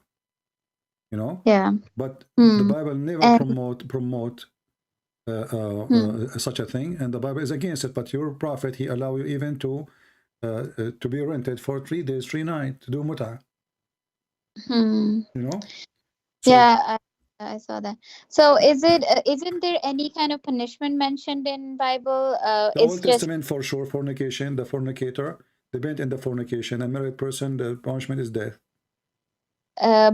You know, Yeah. but the Mm. Bible never And promote mm. such a thing, and the Bible is against it. But your prophet he allow you even to be rented for 3 days, 3 nights to do muta. Mm. You know, so Yeah, I saw that. So is it isn't there any kind of punishment mentioned in Bible? the It's Old just Testament for sure, fornication, the fornicator, the bent in the fornication, a married person, the punishment is death.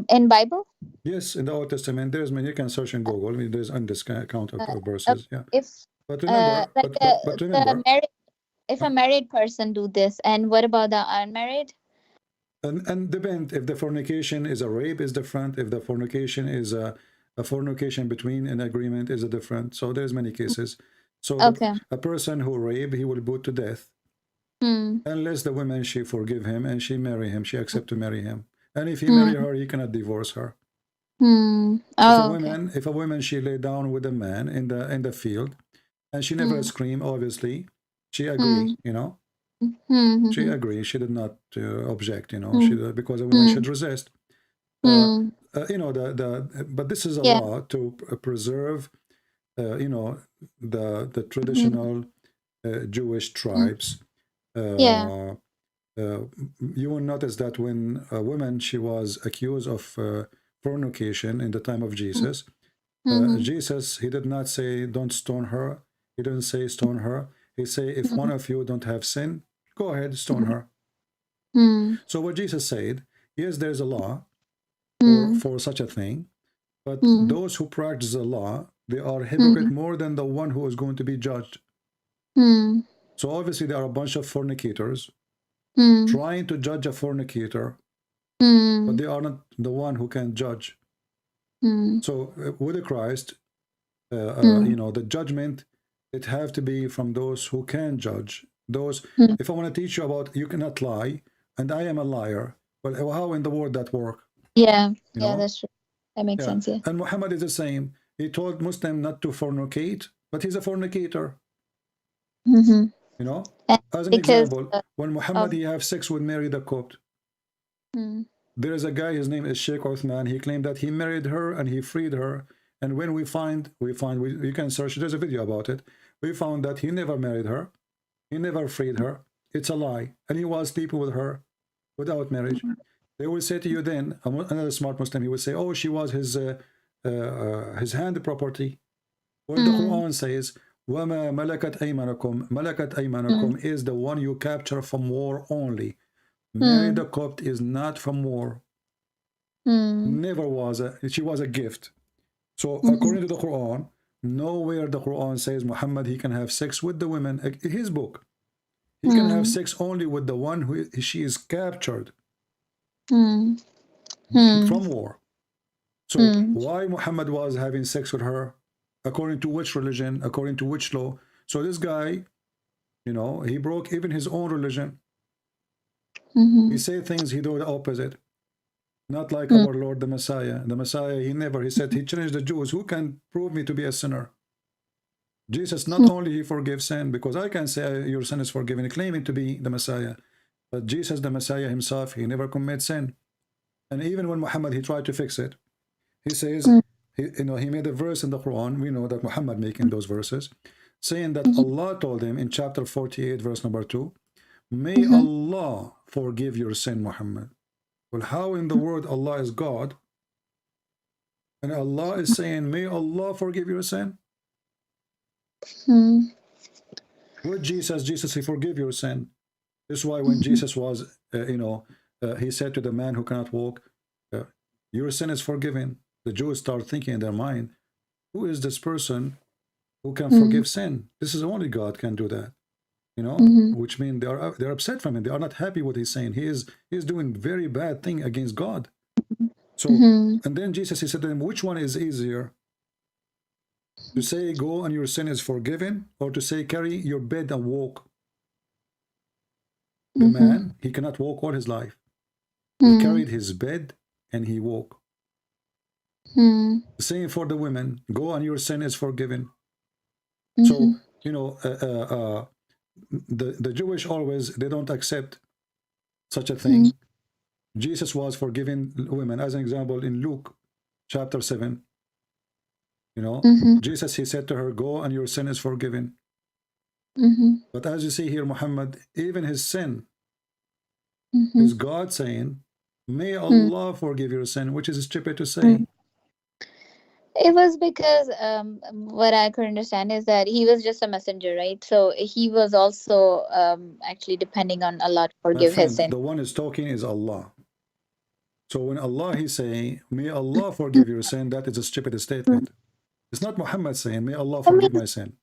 in Bible. Yes, in the Old Testament, there's many. You can search in Google. I mean, there's endless count of Uh, uh, verses. Yeah, if but remember, like but the remember, married, if uh, a married person do this, and what about the unmarried? and depend if the fornication is a rape is different. If the fornication is a fornication between an agreement is a different. So there's many cases. So Okay. a person who rape he will be put to death Hmm. unless the woman she forgive him and she marry him. She accept to marry him. And if he Hmm. marry her, he cannot divorce her. Hmm. Oh, okay. If a woman she lay down with a man in the field and she never Hmm. scream, obviously she Hmm. agree, you know, Hmm. Hmm. she Hmm. agree, she did not object, you know, she Hmm. because a woman Hmm. should resist. uh, Hmm. you know but this is a Yeah. law to preserve you know the Hmm. traditional Jewish Hmm. tribes. Yeah. uh, you will notice that when a woman she was accused of fornication in the time of Hmm. Jesus, Hmm. Jesus he did not say don't stone her. He didn't say stone her. He say if one of you don't have sin, go ahead stone her. Hmm. So what Jesus said, yes, there's a law Hmm. for such a thing, but Hmm. those who practice the law, they are hypocrite Hmm. more than the one who is going to be judged. Hmm. So obviously there are a bunch of fornicators Hmm. trying to judge a fornicator, but Hmm. they are not the one who can judge. Hmm. So with Christ, Hmm. you know, the judgment, it have to be from those who can judge. Those, Hmm. if I want to teach you about you cannot lie, and I am a liar, well, how in the world that work? Yeah. You Yeah, know? that's true. That makes Yeah. sense. Yeah. And Muhammad is the same. He told Muslim not to fornicate, but he's a fornicator. Mm-hmm. You know? And As an because example, when Muhammad of he have sex with Mary the Copt, mm, there is a guy, his name is Sheikh Uthman. He claimed that he married her and he freed her. And when you can search, there's a video about it. We found that he never married her. He never freed her. It's a lie. And he was sleeping with her without marriage. They will say to you then, another smart Muslim, he would say, oh, she was his hand property. Well, the mm, Quran says, وَمَا مَلَكَتْ أَيْمَانُكُمْ مَلَكَتْ mm, أَيْمَانُكُم is the one you capture from war only. Mary mm, the Copt is not from war. mm, Never was she was a gift. So mm, according to the Quran, nowhere the Quran says Muhammad he can have sex with the women. His book, he can have mm, sex only with the one who she is captured mm, mm, from war. So mm, why Muhammad was having sex with her? According to which religion? According to which law? So this guy, you know, he broke even his own religion. He mhm, said things he do the opposite. Not like mm, our Lord the Messiah. The Messiah, he said, he challenged the Jews, who can prove me to be a sinner? Jesus, not mm, only he forgives sin, because I can say your sin is forgiven, claiming to be the Messiah. But Jesus, the Messiah himself, he never commits sin. And even when Muhammad, he tried to fix it. He says, mm, he made a verse in the Quran. We know that Muhammad making those verses, saying that mhm, Allah told him in chapter 48, verse number 2, may mhm, Allah forgive your sin, Muhammad. Well, how in the world Allah is God, and Allah is saying, may Allah forgive your sin? mm, With Jesus, he forgive your sin. This is why when Jesus was, he said to the man who cannot walk, your sin is forgiven. The Jews start thinking in their mind, who is this person who can forgive sin? This is only God can do that. Which means they're upset from him. They are not happy what he's saying. He is doing very bad thing against God. So, and then Jesus, he said to them, which one is easier? To say, go and your sin is forgiven, or to say, carry your bed and walk? The man, he cannot walk all his life. He carried his bed and he walked. The same for the women, go and your sin is forgiven. So, the Jewish always, they don't accept such a thing. Jesus was forgiving women. As an example, in Luke chapter 7, Jesus, he said to her, go and your sin is forgiven. But as you see here, Muhammad, even his sin is God saying, may Allah forgive your sin, which is stupid to say. It was because what I could understand is that he was just a messenger, right? So he was also actually depending on Allah to forgive his sin. The one who's talking is Allah. So when Allah is saying, may Allah forgive your sin, that is a stupid statement. It's not Muhammad saying, may Allah forgive my sin.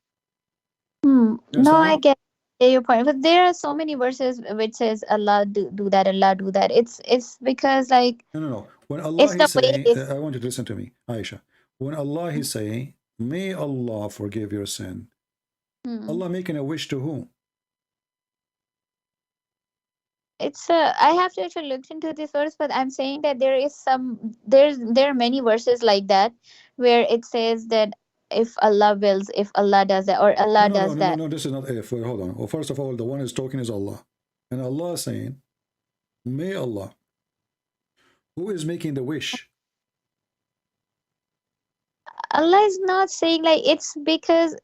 No, I get your point, but there are so many verses which says Allah do that, Allah do that. It's because like no. When Allah is saying, I want you to listen to me, Aisha. When Allah is saying, may Allah forgive your sin, Allah making a wish to whom? It's I have to actually look into this verse, but I'm saying that there are many verses like that where it says that if Allah wills, if Allah does that, or Allah does that. No, this is not if. Wait, hold on. Well, first of all, the one who's talking is Allah. And Allah is saying, may Allah. Who is making the wish? Allah is not saying, like, it's because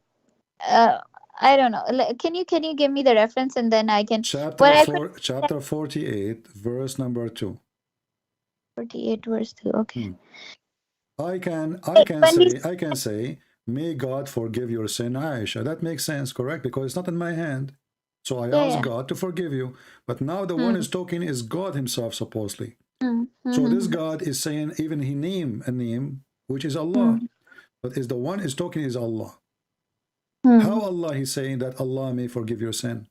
I don't know. Can you give me the reference and then I can chapter 48 verse number 2. 48 verse 2. Okay. I can say may God forgive your sin, Aisha. That makes sense, correct? Because it's not in my hand. So I ask God to forgive you. But now the one who's talking is God himself, supposedly. So this God is saying, even he name a name, which is Allah. But is the one is talking is Allah. How Allah is saying that Allah may forgive your sin?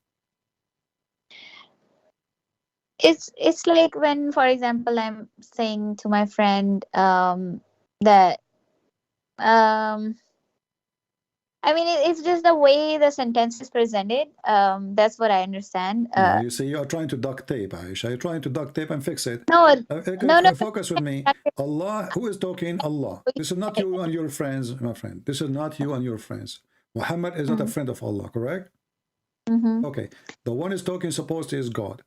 It's like when, for example, I'm saying to my friend that I mean, it's just the way the sentence is presented. That's what I understand. No, you see, you are trying to duct tape, Aisha. You're trying to duct tape and fix it. No, no. Focus with me. Allah, who is talking? Allah. This is not you and your friends, my friend. This is not you and your friends. Muhammad is not a friend of Allah, correct? Okay. The one is talking supposed to is God.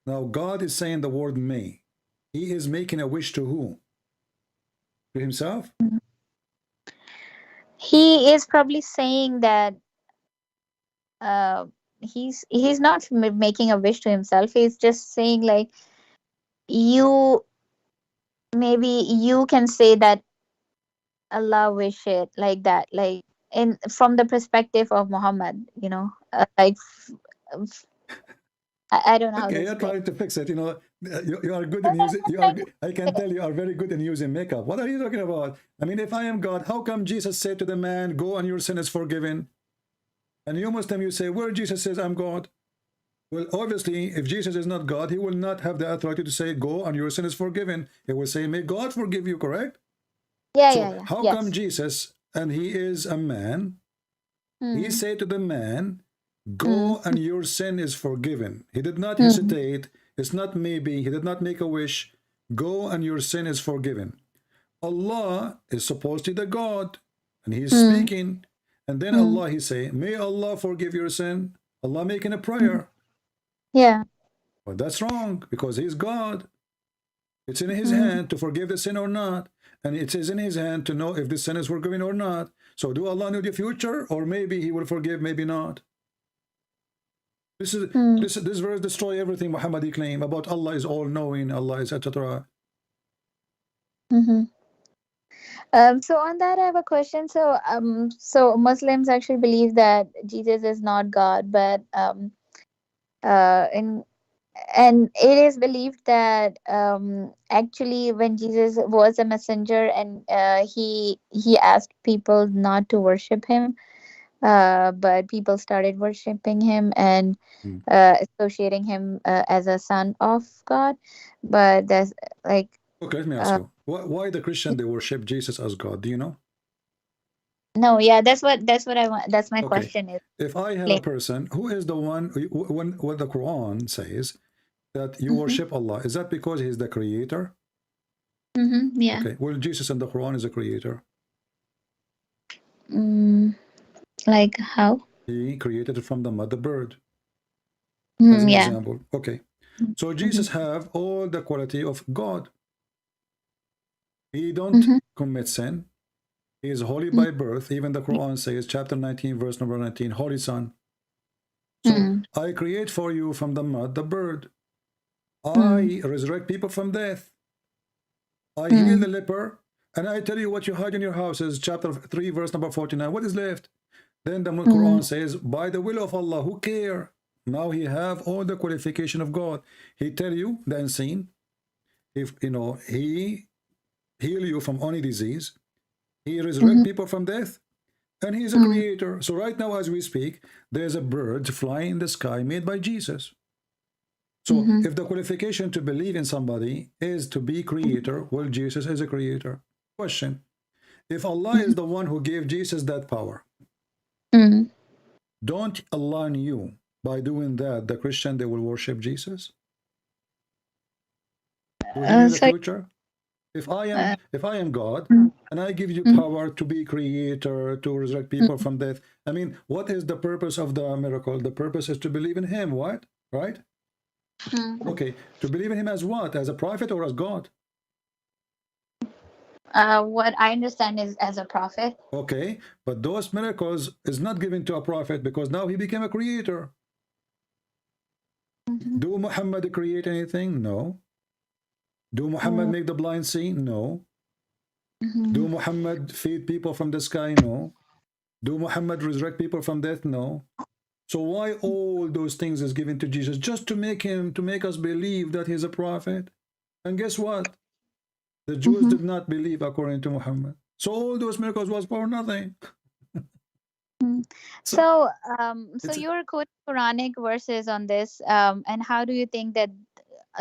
Now, God is saying the word may. He is making a wish to who? To himself? He is probably saying that he's not making a wish to himself. He's just saying, like, maybe you can say that Allah wish it like that, like from the perspective of Muhammad, like I don't know how to you're trying to fix it. You are good in using. I can tell you are very good in using makeup. What are you talking about? I mean, if I am God, how come Jesus said to the man, "Go and your sin is forgiven"? And you Muslim, you say, where Jesus says, "I'm God." Well, obviously, if Jesus is not God, he will not have the authority to say, "Go and your sin is forgiven." He will say, "May God forgive you." Correct? Yeah. How come Jesus, and he is a man, he said to the man, "Go and your sin is forgiven." He did not hesitate. It's not maybe. He did not make a wish. Go and your sin is forgiven. Allah is supposed to be the God, and he's speaking. And then Allah, he say, "May Allah forgive your sin." Allah making a prayer. Yeah. But that's wrong, because he's God. It's in his hand to forgive the sin or not. And it is in his hand to know if the sin is forgiven or not. So do Allah know the future? Or maybe he will forgive, maybe not. This verse destroy everything Muhammadi claim about Allah is all-knowing, Allah is etc. So on that, I have a question. So Muslims actually believe that Jesus is not God, but in and it is believed that actually when Jesus was a messenger, and he asked people not to worship him, but people started worshiping him and Mm. associating him as a son of God. But that's like Okay, let me ask uh, you. Why the Christian they worship Jesus as God? Do you know? no, yeah, that's what I want. That's my Okay. question is. If I have a person who is the one when what the Quran says that you Mm-hmm, worship Allah, is that because he's the creator? mm-hmm, yeah. Okay. Well, Jesus in the Quran is a creator. Mm, like how? He created it from the mother bird, as Mm, an yeah. example. Okay. So Mm-hmm, Jesus have all the quality of God. He don't mm-hmm, commit sin. He is holy by birth. Even the Quran says, chapter 19, verse number 19, Holy Son. So mm-hmm, I create for you from the mud the bird. mm-hmm, I resurrect people from death. I heal mm-hmm, the leper. And I tell you what you hide in your houses, chapter 3, verse number 49. What is left? Then the mm-hmm, Quran says, by the will of Allah, who care? Now he have all the qualification of God. He tell you the unseen. If you know, he heal you from any disease. He resurrect mm-hmm, people from death. And he's a mm-hmm, creator. So right now, as we speak, there's a bird flying in the sky made by Jesus. So mm-hmm, if the qualification to believe in somebody is to be creator, well, Jesus is a creator. Question: if Allah is the one who gave Jesus that power, mm-hmm. don't Allah knew by doing that the Christian they will worship Jesus? Do he knew the So future? If I uh, am God mm, and I give you mm, power to be creator, to resurrect people from death, I mean, what is the purpose of the miracle? The purpose is to believe in him, what? Right? mm. Okay, to believe in him as what? As a prophet or as God? What I understand is as a prophet. Okay, but those miracles is not given to a prophet because now he became a creator. Mm-hmm, Do Muhammad create anything? No. Do Muhammad make the blind see? No. mm-hmm, Do Muhammad feed people from the sky? No. Do Muhammad resurrect people from death? No. So why all those things is given to Jesus? Just to make us believe that he's a prophet. And guess what? The Jews mm-hmm, did not believe according to Muhammad. So all those miracles was for nothing. mm. So So it's you're quoting Quranic verses on this, and how do you think that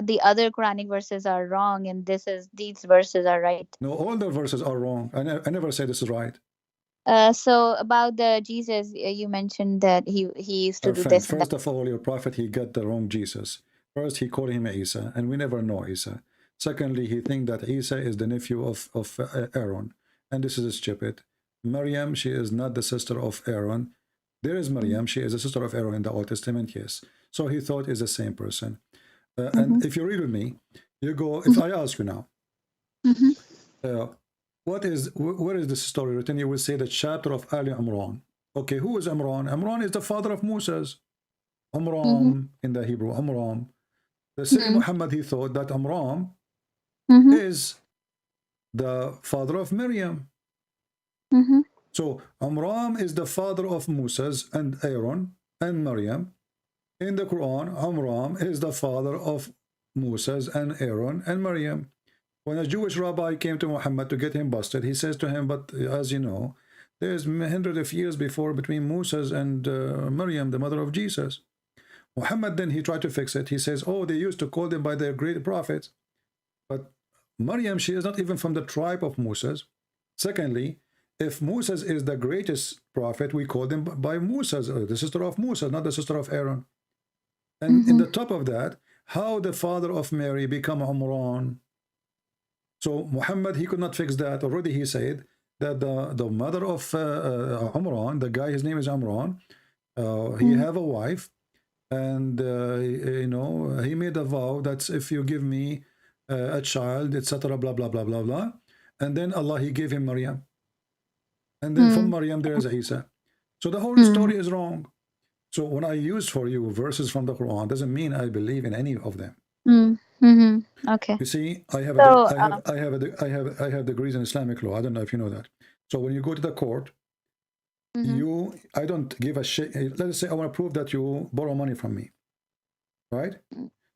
the other Quranic verses are wrong and these verses are right? no, all the verses are wrong. I never say this is right. So about the Jesus, you mentioned that he used to Our do friend, this and that. first of all, your prophet, he got the wrong Jesus. First, he called him Isa, and we never know Isa. Secondly, he think that Isa is the nephew of Aaron, and this is stupid. Maryam, she is not the sister of Aaron. There is Maryam, she is a sister of Aaron in the Old Testament, yes. So he thought is the same person. Mm-hmm, And if you read with me, you go, if I ask you now, mm-hmm, uh, where is this story written? You will say the chapter of Ali Imran. Okay, who is Imran? Imran is the father of Moses. mm-hmm, Amram in the Hebrew, Amram. The same mm-hmm, Muhammad, he thought that Amram mm-hmm, is the father of Miriam. mm-hmm, So Amram is the father of Moses and Aaron and Miriam. In the Quran, Amram is the father of Moses and Aaron and Miriam. When a Jewish rabbi came to Muhammad to get him busted, he says to him, but as you know, there's hundreds of years before between Moses and Miriam, the mother of Jesus. Muhammad then he tried to fix it. He says, oh, they used to call them by their great prophets. But Maryam, she is not even from the tribe of Moses. Secondly, if Moses is the greatest prophet, we call them by Moses, the sister of Moses, not the sister of Aaron. And in mm-hmm, the top of that, how the father of Mary become Umran? So Muhammad, he could not fix that. Already he said that the mother of Umran, the guy, his name is Umran, he mm-hmm, have a wife, and you know, he made a vow that if you give me a child, etc., blah blah blah blah blah, and then Allah he gave him Maryam, and then from Maryam there is Isa. So the whole mm-hmm, story is wrong. So when I use for you verses from the Quran, doesn't mean I believe in any of them. mm-hmm. Okay. You see, I have So I have degrees in Islamic law. I don't know if you know that. So when you go to the court, mm-hmm, I don't give a shit. Let's say I want to prove that you borrow money from me. right?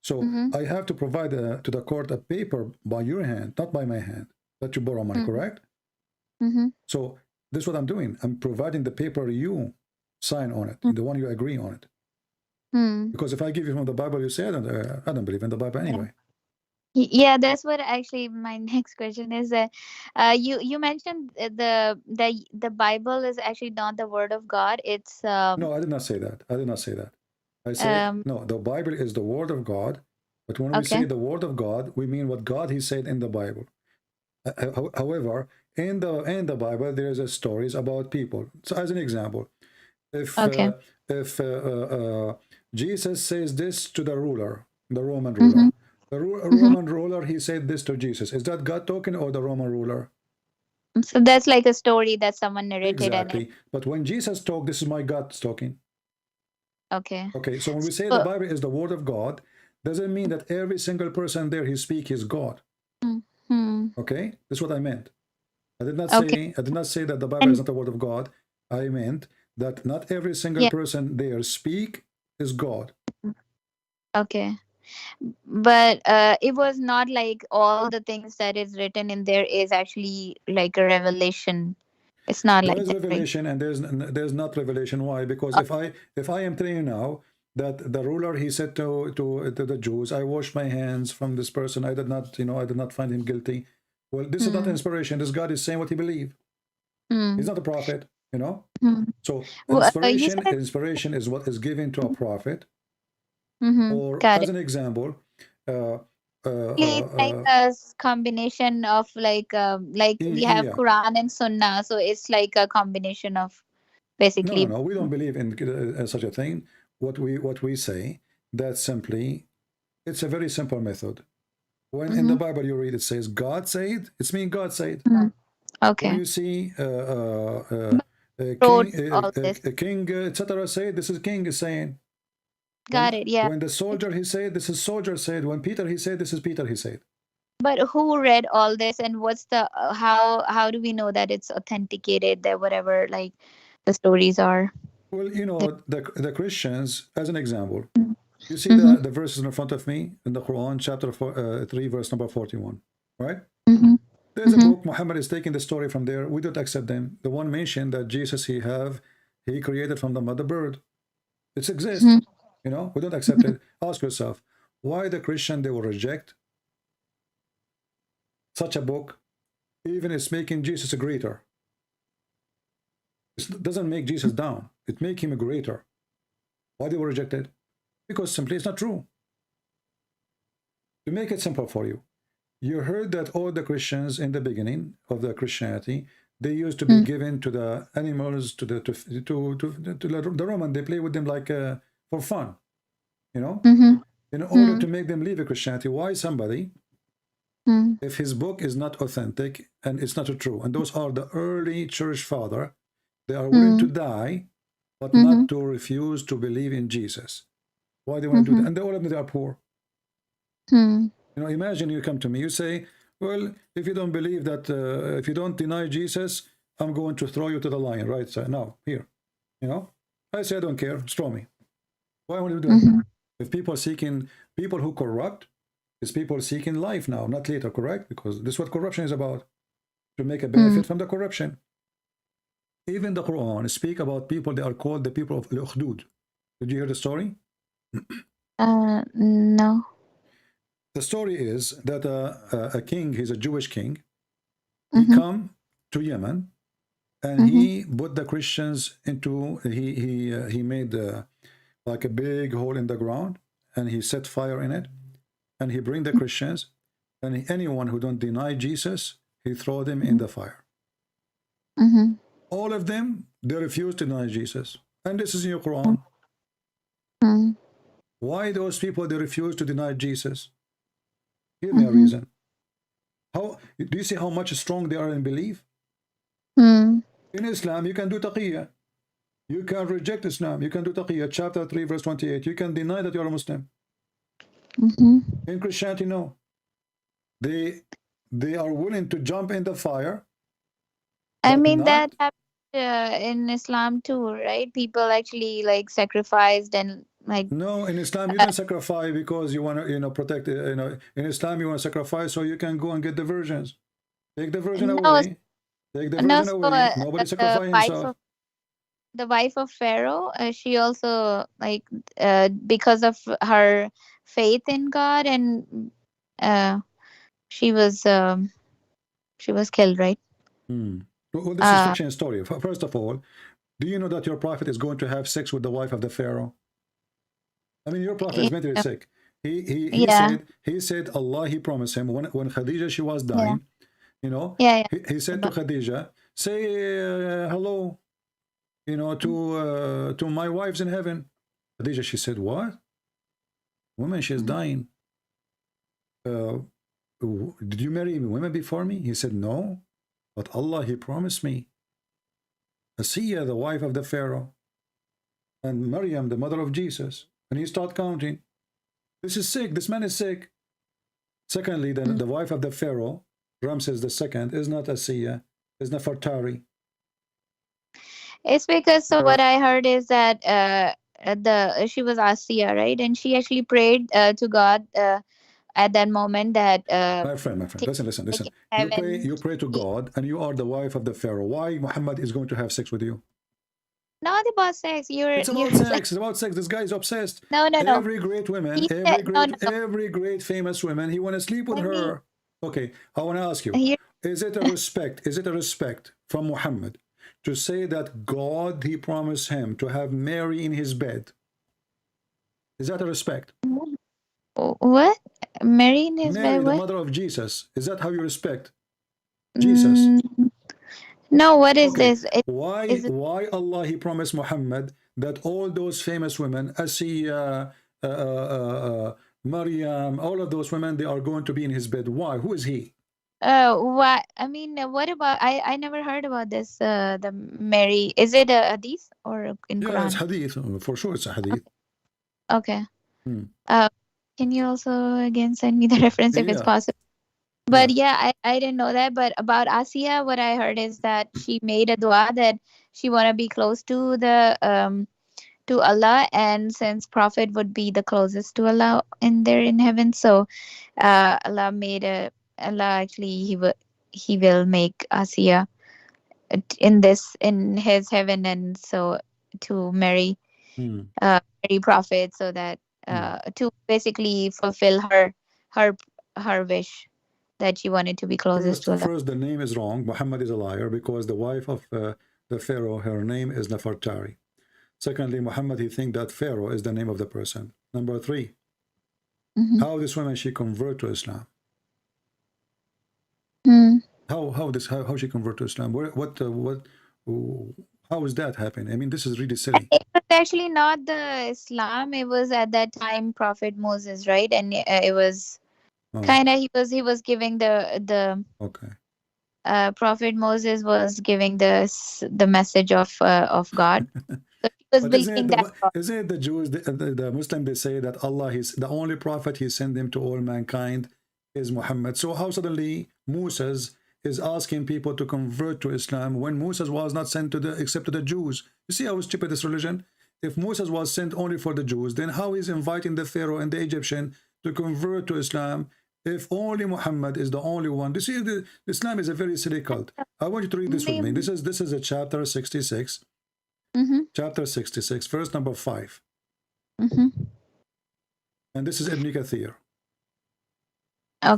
So I have to provide to the court a paper by your hand, not by my hand, that you borrow money, correct? So this is what I'm doing. I'm providing the paper you sign on it, the one you agree on it. Because if I give you from the Bible, you say, I don't believe in the Bible anyway. Yeah, that's what actually my next question is. You mentioned the Bible is actually not the word of God. It's No, I did not say that. I did not say that. I say no. The Bible is the word of God, but when we say the word of God, we mean what God He said in the Bible. However, in the Bible, there's stories about people. So, as an example, if Jesus says this to the ruler, the Roman ruler, the Roman ruler, he said this to Jesus. Is that God talking or the Roman ruler? So that's like a story that someone narrated. Exactly. But when Jesus talked, this is my God talking. Okay. Okay. So when we say the Bible is the word of God, doesn't mean that every single person there he speak is God. Okay. That's what I meant. I did not say that the Bible is not the word of God. I meant that not every single person there speak is God. Okay. But it was not like all the things that is written in there is actually like a revelation. It's not There like is that, right? revelation and there's not revelation. Why? Because if I am telling you now that the ruler he said to the Jews, I wash my hands from this person, I did not find him guilty. Well, this is not inspiration. This God is saying what he believed. He's not a prophet, So Well, inspiration is what is given to a prophet. Or got as it. an example, Like a combination of like we have yeah. Quran and Sunnah, so it's like a combination of basically. No, we don't believe in such a thing. What we say, that simply, it's a very simple method. When in the Bible you read it says God said, it's mean God said. Okay. When you see Wrote all this. a king, etc., say, this is king is saying. Got it. Yeah. When the soldier he said, this is soldier said. When Peter he said, this is Peter he said. But who read all this, and what's the how do we know that it's authenticated, that whatever like the stories are? Well, the Christians, as an example, you see the verses in front of me in the Quran, chapter 3, verse number 41, right? There's a book, Muhammad is taking the story from there. We don't accept them. The one mentioned that Jesus he created from the mother bird. It exists. We don't accept it. Ask yourself, why the Christian, they will reject such a book, even it's making Jesus a greater. It doesn't make Jesus down. It makes him a greater. Why they will reject it? Because simply it's not true. To make it simple for you, you heard that all the Christians in the beginning of the Christianity, they used to be given to the animals, to the Roman. They play with them like for fun, in order to make them leave Christianity. Why somebody, if his book is not authentic and it's not true, and those are the early church father, they are willing to die, but not to refuse to believe in Jesus. Why they want to do that? And all of them, they are poor. Imagine you come to me, you say, well, if you don't believe that, if you don't deny Jesus, I'm going to throw you to the lion, right? So now, here, I say, I don't care, throw me. Why would you do it? If people who corrupt, is people seeking life now, not later, correct? Because this is what corruption is about, to make a benefit from the corruption. Even the Quran speak about people, they are called the people of Al-Ukhdud. Did you hear the story? No. The story is that a king, he's a Jewish king, he come to Yemen, and he put the Christians into, he made like a big hole in the ground, and he set fire in it, and he bring the Christians, and anyone who don't deny Jesus, he throw them in the fire. All of them, they refuse to deny Jesus. And this is in your Quran. Why those people, they refuse to deny Jesus? Give me a reason. How do you see how much strong they are in belief? In Islam, you can do taqiyya. You can reject Islam. You can do taqiyya. Chapter 3, verse 28. You can deny that you're a Muslim. In Christianity, no. They are willing to jump in the fire. I mean, that happened in Islam too, right? People actually like sacrificed and like No, in Islam you don't sacrifice because you want to, you know, protect. You know, in Islam you want to sacrifice so you can go and get the virgins. Take the virgin no, away. Take the no. virgin So away. Nobody the sacrifice wife himself. of Pharaoh, she also like because of her faith in God, and uh, she was um, she was killed, right? Hmm. Well, this is Uh, fiction story. First of all, do you know that your prophet is going to have sex with the wife of the Pharaoh? I mean, your prophet is mentally yeah, sick. yeah, He said Allah, he promised him when Khadija, she was yeah, dying, you know, yeah, yeah. he said to But Khadija, say hello, you know, to my wives in heaven. Khadija, she said, what? Woman, she's mm, dying. Uh, did you marry women before me? He said, no, but Allah, he promised me. Asiya, the wife of the Pharaoh, and Maryam, the mother of Jesus. And he start counting. This is sick. This man is sick. Secondly, mm. the wife of the Pharaoh, Ramses II, is not Asiya, is Nefertari. It's because so what I heard is that the she was Asiya, right? And she actually prayed to God at that moment that My friend, things like listen. in heaven. You pray to God, and you are the wife of the Pharaoh. Why Muhammad is going to have sex with you? Not about sex. It's You're about sex. It's about sex. This guy is obsessed. no, no, no. Every great woman, He said no, no, no. every great famous woman, he want to sleep with Let me her. Okay, I want to ask you: here. is it a respect? Is it a respect from Muhammad to say that God, he promised him to have Mary in his bed? Is that a respect? What? Mary in his bed? Mary, the What? mother of Jesus. Is that how you respect Jesus? Mm, no. What is Okay, this? It is. It, why Allah he promised Muhammad that all those famous women, Asiya, Maryam, all of those women, they are going to be in his bed? Why? Who is he? what? I mean, what about? I never heard about this. The Mary. Is it a hadith or in Yeah, it's Quran? hadith. For sure it's a hadith. Okay. Hmm. Uh, can you also again send me the reference if it's Yeah, possible? But yeah. yeah, I didn't know that. But about Asiya, what I heard is that she made a dua that she wanna be close to Allah, and since Prophet would be the closest to Allah in there in heaven, so Allah made a Allah actually he will make Asiya in this in his heaven, and so to Hmm. marry Prophet, so that Hmm. to basically fulfill her her wish that she wanted to be closest to Allah. First, the name is wrong. Muhammad is a liar because the wife of the Pharaoh, her name is Nefertari. Secondly, Muhammad, he think that Pharaoh is the name of the person. Number three, Mm-hmm. how this woman she convert to Islam? Mm. How she convert to Islam? What how is that happening? I mean, this is really silly. It was actually not the Islam. It was at that time Prophet Moses, right? And it was Oh, kind of he was giving the okay. Prophet Moses was giving the message of God. So he was But believing that God. isn't it the Jews, the Muslim, they say that Allah is the only prophet he sent him to all mankind is Muhammad. So how suddenly Moses is asking people to convert to Islam when Moses was not sent to the except to the Jews? You see how stupid this religion? If Moses was sent only for the Jews, then how is inviting the Pharaoh and the Egyptian to convert to Islam if only Muhammad is the only one? You see, Islam is a very silly cult. I want you to read this with me. This is a chapter 66. Mm-hmm, Chapter 66, verse number 5. mm-hmm. And this is Ibn Kathir.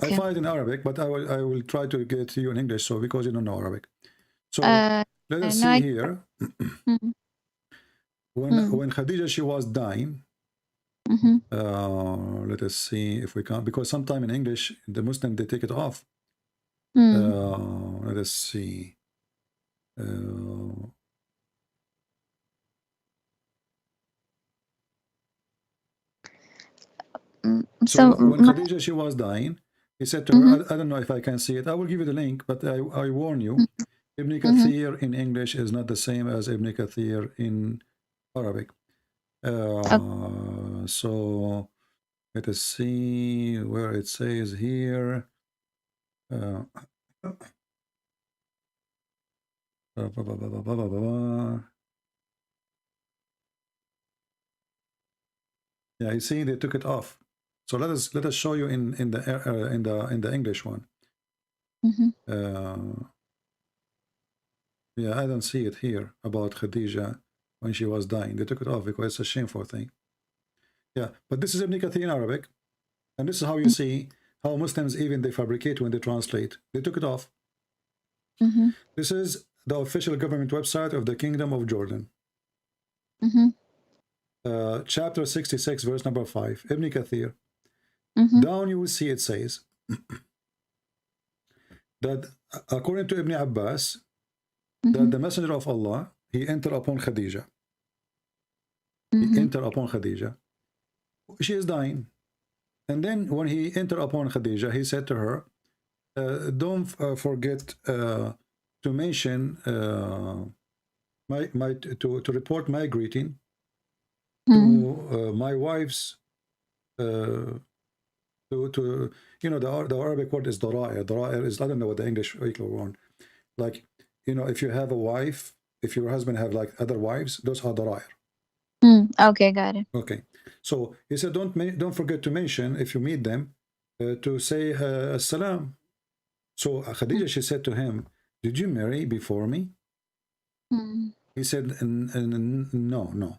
I Okay. find it in Arabic, but I will try to get to you in English, so because you don't know Arabic. So Uh, let us no, see here. mm-hmm, When Khadija she was dying, mm-hmm, let us see if we can, because sometime in English the Muslim they take it off. mm. Let us see. Uh, So so when Khadija she was dying, he said to her, mm-hmm, I don't know if I can see it. I will give you the link, but I warn you, Ibn mm-hmm. Kathir in English is not the same as Ibn Kathir in Arabic. Okay. So let us see where it says here. Uh, Yeah, you see, they took it off. So let us show you in the English one. Yeah, I don't see it here about Khadija when she was dying. They took it off because it's a shameful thing. Yeah, but this is Ibn Kathir in Arabic, and this is how you see how Muslims even they fabricate when they translate. They took it off. This is the official government website of the Kingdom of Jordan. Chapter 66, verse number 5, Ibn Kathir. Down you will see it says that according to Ibn Abbas, that the Messenger of Allah, he entered upon Khadija. He entered upon Khadija. She is dying. And then when he entered upon Khadija, he said to her, don't forget to mention to report my greeting to my wives, to you know, the Arabic word is dara'ir. Dara'ir is, I don't know what the English one, like, you know, if you have a wife, if your husband have like other wives, those are dara'ir. Okay, got it. Okay, so he said, don't forget to mention if you meet them to say as-salam. So Khadija, she said to him, did you marry before me? He said, no,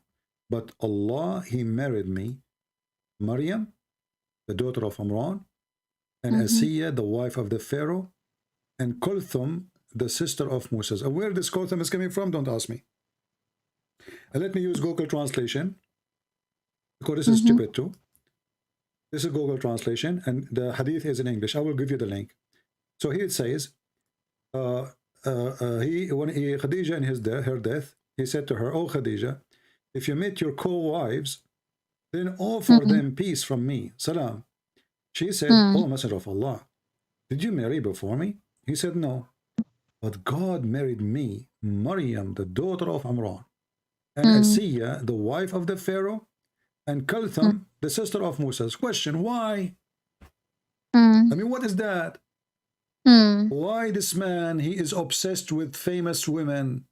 but Allah, he married me, Maryam, the daughter of Imran, and Asiya, the wife of the Pharaoh, and Kulthum, the sister of Moses. And where this Kulthum is coming from, don't ask me. And let me use Google Translation, because this is stupid too. This is Google Translation, and the hadith is in English. I will give you the link. So here it says, when Khadija in her death, he said to her, "Oh Khadija, if you meet your co-wives, then offer them peace from me, salam." She said, "Oh Messenger of Allah, did you marry before me?" He said, "No, but God married me, Maryam, the daughter of Imran, and Asiya, the wife of the Pharaoh, and Kulthum, the sister of Moses." Question, why? I mean, what is that? Why this man, he is obsessed with famous women?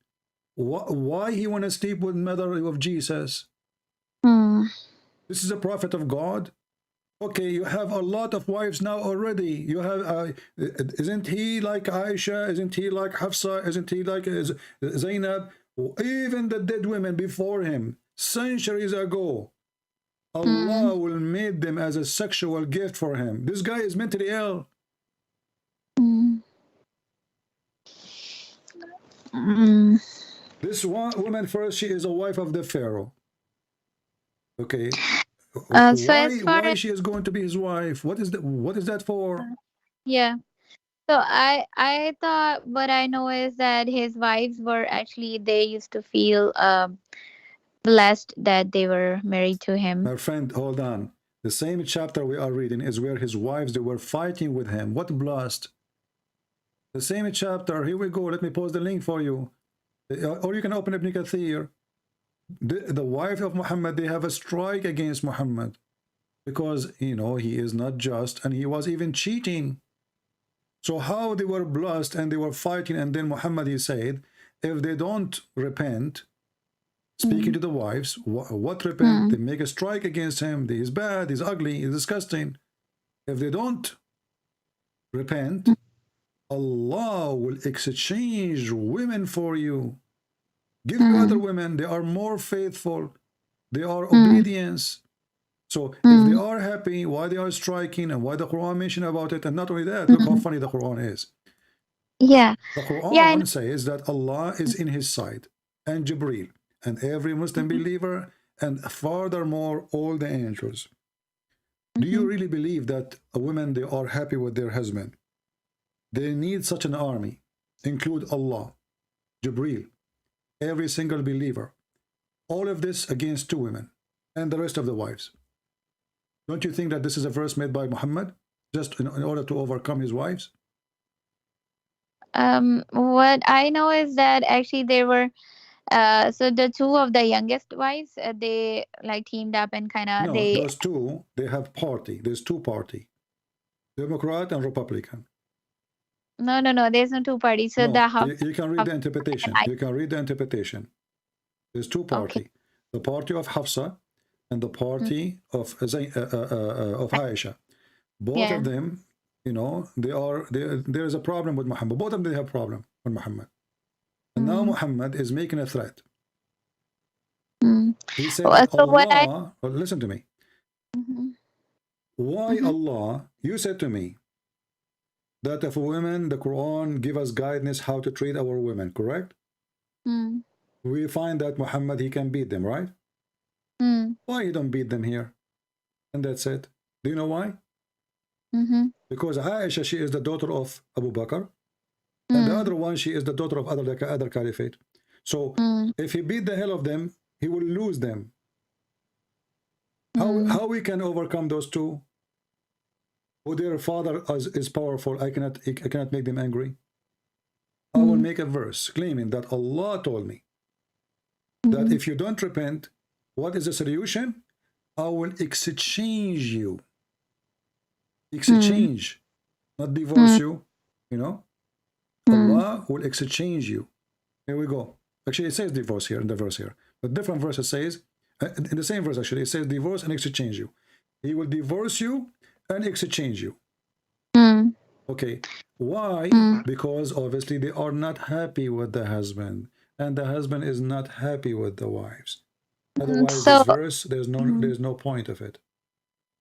Why he want to sleep with mother of Jesus? This is a prophet of God. Okay, you have a lot of wives now already. You have, isn't he like Aisha? Isn't he like Hafsa? Isn't he like Zainab? Even the dead women before him, centuries ago, Allah will make them as a sexual gift for him. This guy is mentally ill. This woman first, she is a wife of the Pharaoh. Okay. Why she is going to be his wife? What is that for? Yeah. So I thought, what I know is that his wives were actually, they used to feel blessed that they were married to him. My friend, hold on. The same chapter we are reading is where his wives, they were fighting with him. What blessed? The same chapter. Here we go. Let me post the link for you. Or you can open Ibn Kathir. The wife of Muhammad, they have a strike against Muhammad because, you know, he is not just and he was even cheating. So how they were blessed and they were fighting, and then Muhammad, he said, if they don't repent, speaking to the wives, what repent? They make a strike against him. He's bad, he's ugly, he's disgusting. If they don't repent, Allah will exchange women for you. Give you other women. They are more faithful. They are obedience. So if they are happy, why they are striking, and why the Quran mentioned about it, and not only that, look how funny the Quran is. Yeah. The Quran says that Allah is in his side, and Jibreel, and every Muslim believer, and furthermore all the angels. Do you really believe that women, they are happy with their husband? They need such an army, include Allah, Jibreel, every single believer, all of this against two women and the rest of the wives. Don't you think that this is a verse made by Muhammad just in order to overcome his wives? What I know is that actually there were so the two of the youngest wives, they like teamed up and kind of, No, those two, they have party. There's two party, Democrat and Republican. No, there's no two parties. So No, you can read the interpretation. You can read the interpretation. There's two party. Okay. The party of Hafsa, and the party of Aisha. Both Yeah. of them, you know, there is a problem with Muhammad. Both of them, they have a problem with Muhammad. And now Muhammad is making a threat. He said that So what I Allah, well, listen to me. Why Allah, you said to me that if women, the Quran give us guidance how to treat our women, correct? We find that Muhammad, he can beat them, right? Why you don't beat them here? And that's it. Do you know why? Because Aisha, she is the daughter of Abu Bakr, and the other one, she is the daughter of other caliphate. So if he beat the hell of them, he will lose them. How we can overcome those two? Who their father is powerful, I cannot make them angry. I will make a verse claiming that Allah told me that if you don't repent, what is the solution? I will exchange you. Exchange, not divorce you, you know. Allah will exchange you. Here we go. Actually, it says divorce here in the verse here, but different verse it says, in the same verse actually, it says divorce and exchange you. He will divorce you and exchange you. Okay, why? Because obviously they are not happy with the husband, and the husband is not happy with the wives. Otherwise, so this verse, there's no point of it.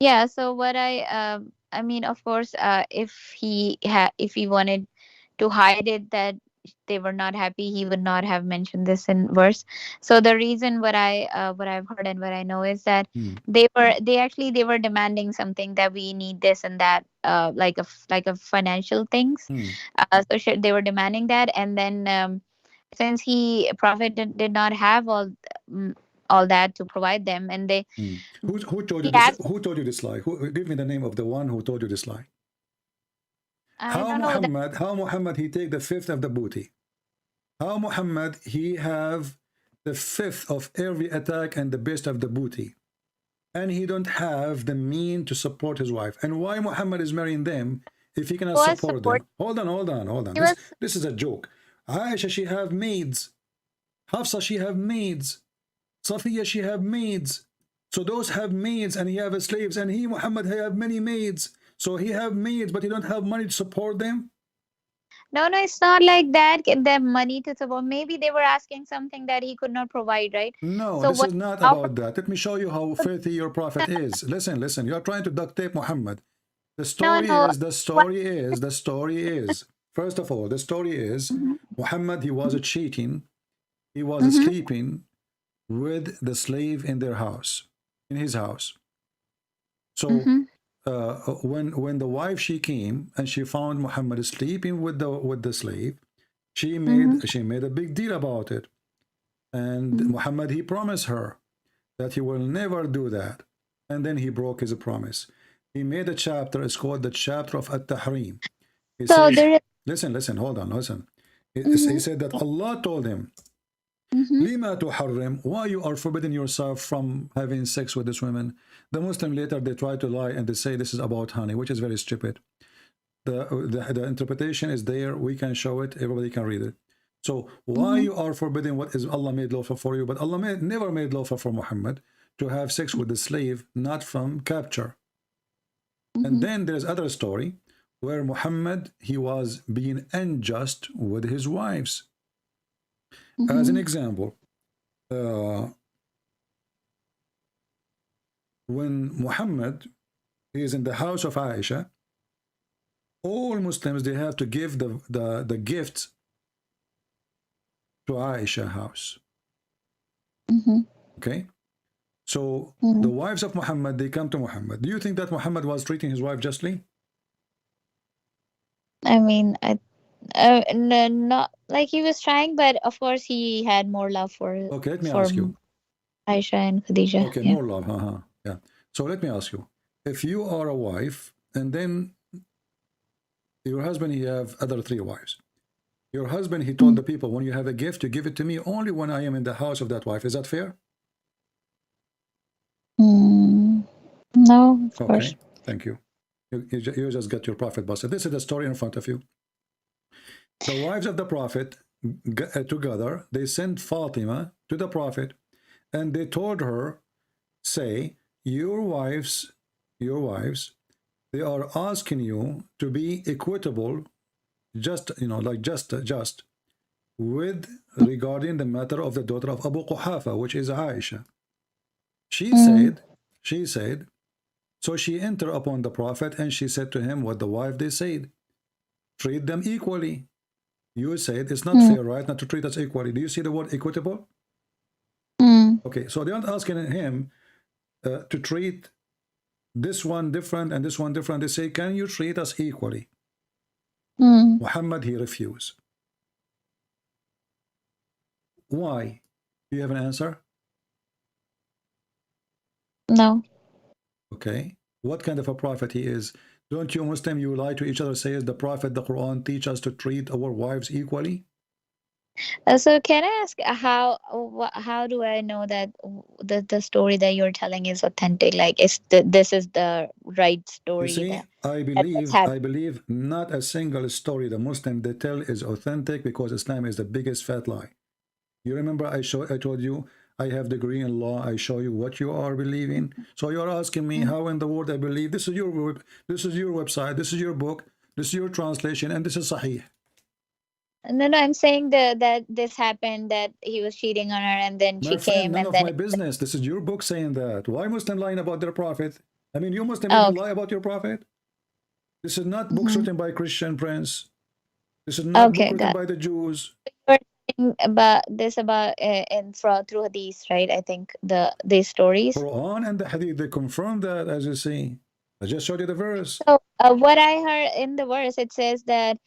yeah, so what I mean, of course, if he wanted to hide it that they were not happy, he would not have mentioned this in verse. So the reason what I've heard and what I know is that they were demanding something, that we need this and that, like a financial things. They were demanding that, and then since prophet did not have mm, all that to provide them, and Who told you he this? asked, Who told you this lie? Give me the name of the one who told you this lie. I don't know that. How Muhammad he take the fifth of the booty? How Muhammad he have the fifth of every attack and the best of the booty, and he don't have the mean to support his wife? And why Muhammad is marrying them if he cannot Was support support them? Hold on. he was This is a joke. Aisha, she have maids. Hafsa, she have maids. Safiya, she have maids. So those have maids, and he have slaves, and he, Muhammad, he have many maids. So he have maids, but he don't have money to support them. No, it's not like that. Get them money to support. Maybe they were asking something that he could not provide, right? No, So this what is not offer? about that. Let me show you how filthy your prophet is. Listen. You are trying to duct tape Muhammad. The No, story no. is, the story is, the story is. First of all, the story is Muhammad, he was cheating. He was sleeping with the slave in their house, in his house. So when the wife, she came and she found Muhammad sleeping with the slave, she made a big deal about it. And Muhammad, he promised her that he will never do that. And then he broke his promise. He made a chapter, it's called the chapter of At-Tahrim. He So says, there is. listen, hold on, listen. He Mhm, said that Allah told him, mhm. Lima tuharrim, why you are forbidding yourself from having sex with this woman? The Muslim later, they try to lie and they say this is about honey, which is very stupid. The interpretation is there, we can show it, everybody can read it. So why you are forbidding what is Allah made lawful for you, but Allah never made lawful for Muhammad to have sex with the slave, not from capture. And then there's other story where Muhammad, he was being unjust with his wives. As an example, when Muhammad is in the house of Aisha, all Muslims, they have to give the gifts to Aisha house. Okay, so the wives of Muhammad, they come to Muhammad. Do you think that Muhammad was treating his wife justly? I mean, no, not like he was trying, but of course he had more love Okay, let me for ask you. Aisha and Khadija. Okay, Yeah. more love. Yeah. So let me ask you, if you are a wife and then your husband, he have other three wives. Your husband, he told the people, when you have a gift, you give it to me only when I am in the house of that wife. Is that fair? No, of course. Okay, thank you. You just got your prophet busted. This is the story in front of you. The wives of the prophet together, they sent Fatima to the prophet, and they told her, say your wives, they are asking you to be equitable, just, you know, like just with regarding the matter of the daughter of Abu Quhafa, which is Aisha. She said, so she entered upon the Prophet and she said to him what the wife they said, treat them equally. You said it's not fair, right, not to treat us equally. Do you see the word equitable? Okay, so they aren't asking him to treat this one different and this one different. They say, can you treat us equally? Muhammad, he refused. Why? Do you have an answer? No. Okay. What kind of a prophet he is? Don't you Muslim, you lie to each other, says the Prophet, the Quran teach us to treat our wives equally? So can I ask how do I know that the story that you're telling is authentic? Like, this is the right You story see, that's happening? I believe not a single story the Muslim they tell is authentic, because Islam is the biggest fat lie. You remember I told you I have degree in law. I show you what you are believing. So you're asking me how in the world I believe. This is your website. This is your book. This is your translation, and this is Sahih. No, I'm saying that this happened, that he was cheating on her, and then My she friend, came, none and of then my business. This is your book saying that. Why Muslim lying about their prophet? I mean, you Muslim oh, even okay. lie about your prophet. This is not books written by Christian Prince. This is not book Okay, written got by the Jews. it. You're saying about this about in through hadith, right? I think these stories. Quran and the Hadith, they confirm that, as you see. I just showed you the verse. So what I heard in the verse, it says that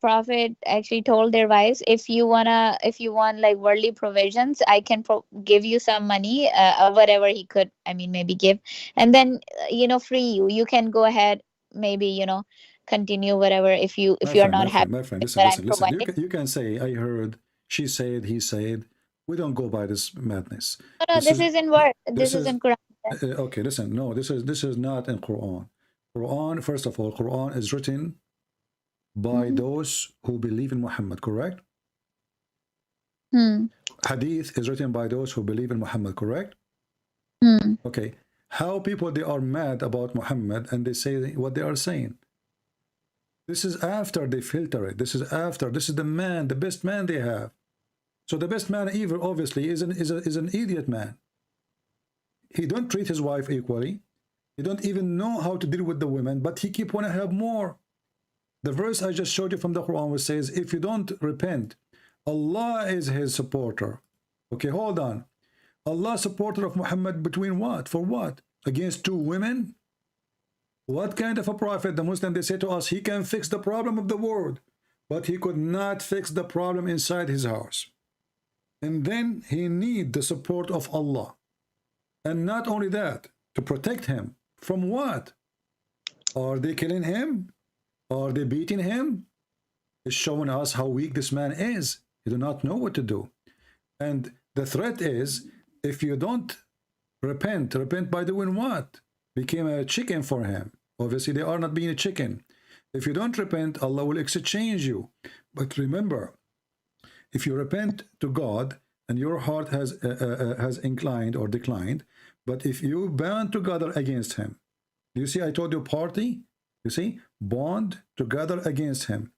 prophet actually told their wives, if you want like worldly provisions, I can give you some money, whatever he could, I mean, maybe give, and then free you can go ahead, maybe continue whatever, if you're not happy My friend, with listen, what I'm listen. providing. You can say, I heard, she said, he said. We don't go by this madness. No, This this is, is in word, this this is is, in Quran. okay, listen, no, this is not in Quran. Quran, first of all, Quran is written by Mm-hmm. those who believe in Muhammad, correct? Hmm. Hadith is written by those who believe in Muhammad, correct? Hmm. Okay, how people, they are mad about Muhammad and they say what they are saying. This is after they filter it. This is after. This is the man, the best man they have. So the best man, even obviously, is an idiot man. He don't treat his wife equally. He don't even know how to deal with the women, but he keep want to have more. The verse I just showed you from the Quran, which says, if you don't repent, Allah is his supporter. Okay, hold on. Allah supporter of Muhammad between what? For what? Against two women? What kind of a prophet? The Muslim, they say to us, he can fix the problem of the world, but he could not fix the problem inside his house. And then he need the support of Allah. And not only that, to protect him. From what? Are they killing him? Are they beating him? It's showing us how weak this man is. He do not know what to do. And the threat is, if you don't repent by doing what? Became a chicken for him. Obviously, they are not being a chicken. If you don't repent, Allah will exchange you. But remember, if you repent to God and your heart has inclined or declined, but if you band together against him, you see, I told you party, you see, bond together against him,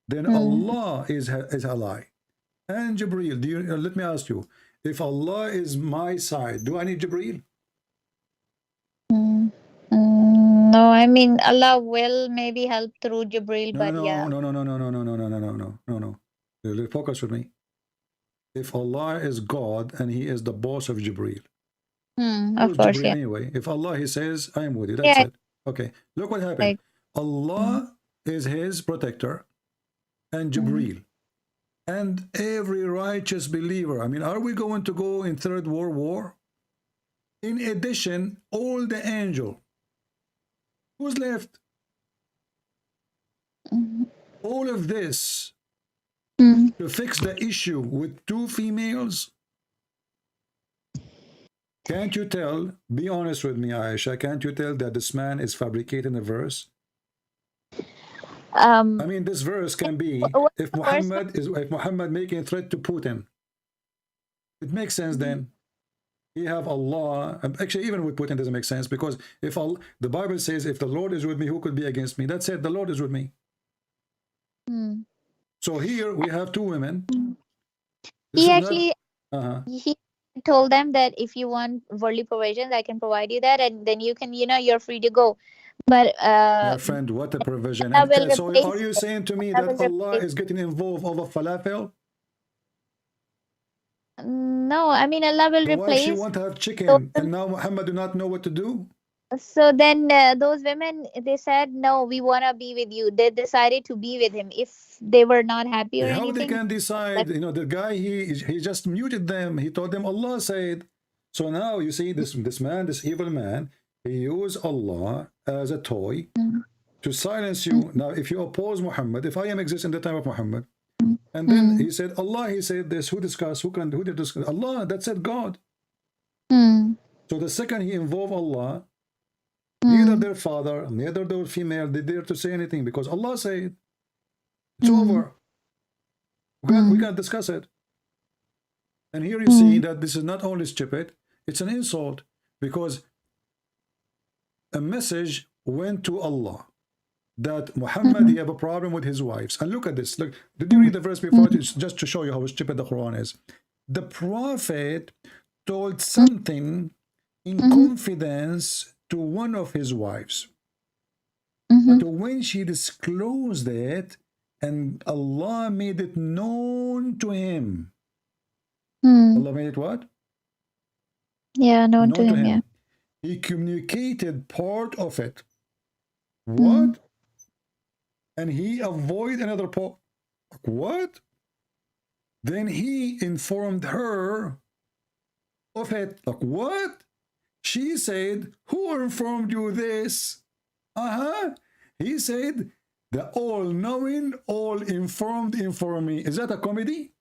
then Allah is ally. And Jibreel, let me ask you, if Allah is my side, do I need Jibreel? No, I mean, Allah will maybe help through Jibril, but yeah. No. Focus with me. If Allah is God and He is the boss of Jibreel, Of who's course, Jibreel yeah. anyway? If Allah, He says, I am with you, that's Yeah, it. Okay, look what happened. like, Allah is His protector and Jibreel. And every righteous believer. I mean, are we going to go in Third World War? In addition, all the angel. Who's left? All of this to fix the issue with two females? Can't you tell, be honest with me, Aisha, can't you tell that this man is fabricating a verse? I mean, this verse can be, what's if the first Muhammad making a threat to Putin, it makes sense one? then. He have Allah. Actually, even with Putin doesn't make sense, because if Allah, the Bible says, if the Lord is with me, who could be against me? That's it. The Lord is with me. So here we have two women. This He is actually not. he told them that if you want worldly provisions, I can provide you that, and then you can, you're free to go. But My friend, what a provision. Allah And will so are replace you saying to me Allah that will Allah replace. is getting involved over falafel? No, I mean Allah will The wife, she replace want to have those chicken, and women. now Muhammad do not know what to do. So then those women, they said, no, we want to be with you. They decided to be with him. If they were not happy or How they anything, can decide? You know, the guy, he just muted them. He told them Allah said. So now you see this man, this evil man, he used Allah as a toy to silence you. Now, if you oppose Muhammad, if I am existing in the time of Muhammad, and then he said Allah, he said this. Who discussed? Who did discuss? Allah. That said God. So the second he involved Allah, neither their father, neither their female, they dare to say anything, because Allah said it's over. We can't discuss it. And here you see that this is not only stupid, it's an insult, because a message went to Allah that Muhammad, he have a problem with his wives. And look at this. Look, did you read the verse before? Just to show you how stupid the Quran is. The prophet told something in confidence to one of his wives. But when she disclosed it, and Allah made it known to him. Allah made it what? Yeah, known to him, yeah. He communicated part of it. What? And he avoided another part. What? Then he informed her of it. Like, what? She said, who informed you this? He said, the all-knowing, all-informed informed me. Is that a comedy?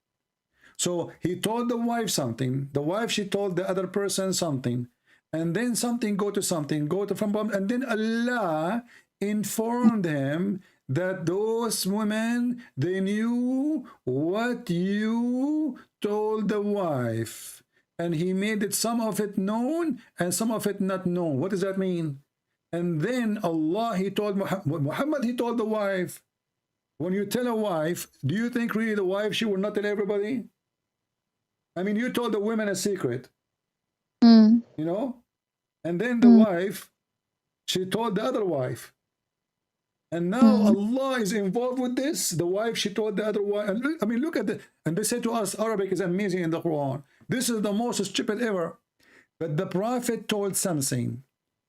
So he told the wife something. The wife, she told the other person something. And then something go to something, and then Allah informed him that those women, they knew what you told the wife. And he made it, some of it known and some of it not known. What does that mean? And then Allah, he told Muhammad, he told the wife. When you tell a wife, do you think really the wife, she will not tell everybody? I mean, you told the women a secret, you know? And then the wife, she told the other wife. And now Allah is involved with this. The wife, she told the other wife. And look, I mean, look at it. And they say to us, Arabic is amazing in the Quran. This is the most stupid ever. But the prophet told something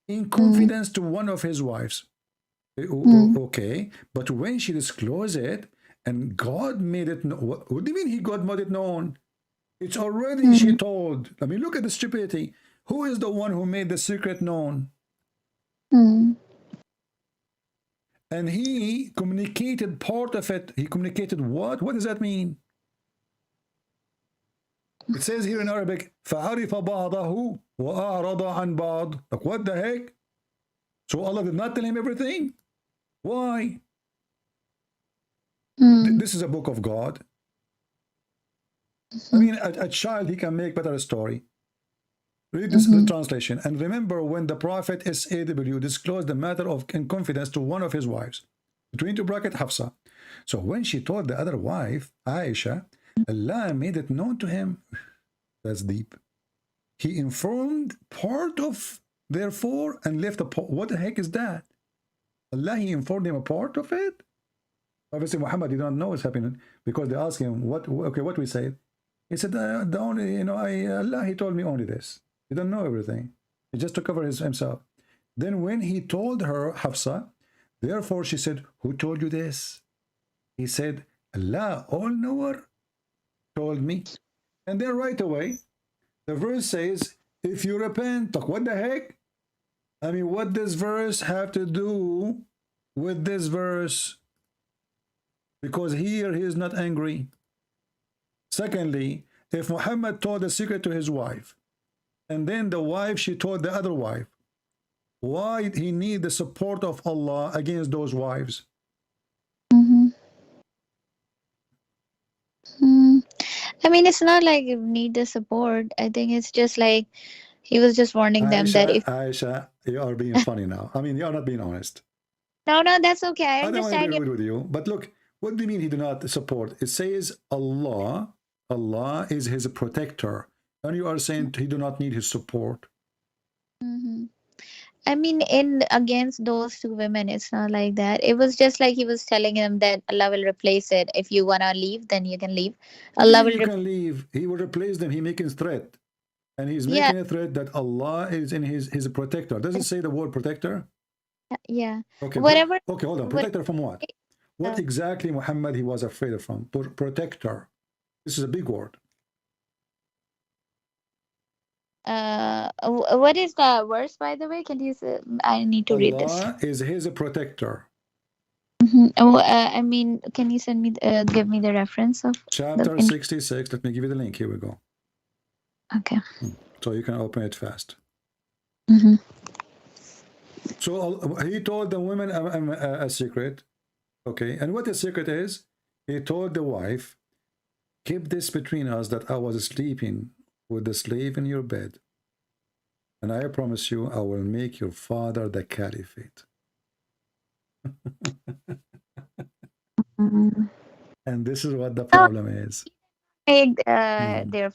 in confidence to one of his wives. Okay. But when she disclosed it, and God made it known. What do you mean God made it known? It's already she told. I mean, look at the stupidity. Who is the one who made the secret known? And he communicated part of it. He communicated what? What does that mean? It says here in Arabic, فَعَرِفَ بَعْضَهُ وَأَعْرَضَ عَنْ بَعْض. Like, what the heck? So Allah did not tell him everything? Why? This is a book of God. I mean, a child, he can make better story. Read this the translation. And remember, when the Prophet SAW disclosed the matter of in confidence to one of his wives, between two bracket Hafsa. So when she told the other wife, Aisha, Allah made it known to him. That's deep. He informed part of, therefore, and left a part. What the heck is that? Allah, he informed him a part of it? Obviously, Muhammad, he don't know what's happening, because they asked him, what we said. He said, the only, Allah, he told me only this. He don't know everything. He just to cover himself. Then when he told her, Hafsa, therefore she said, who told you this? He said, Allah, all-knower, told me. And then right away, the verse says, if you repent, what the heck? I mean, what does verse have to do with this verse? Because here he is not angry. Secondly, if Muhammad told a secret to his wife, and then the wife, she told the other wife, why he need the support of Allah against those wives? I mean, it's not like you need the support. I think it's just like he was just warning them that if Aisha, you are being funny now. I mean, you are not being honest. no, no, that's okay. I I don't want to be understand you. rude with you, but look, what do you mean he do not support? It says Allah is his protector, and you are saying he do not need his support. Hmm. I mean, in against those two women, it's not like that. It was just like he was telling them that Allah will replace it. If you wanna leave, then you can leave. What do you Allah mean will, you can leave? He will replace them. He making threat, and he's yeah, making a threat that Allah is in his protector. Does it say the word protector? yeah. Okay, Whatever, okay, hold on. what, Protector from what? What uh, exactly Muhammad he was afraid of from? Protector. This is a big word. what is the verse, by the way? Can you say, I need to read this. Allah is his protector. Mhm. I mean, can you send me, give me the reference of the? Chapter 66. Let me give you the link. Here we go. Okay. So you can open it fast. Mm-hmm. So he told the women a secret. Okay, and what the secret is? He told the wife, keep this between us that I was sleeping with the slave in your bed. And I promise you, I will make your father the caliphate. Mm-hmm. And this is what the No, problem is. make Hmm. their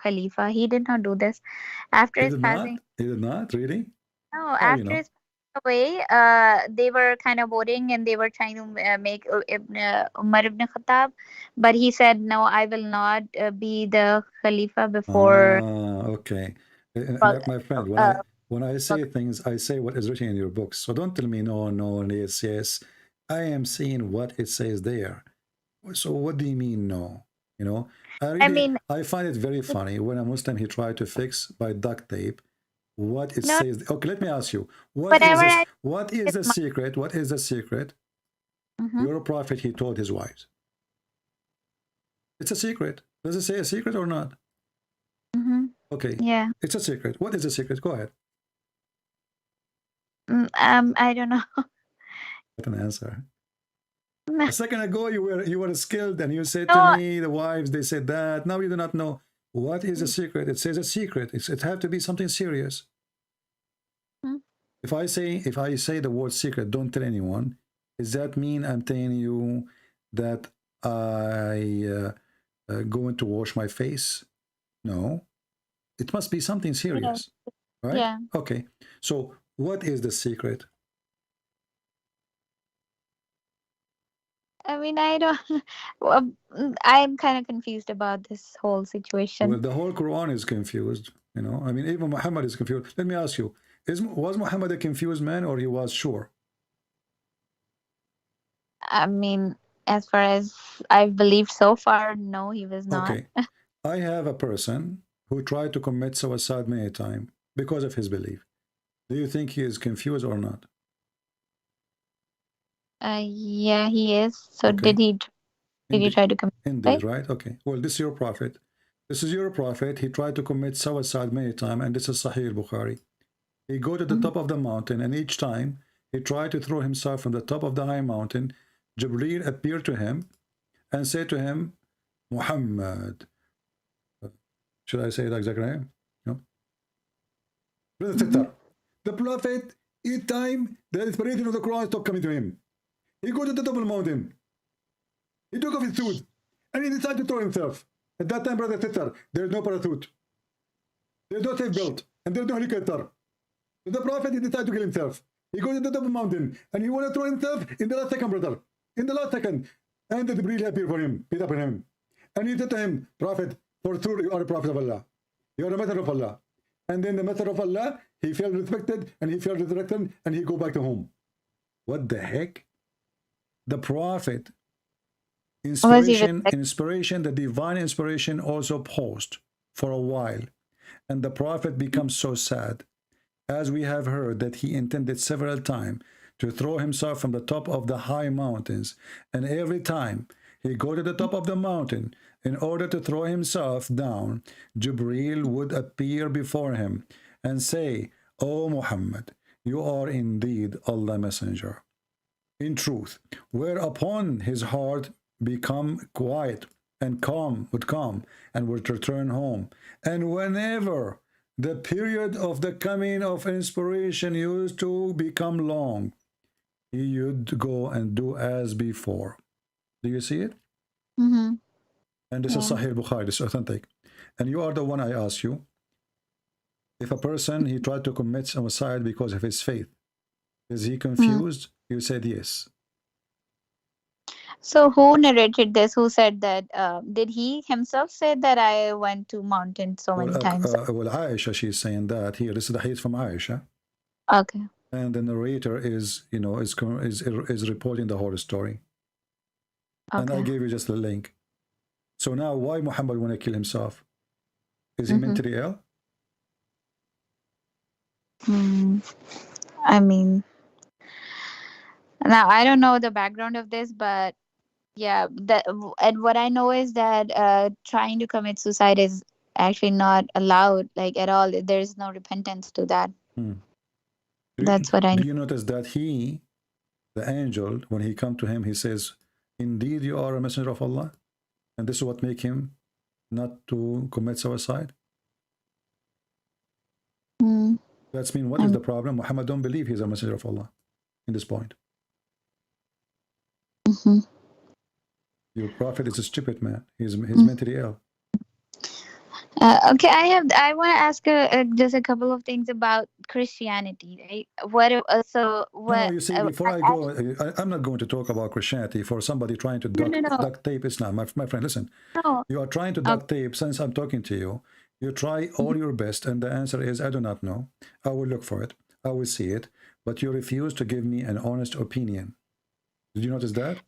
Khalifa. He did not do this after He his did passing. not? He did not? Really? No, How you after know? his passing away, they were kind of voting and they were trying to make Umar ibn Khattab, but he said, "No, I will not be the Khalifa before." Okay. Well, My friend, uh, when I say things, I say what is written in your books. So don't tell me no, no, yes, yes. I am saying what it says there. So what do you mean no? You know, I mean, I find it very funny when a Muslim he tried to fix by duct tape what it no, says. Okay, let me ask you, what is whatever this? I What is it's the my. secret? What is the secret? Mm-hmm, Your prophet he told his wives. It's a secret. Does it say a secret or not? mm-hmm, Okay, yeah. it's a secret. What is the secret? Go ahead. I don't know. Get an answer. A second ago, you were skilled, and you said to No, me, the wives they said that. Now you do not know what is a secret. It says a secret. It have to be something serious. mm-hmm. If I say the word secret, don't tell anyone. Does that mean I'm telling you that I going to wash my face? No, it must be something Yeah, serious, right? yeah. Okay. So what is the secret? I mean, I don't. Well, I'm kind of confused about this whole Well, situation. the whole Quran is confused. I mean, even Muhammad is confused. Let me ask you: was Muhammad a confused man, or he was sure? I mean, as far as I've believed so far, no, he was not. Okay, I have a person who tried to commit suicide many times because of his belief. Do you think he is confused or not? Yeah, he is. So Okay, did he indeed, try to commit indeed, suicide? right? Okay. Well, this is your prophet. This is your prophet. He tried to commit suicide many times, and this is Sahih Bukhari. He go to the Mhm. top of the mountain, and each time he tried to throw himself from the top of the high mountain, Jibreel appeared to him and said to him, Muhammad, should I say it exactly? No. Brother Mhm. Sister, the prophet, each time the inspiration of the Quran stopped coming to him, he go to the top of the mountain, he took off his suit, and he decided to throw himself. At that time, brother Sister, there is no parachute, there is no safe belt, and there is no helicopter. So the prophet, he decided to kill himself. He goes to the top of the mountain, and he want to throw himself in the last second, brother. In the last second. And the Jibreel appeared for him, peace upon him. And he said to him, Prophet, for sure you are a prophet of Allah. You are a messenger of Allah. And then the messenger of Allah, he felt respected, and he felt resurrected, and he go back to home. What the heck? The prophet, Was he the divine inspiration also paused for a while. And the prophet becomes so sad, as we have heard that he intended several times to throw himself from the top of the high mountains, and every time he go to the top of the mountain in order to throw himself down, Jibreel would appear before him and say, O Muhammad, you are indeed Allah's messenger. In truth, whereupon his heart become quiet and would come and would return home. And whenever the period of the coming of inspiration used to become long, he would go and do as before. Do you see it? Mm-hmm. And this is Yeah. Sahih Bukhari, this is authentic. And you are the one I ask you. If a person, he tried to commit suicide because of his faith, is he confused? You said yes. So who narrated this? Who said that? Did he himself say that I went to mountain so many times? Well, Aisha, she's saying that here. This is the hadith from Aisha. Okay. And the narrator is, you know, is reporting the whole story. And I Okay. gave you just the link. So now, why Muhammad want to kill himself? Is he mentally ill? I mean, now I don't know the background of this, but yeah, and what I know is that trying to commit suicide is actually not allowed, like at all. There's no repentance to that. That's what I know. Do you notice that he, the angel, when he come to him, he says, "Indeed, you are a messenger of Allah," and this is what make him not to commit suicide. That's mean, what is the problem? Muhammad don't believe he's a messenger of Allah in this point. Your prophet is a stupid man. He's mentally ill. Okay, I want to ask just a couple of things about Christianity, right? No, you see, before I go, I'm not going to talk about Christianity for somebody trying to duct tape Islam. My friend, listen. No. You are trying to duct tape since I'm talking to you. You try all your best, and the answer is, I do not know. I will look for it. I will see it. But you refuse to give me an honest opinion. Did you notice that?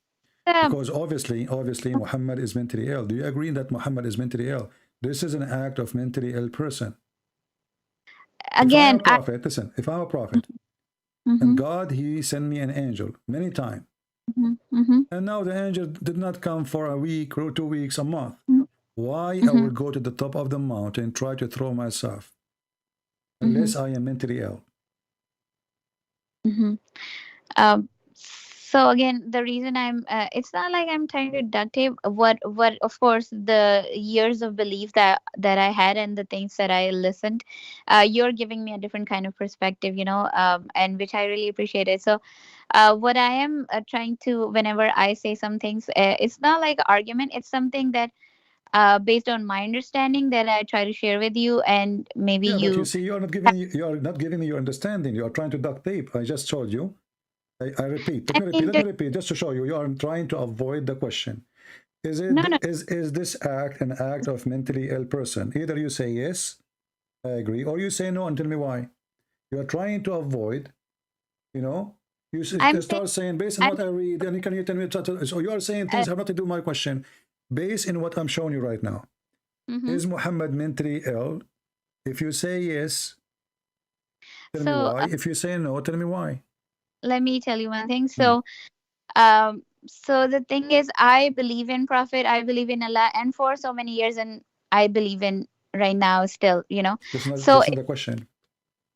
Because obviously, Muhammad is mentally ill. Do you agree that Muhammad is mentally ill? This is an act of mentally ill person. Again, if I'm a prophet, listen, if I'm a prophet, and God, he sent me an angel many times, and now the angel did not come for a week or 2 weeks, a month. Why I will go to the top of the mountain, try to throw myself, unless I am mentally ill? So again, the reason it's not like I'm trying to duct tape what of course the years of belief that I had and the things that I listened. You're giving me a different kind of perspective, and which I really appreciated. So what I am trying to, whenever I say some things, it's not like argument. It's something that based on my understanding that I try to share with you, and maybe yeah, but you see, you're not giving me your understanding. You are trying to duct tape. I just told you. I repeat. Let me repeat, just to show you. You are trying to avoid the question. Is it is this act an act of mentally ill person? Either you say yes, I agree, or you say no and tell me why. You are trying to avoid. You start saying based on what I read, and can you tell me? So you are saying things have nothing to do with my question. Based in what I'm showing you right now, is Muhammad mentally ill? If you say yes, tell me why. If you say no, tell me why. Let me tell you one thing. So the thing is, I believe in Prophet, I believe in Allah, and for so many years, and I believe in right now still, That's not the question.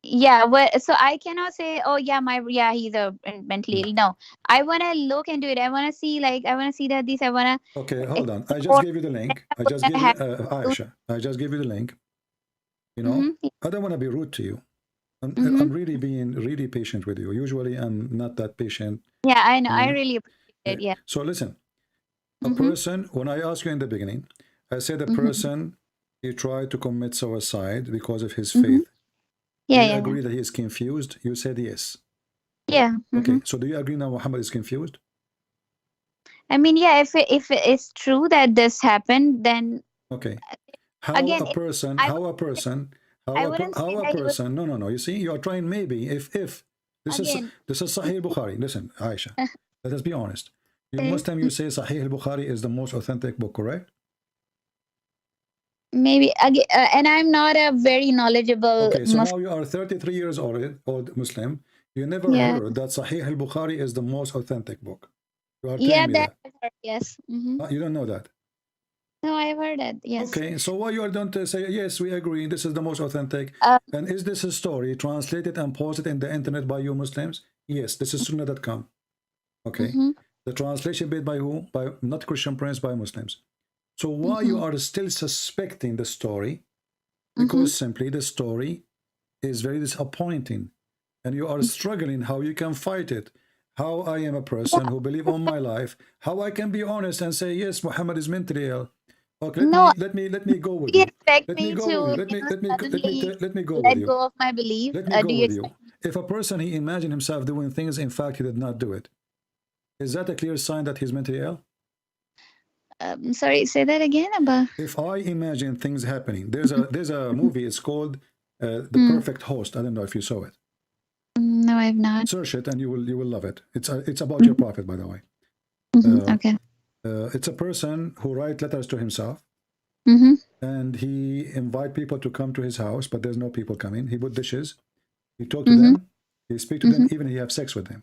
Yeah, so I cannot say, oh yeah, he's a mentally ill. No, I want to look into it. I want to see, that this, I want to. Okay, hold on. I just gave you the link. I just gave you, Aisha, I just gave you the link. I don't want to be rude to you. I'm really being really patient with you. Usually I'm not that patient. Yeah, I know. I really appreciate it. Yeah. So listen, a person, when I asked you in the beginning, I said a person, he tried to commit suicide because of his faith. Yeah, do you agree that he is confused? You said yes. Yeah. Okay, so do you agree now Muhammad is confused? I mean, yeah, if it's true that this happened, then okay. How a person, no, you see, you are trying, maybe if this is Sahih Bukhari. Listen, Aisha, let us be honest. Most time you say Sahih Bukhari is the most authentic book, correct? Maybe again, and I'm not a very knowledgeable okay, so now you are 33 years old Muslim. You never heard that Sahih al-Bukhari is the most authentic book. You are telling me that. Yes. You don't know that. No, I've heard it. Yes. Okay, so why you don't say yes? We agree. This is the most authentic. And is this a story translated and posted in the internet by you Muslims? Yes, this is Sunnah.com. Okay, the translation made by who? By not Christian Prince, by Muslims. So why you are still suspecting the story? Because simply the story is very disappointing, and you are struggling how you can fight it. How I am a person who believe all my life, how I can be honest and say yes, Muhammad is mentally ill. Okay, No, let me go with do you you. expect Let me me go to, with you. suddenly Let me go with let you. go of my belief? Let me go Do you with you. expect? If a person he imagined himself doing things, in fact he did not do it, is that a clear sign that he's mentally ill? Sorry, say that again, Abba. If I imagine things happening, there's a movie. It's called The Hmm. Perfect Host. I don't know if you saw it. No, I've not. Search it and you will love it. It's about your prophet, by the way. Okay. It's a person who writes letters to himself, and he invite people to come to his house, but there's no people coming. He put dishes, he talk to them, he speak to them, even he have sex with them.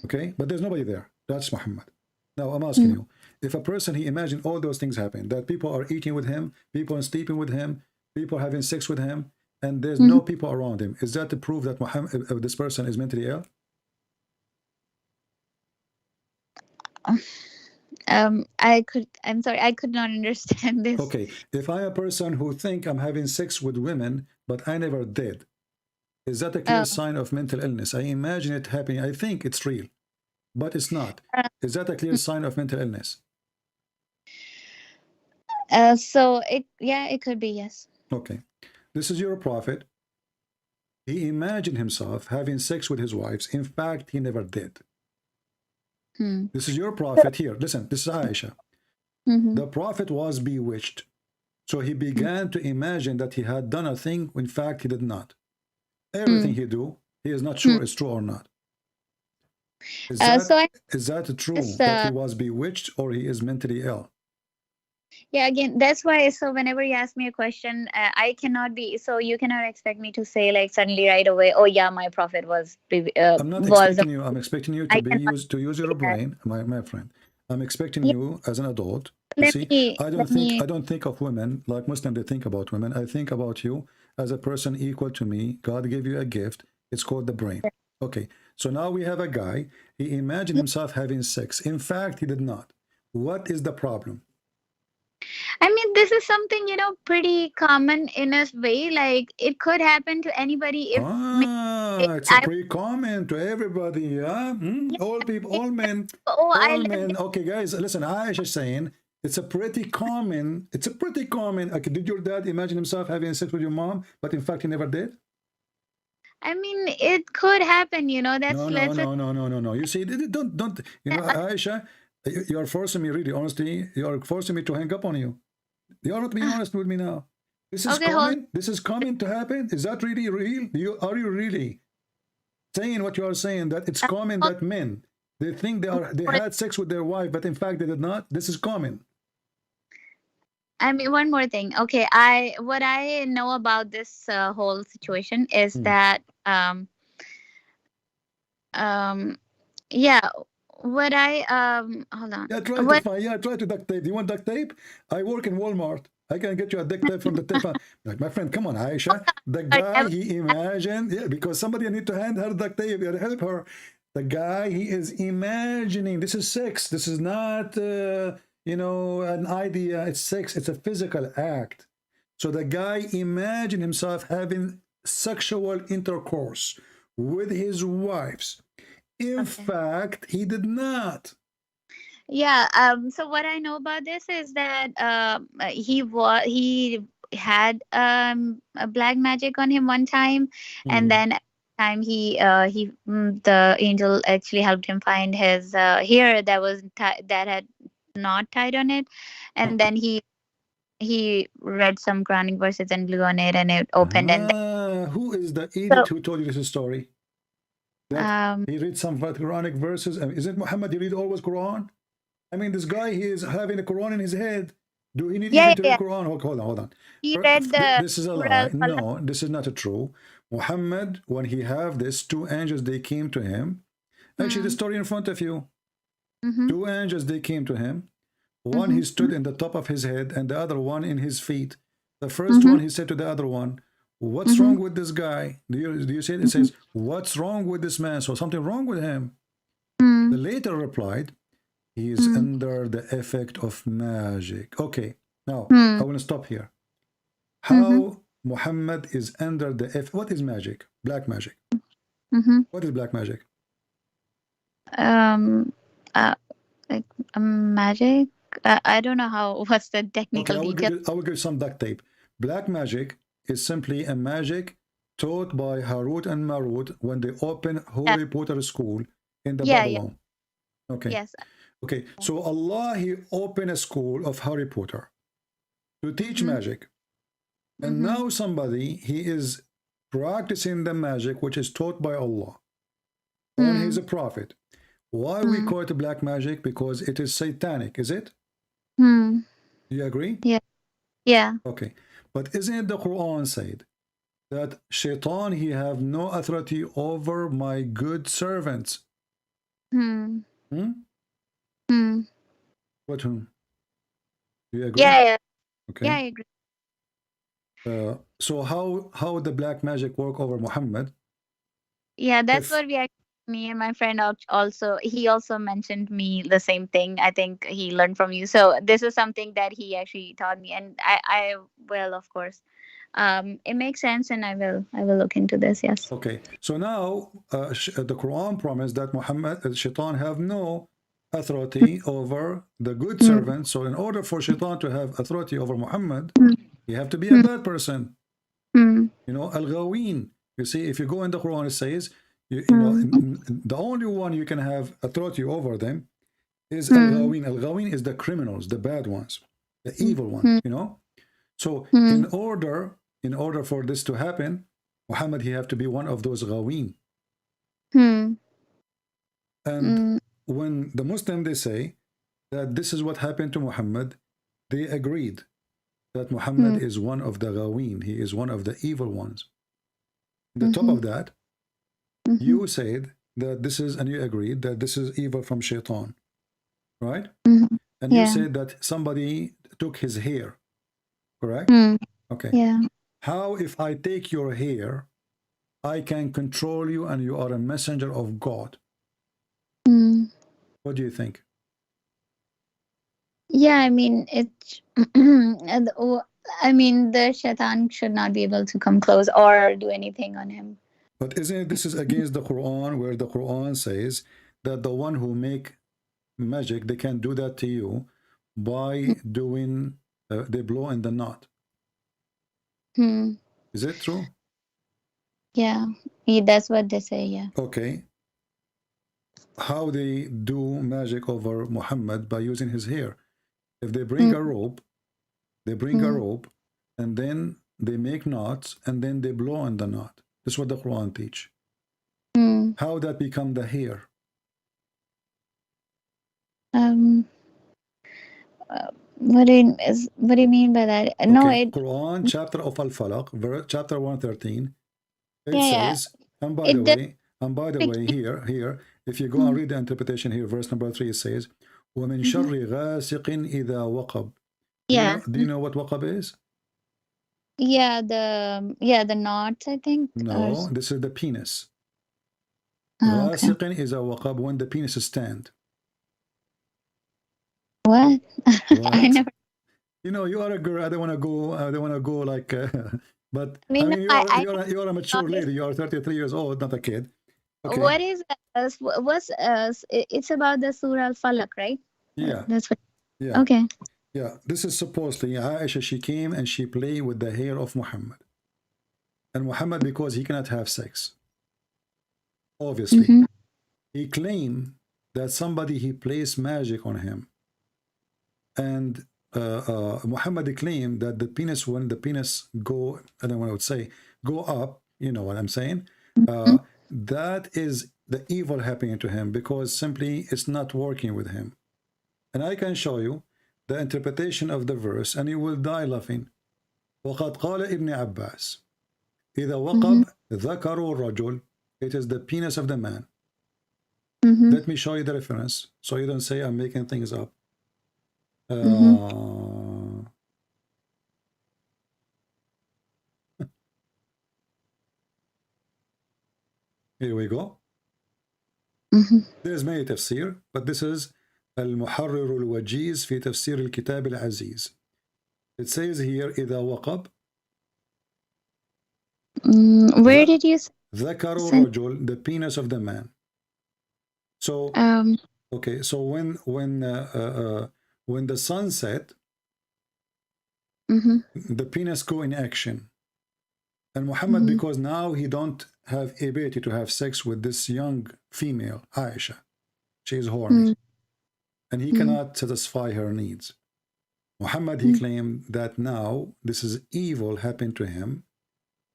Okay, but there's nobody there. That's Muhammad. Now I'm asking you, if a person he imagined all those things happen, that people are eating with him, people are sleeping with him, people having sex with him, and there's no people around him, is that to prove that Muhammad, this person is mentally ill? I'm sorry, I could not understand this. Okay, if I'm a person who think I'm having sex with women, but I never did, is that a clear sign of mental illness? I imagine it happening. I think it's real, but it's not. Is that a clear sign of mental illness? So it could be, yes. Okay, this is your prophet. He imagined himself having sex with his wives. In fact, he never did. This is your prophet here. Listen, this is Aisha. The prophet was bewitched. So he began to imagine that he had done a thing. In fact, he did not. Everything he do, he is not sure is true or not. Is that true that he was bewitched or he is mentally ill? Yeah, again, that's why. So whenever you ask me a question, I cannot be. So you cannot expect me to say like suddenly right away, oh yeah, my prophet was. I'm not Was expecting you. I'm expecting you to use your brain, my friend. I'm expecting you as an adult. You see, I don't think of women like Muslims. They think about women. I think about you as a person equal to me. God gave you a gift. It's called the brain. Okay, so now we have a guy. He imagined himself having sex. In fact, he did not. What is the problem? I mean, this is something, pretty common in a way. Like, it could happen to anybody if it's a pretty common to everybody. Yeah, all people, all men, all men. Okay, guys, listen. Aisha is saying it's a pretty common. It's a pretty common. Okay, did your dad imagine himself having sex with your mom, but in fact he never did? I mean, it could happen. That's No. You see, don't. Aisha, you are forcing me. Really, honestly, you are forcing me to hang up on you. You are not being honest with me now. This is common. This is common to happen. Is that really real? Are you really saying what you are saying, that it's common that men they think they had sex with their wife, but in fact they did not? This is common. I mean, one more thing. Okay, what I know about this whole situation is that yeah, what I hold on. Try to duct tape. Do you want duct tape? I work in Walmart. I can get you a duct tape from the tape. Like, my friend, come on, Aisha. The guy he imagined, because somebody need to hand her duct tape and help her. The guy he is imagining. This is sex. This is not an idea. It's sex. It's a physical act. So the guy imagined himself having sexual intercourse with his wives. In fact, he did not. Yeah. So what I know about this is that he had a black magic on him one time, and then at the time the angel actually helped him find his hair that had not tied on it, and then he read some Quranic verses and blew on it, and it opened. And who is the idiot who told you this story? That he read some Quranic verses. Is it Muhammad? He read always Quran? I mean, this guy, he is having a Quran in his head. Do he need even to read Quran? Hold on. He read This is a lie. No, this is not true. Muhammad, when he have this, two angels, they came to him. Actually, the story in front of you. Two angels, they came to him. One, he stood in the top of his head, and the other one in his feet. The first one, he said to the other one, what's wrong with this guy? Do you see it? It says, what's wrong with this man? So something wrong with him. The later replied, He is under the effect of magic. Okay, now I want to stop here. How Muhammad is under the effect? What is magic? Black magic. What is black magic? Uh, like magic. I don't know how. What's the technical detail? I will give you some duct tape. Black magic is simply a magic taught by Harut and Marut when they open Harry Potter school in the Babylon. Okay. Yes. Okay. So Allah, he opened a school of Harry Potter to teach magic. And now somebody, he is practicing the magic which is taught by Allah on his prophet. Why we call it black magic? Because it is satanic, is it? Do you agree? Yeah. Yeah. Okay. But isn't it the Quran said that Shaitan, he have no authority over my good servants? What whom? Do you agree? Yeah. Okay. Yeah, I agree. So how the black magic work over Muhammad? Yeah, that's what we actually, me and my friend also, he also mentioned me the same thing. I think he learned from you. So this is something that he actually taught me, and I will, of course. It makes sense, and I will look into this. Yes. Okay. So now the Quran promised that Muhammad, Shaitan have no authority over the good servant. So in order for Shaitan to have authority over Muhammad, you have to be a bad person. You know, al-ghaween. You see, if you go in the Quran, it says, you know, the only one you can have authority over them is al-ghaween. Al-ghaween is the criminals, the bad ones, the evil ones, you know. So in order for this to happen, Muhammad, he have to be one of those ghaween. And when the Muslim, they say that this is what happened to Muhammad, they agreed that Muhammad is one of the ghaween. He is one of the evil ones. The top of that, you said that this is, and you agreed that this is evil from Shaitan, right? And you said that somebody took his hair, correct? Okay. Yeah. How if I take your hair, I can control you and you are a messenger of God? What do you think? Yeah, I mean it. I mean, the shaitan should not be able to come close or do anything on him. But isn't it, this is against the Quran, where the Quran says that the one who make magic, they can do that to you by doing, they blow in the knot. Is it true? Yeah, that's what they say. Yeah. Okay. How they do magic over Muhammad? By using his hair. If they bring a rope, and then they make knots, and then they blow on the knot. This is what the Quran teach. How that become the hair? What do you mean by that? Okay. No, Quran chapter of Al-Falaq, chapter 113. It yeah, says, and by the way, here, if you go and read the interpretation here, verse number 3, it says, وَمِن شَرِّ غَاسِقٍ إِذَا وَقَبْ. Do you know what waqab is? Yeah, the knots, I think. No, this is the penis. Okay. غَاسِقٍ is a waqab, when the penis stand. What? I What? never. You know, you are a girl. I don't want to go like, but I mean, you are a mature lady. You are 33 years old, not a kid. Okay. What is what's it's about the Surah Al-Falaq, right? Yeah. That's what. Yeah. Okay. Yeah. This is supposedly Aisha. She came and she played with the hair of Muhammad. And Muhammad, because he cannot have sex, obviously, he claimed that somebody, he placed magic on him. And Muhammad claimed that the penis, when the penis go, I don't know what I would say, go up, you know what I'm saying? That is the evil happening to him, because simply it's not working with him. And I can show you the interpretation of the verse, and you will die laughing. وَقَدْ قَالَ ابن عباس إِذَا وَقَبْ ذَكَرُ الرَّجُلِ. It is the penis of the man. Let me show you the reference, so you don't say I'm making things up. Here we go. There's many tafsir, but this is المحرر الوجيز في تفسير الكتاب العزيز. It says here إذا وقب Where did you ذكر send? الرجل, the penis of the man. So okay, so when the sun set, the penis go in action, and Muhammad, because now he don't have ability to have sex with this young female Aisha, she is horny, and he cannot satisfy her needs. Muhammad, he claimed that now this is evil happened to him,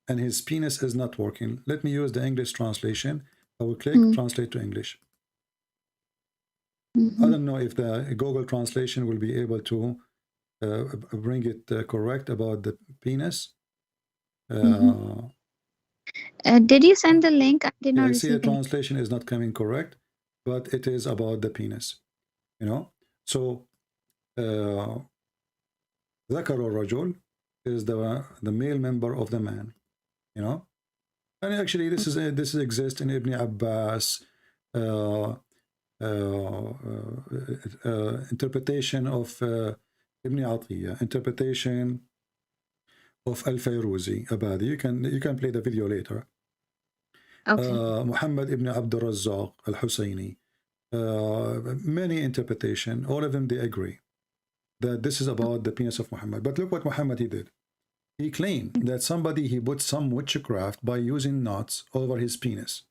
and his penis is not working. Let me use the English translation. I will click translate to English. I don't know if the Google translation will be able to bring it correct about the penis. Did you send the link? I did not I see the receive it. translation is not coming correct, but it is about the penis. You know, so ذكر الرجل is the male member of the man. You know, and actually this exists in Ibn Abbas. Interpretation of Ibn Atiyah, interpretation of Al-Fayruzi Abadi. You can play the video later. Okay. Muhammad ibn Abd al-Razzaq al-Husayni. Many interpretation, all of them they agree that this is about the penis of Muhammad. But look what Muhammad he did. He claimed that he put some witchcraft by using knots over his penis.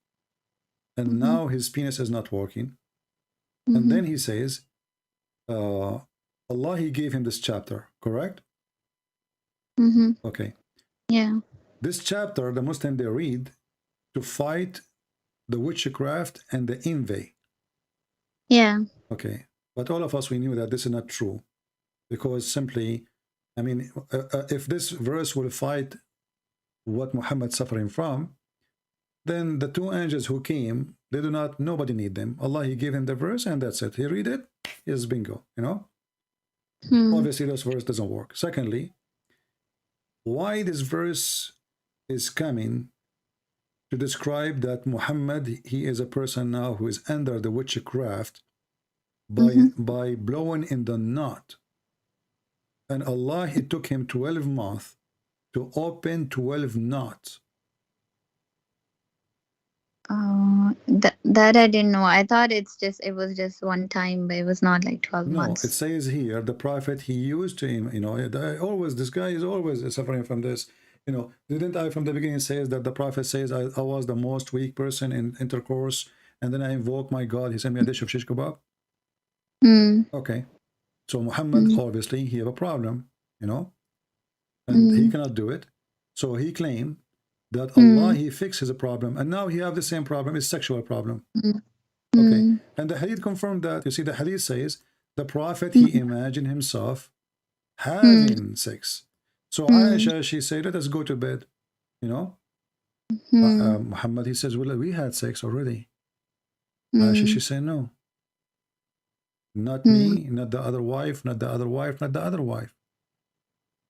And now his penis is not working. And then he says, Allah, he gave him this chapter, correct? Okay. Yeah. This chapter, the Muslim, they read to fight the witchcraft and the envy. Yeah. Okay. But all of us, we knew that this is not true. Because simply, I mean, if this verse will fight what Muhammad's suffering from, then the two angels who came, they do not, nobody need them. Allah, he gave him the verse and that's it. He read it, yes, bingo, you know? Obviously, this verse doesn't work. Secondly, why this verse is coming to describe that Muhammad, he is a person now who is under the witchcraft by blowing in the knot. And Allah, it took him 12 months to open 12 knots. That I didn't know. I thought it was just one time, but it was not like 12 months. No, it says here, the prophet, he used to him, you know, this guy is always suffering from this. You know, didn't I from the beginning says that the prophet says I was the most weak person in intercourse, and then I invoke my God, he sent me a dish of shish kebab? Okay. So Muhammad, obviously, he have a problem, you know, and he cannot do it. So he claimed that Allah, he fixes a problem, and now he have the same problem, it's sexual problem. Okay, and the hadith confirmed that. You see, the hadith says the prophet, he imagined himself having sex. So Aisha, she said, let us go to bed, you know. Muhammad, he says, well, we had sex already. Aisha, she said, no. Not me, not the other wife, not the other wife, not the other wife.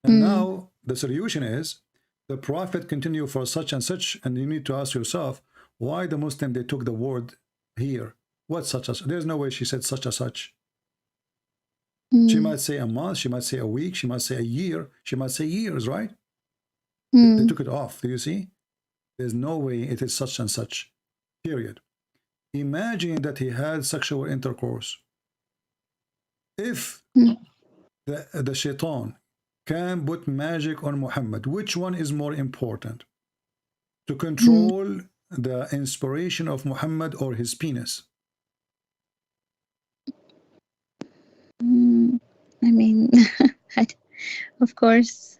And now the solution is, the prophet continue for such and such, and you need to ask yourself, why the Muslim, they took the word here? What such as? There's no way she said such as such. She might say a month, she might say a week, she might say a year, she might say years, right? They took it off, do you see? There's no way it is such and such, period. Imagine that he had sexual intercourse. If the shaitan can put magic on Muhammad, which one is more important? To control the inspiration of Muhammad or his penis? I mean, of course.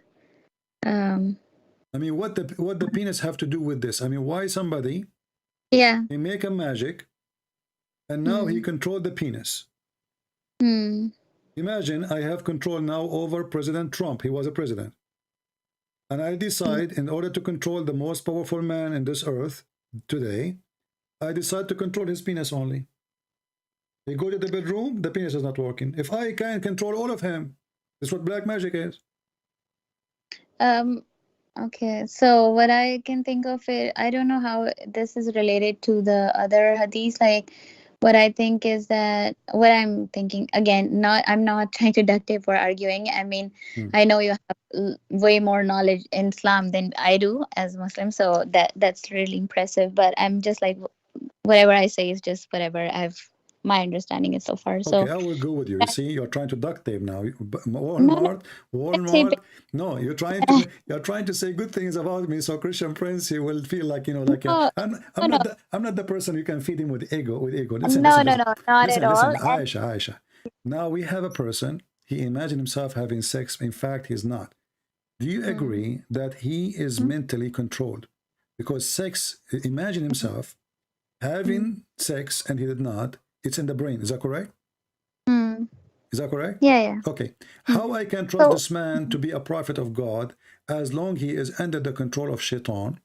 I mean, what the penis have to do with this? I mean, why somebody he make a magic and now he controlled the penis? Imagine I have control now over President Trump. He was a president. And I decide, in order to control the most powerful man in this earth today, I decide to control his penis only. He go to the bedroom, the penis is not working. If I can control all of him, that's what black magic is. Okay, so what I can think of it, I don't know how this is related to the other hadith, like what I think is that what I'm thinking again, not I'm not trying to duct tape or arguing. I mean, I know you have way more knowledge in Islam than I do as Muslim, so that's really impressive. But I'm just like whatever I say is just whatever my understanding is so far. So Okay, I will go with you. You see, you're trying to duct tape now. no, no, Walmart, duct tape. Walmart. No, you're trying to say good things about me, so Christian Prince, he will feel like No, I'm no, no, not I'm not the person you can feed him with ego. Listen, no, listen, no, listen, no, not at listen, all. listen. And Aisha. Now we have a person. He imagined himself having sex. In fact, he's not. Do you mm, agree that he is mm, mentally controlled? Because sex, imagine himself mm, having sex and he did not. It's in the brain. Is that correct? mm. Is that correct? Yeah, yeah. Okay. Mm. How I can trust So this man to be a prophet of God as long he is under the control of shaitan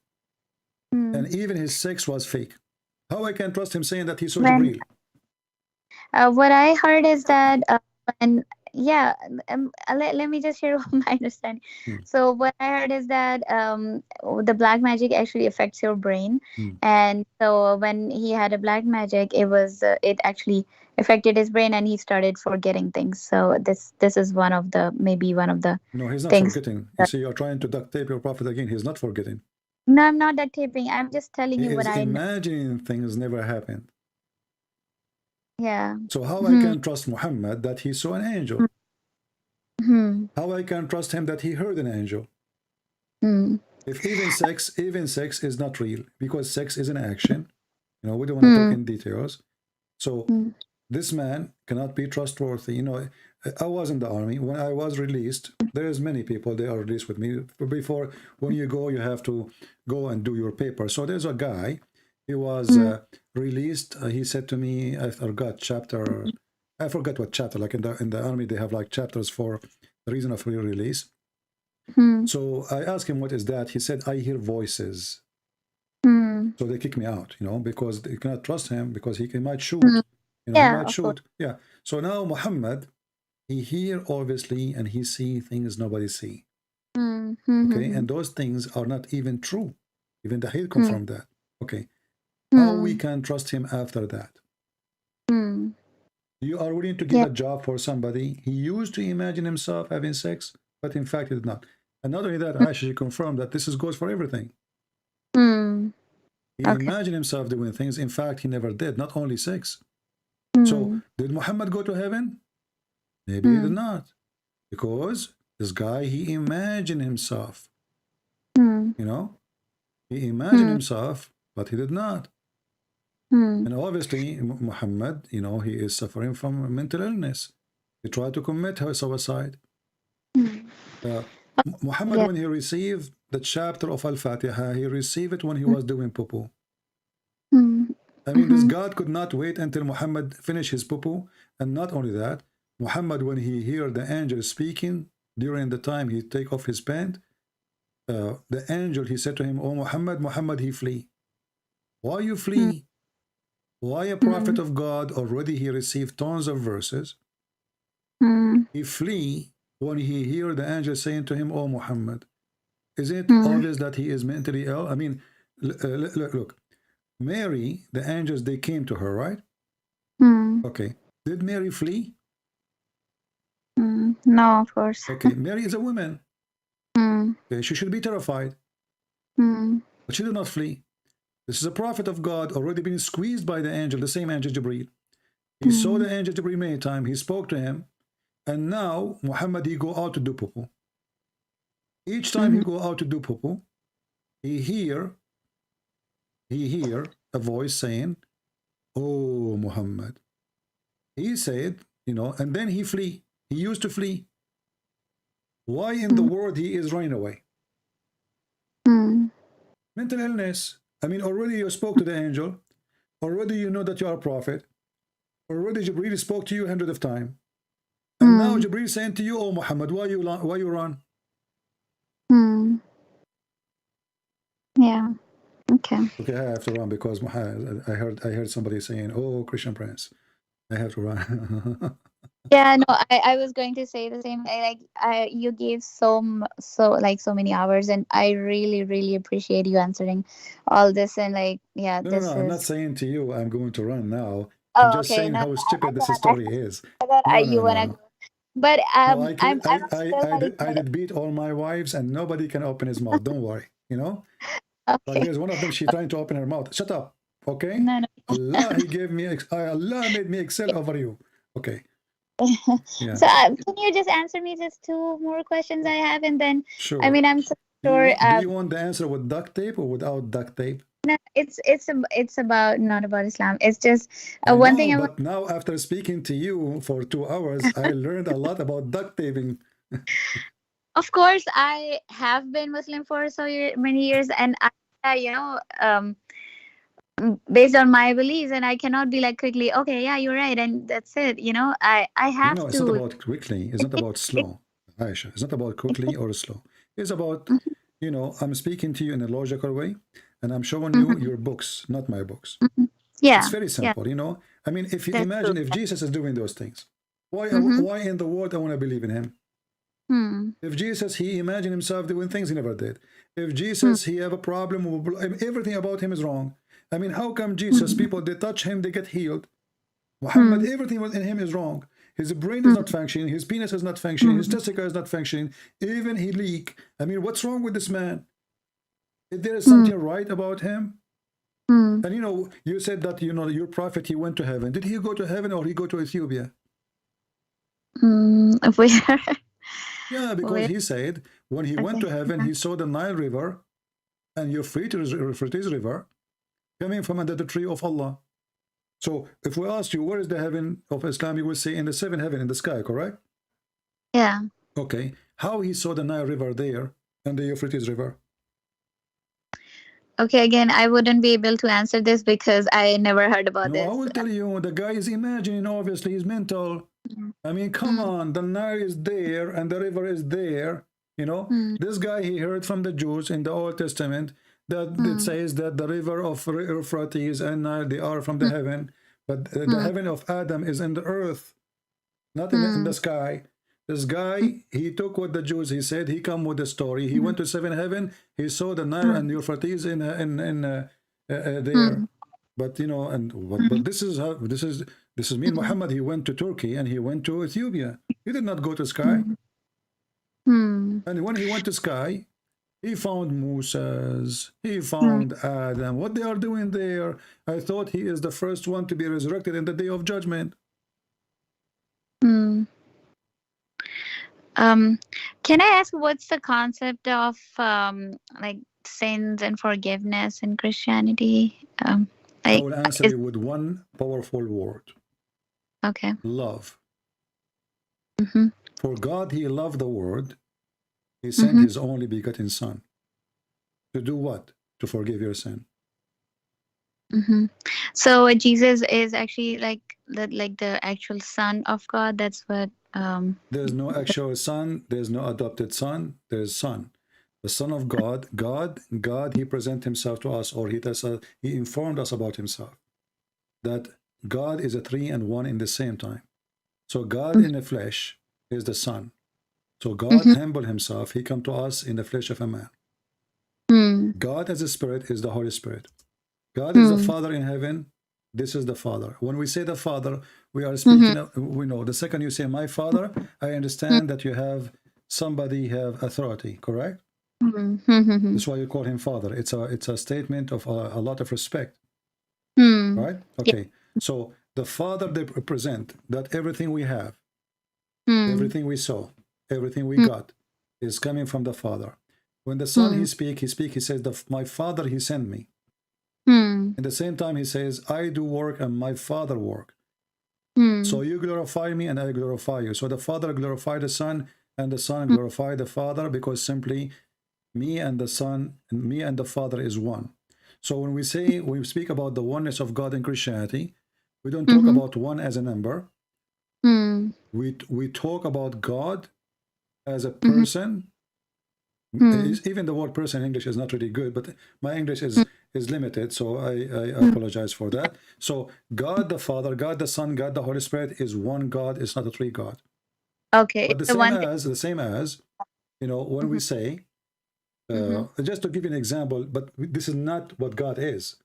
and mm, even his sex was fake? How I can trust him saying that he saw when Jibreel? what I heard is that when yeah, let me just share my understanding. Hmm, So what I heard is that the black magic actually affects your brain, hmm. and so when he had a black magic, it actually affected his brain, and he started forgetting things. So this is one of the maybe one of the No, he's not things. forgetting. You see, you're trying to duct tape your prophet again. He's not forgetting. No, I'm not duct taping. I'm just telling He you what is I know. imagining things never happened. Yeah. So how I Hmm. can trust Muhammad that he saw an angel? Hmm. How I can trust him that he heard an angel? Hmm. If even sex is not real because sex is an action. We don't want to talk Hmm. in details. So Hmm. this man cannot be trustworthy. I was in the army. When I was released, there's many people, they are released with me. Before, when you go, you have to go and do your paper. So there's a guy, he was Hmm. released. He said to me, I forgot what chapter, like in the army, they have like chapters for the reason of your release. Hmm. So I asked him, what is that? He said, I hear voices. Hmm. So they kick me out, because they cannot trust him because he might Hmm. shoot. He Yeah, might of course. shoot. Yeah. So now Muhammad, he hear obviously and he see things nobody see. Hmm. Hmm. Okay. Hmm. And those things are not even true. Even the Hadith Hmm. confirmed that. Okay. How we Hmm. can trust him after that? Hmm. You are willing to give Yeah. a job for somebody. He used to imagine himself having sex, but in fact he did not. And not only that, Aisha, she confirmed that goes for everything. Hmm. He Okay. imagined himself doing things. In fact, he never did, not only sex. So Hmm. did Muhammad go to heaven? Maybe he did Hmm. not. Because this guy, he imagined himself, Hmm. you know, he imagined Hmm. himself, but he did not. Hmm. And obviously, Muhammad, he is suffering from mental illness. He tried to commit suicide. Hmm. Uh, Muhammad, Yeah. when he received the chapter of Al-Fatiha, he received it when he was doing poo. Hmm. I mean, this Hmm. God could not wait until Muhammad finished his poo. And not only that, Muhammad, when he heard the angel speaking, during the time he take off his pant, the angel, he said to him, "Oh Muhammad, Muhammad, he flee. Why you Hmm. flee? Why a Hmm. prophet of God already he received tons of verses? Hmm. He flee when he hear the angel saying to him, "Oh Muhammad." Is it Hmm. obvious that he is mentally ill? I mean, look, Mary, the angels, they came to her, right? Hmm. Okay. Did Mary flee? Hmm. No, of course. Okay. Mary is a woman. Hmm. Okay. She should be terrified, Hmm. but she did not flee. This is a prophet of God already been squeezed by the angel, the same angel Jibreel. He saw Hmm. the angel Jibreel many times. He spoke to him. And now Muhammad, he go out to do poo. Each time he Hmm. go out to do poo, he hear a voice saying, "Oh Muhammad." He said, and then he flee. He used to flee. Why in the Hmm. world he is running away? Hmm. Mental illness. I mean, already you spoke to the angel. Already you know that you are a prophet. Already Jibreel spoke to you hundreds of times. And now Hmm. Jibreel saying to you, "Oh Muhammad, why you run?" Hmm. Yeah. Okay. Okay, I have to run because I heard somebody saying, "Oh, Christian Prince, I have to run." Yeah, no, I was going to say the same. You gave so many hours, and I really really appreciate you answering all this. And like, yeah, No, no, no. this I'm not is saying to you I'm going to run now. I'm Oh, just okay. saying No, how I stupid this thought story is. you wanna go. But No, I I'm could, still like, I did beat all my wives, and nobody can open his mouth. Don't worry, you know. Like okay. there's one of them, she trying to open her mouth. Shut up, okay? No, no. Allah, he gave me, Allah made me excel over you. Okay, yeah, So can you just answer me just two more questions I have, and then I sure. mean I'm so sure. Do you want the answer with duct tape or without duct tape? No, it's about not about Islam. It's just I one know, thing I want. but now after speaking to you for 2 hours, I learned a lot about duct taping. Of course, I have been Muslim for many years, and based on my beliefs, and I cannot be like quickly, okay, yeah, you're right, and that's it. I No, have no, it's not to. about quickly. It's It, not it, about it, slow, Aisha. It's not about quickly or slow. It's about, Mhm, I'm speaking to you in a logical way, and I'm showing you mhm, your books, not my books. mhm. It's Yeah, very yeah, simple. I mean, if you that's true. imagine if Jesus is doing those things, Mm-hmm. why in the world I want to believe in him? Hmm. If Jesus, he imagined himself doing things he never did. If Hmm. Jesus, he have a problem, I mean, everything about him is wrong. I mean, how come Jesus, Hmm. people, they touch him, they get healed? Muhammad, Hmm. everything in him is wrong. His brain is Hmm. not functioning, his penis is not functioning, his Hmm. testicle is not functioning, even he leak. I mean, what's wrong with this man? If there is Hmm. something right about him, Hmm. and you said that your prophet he went to heaven. Did he go to heaven or he go to Ethiopia? Hmm. Where? Yeah, because Where? he said when he went Okay. to heaven, Yeah. he saw the Nile River and Euphrates River coming from under the tree of Allah. So if we ask you where is the heaven of Islam, you will say in the seventh heaven in the sky, correct? Yeah. Okay. How he saw the Nile River there and the Euphrates River? Okay. Again, I wouldn't be able to answer this because I never heard about No, I this. will tell you, the guy is imagining, obviously, he's mental. Mm. I mean, come Mm. on, the Nile is there and the river is there. Mm. This guy, he heard from the Jews in the Old Testament that it Mm. says that the river of Euphrates and Nile, they are from the Mm. heaven, but the Mm. heaven of Adam is in the earth, not in the Mm. sky. This Mm. guy, he took what the Jews, he said, he come with the story. He went to seven heaven, he saw the Nile and Mm. Euphrates there. Mm. But Mm. this is how this is me and Mm. Muhammad. He went to Turkey and he went to Ethiopia. He did not go to sky. Mm. Mm. And when he went to sky, he found Moses. He Mm. found Adam. What they are doing there? I thought he is the first one to be resurrected in the day of judgment. Mm. Um, can I ask what's the concept of like sins and forgiveness in Christianity? I Like will answer is you with one powerful word: okay. love. Mm-hmm. For God, He loved the world. He sent Mm-hmm. His only begotten Son. To do what? To forgive your sin. Mm-hmm. So Jesus is actually like the actual Son of God. That's what There's no actual son, there's no adopted son, there's son. The Son of God, God, He present Himself to us, or He informed us about Himself, that God is a three and one in the same time. So God in the flesh is the Son. So God Mm-hmm. humbled Himself, He come to us in the flesh of a man. Mm. God as a spirit is the Holy Spirit. God is the Mm. Father in heaven. This is the Father. When we say the Father, we are Mm-hmm. speaking, we know the second you say my Father, I understand that you have somebody have authority, correct? Mm-hmm. Mm-hmm. That's why you call him Father. It's a statement of a lot of respect, Mm. right? Yeah. Okay. So the Father, they represent that everything we have, Mm. everything we saw, everything we Mm. got is coming from the Father. When the Son, Mm. he says, my Father, He sent me. Mm. At the same time, He says, I do work and my Father work. So Mm. you glorify me and I glorify you. So the Father glorified the Son and the Son glorified the Father, because simply me and the Son and me and the Father is one. So when we speak about the oneness of God in Christianity, we don't talk Mm-hmm. about one as a number. Mm. We talk about God as a Mm-hmm. person. Mm. Even the word person in English is not really good, but my English Mm. is limited, so I Mm. apologize for that. So God the Father, God the Son, God the Holy Spirit is one God. It's not a three God. Okay, But it's the one thing. the same as when Mm-hmm. we say, Mm-hmm. just to give you an example, but this is not what God is.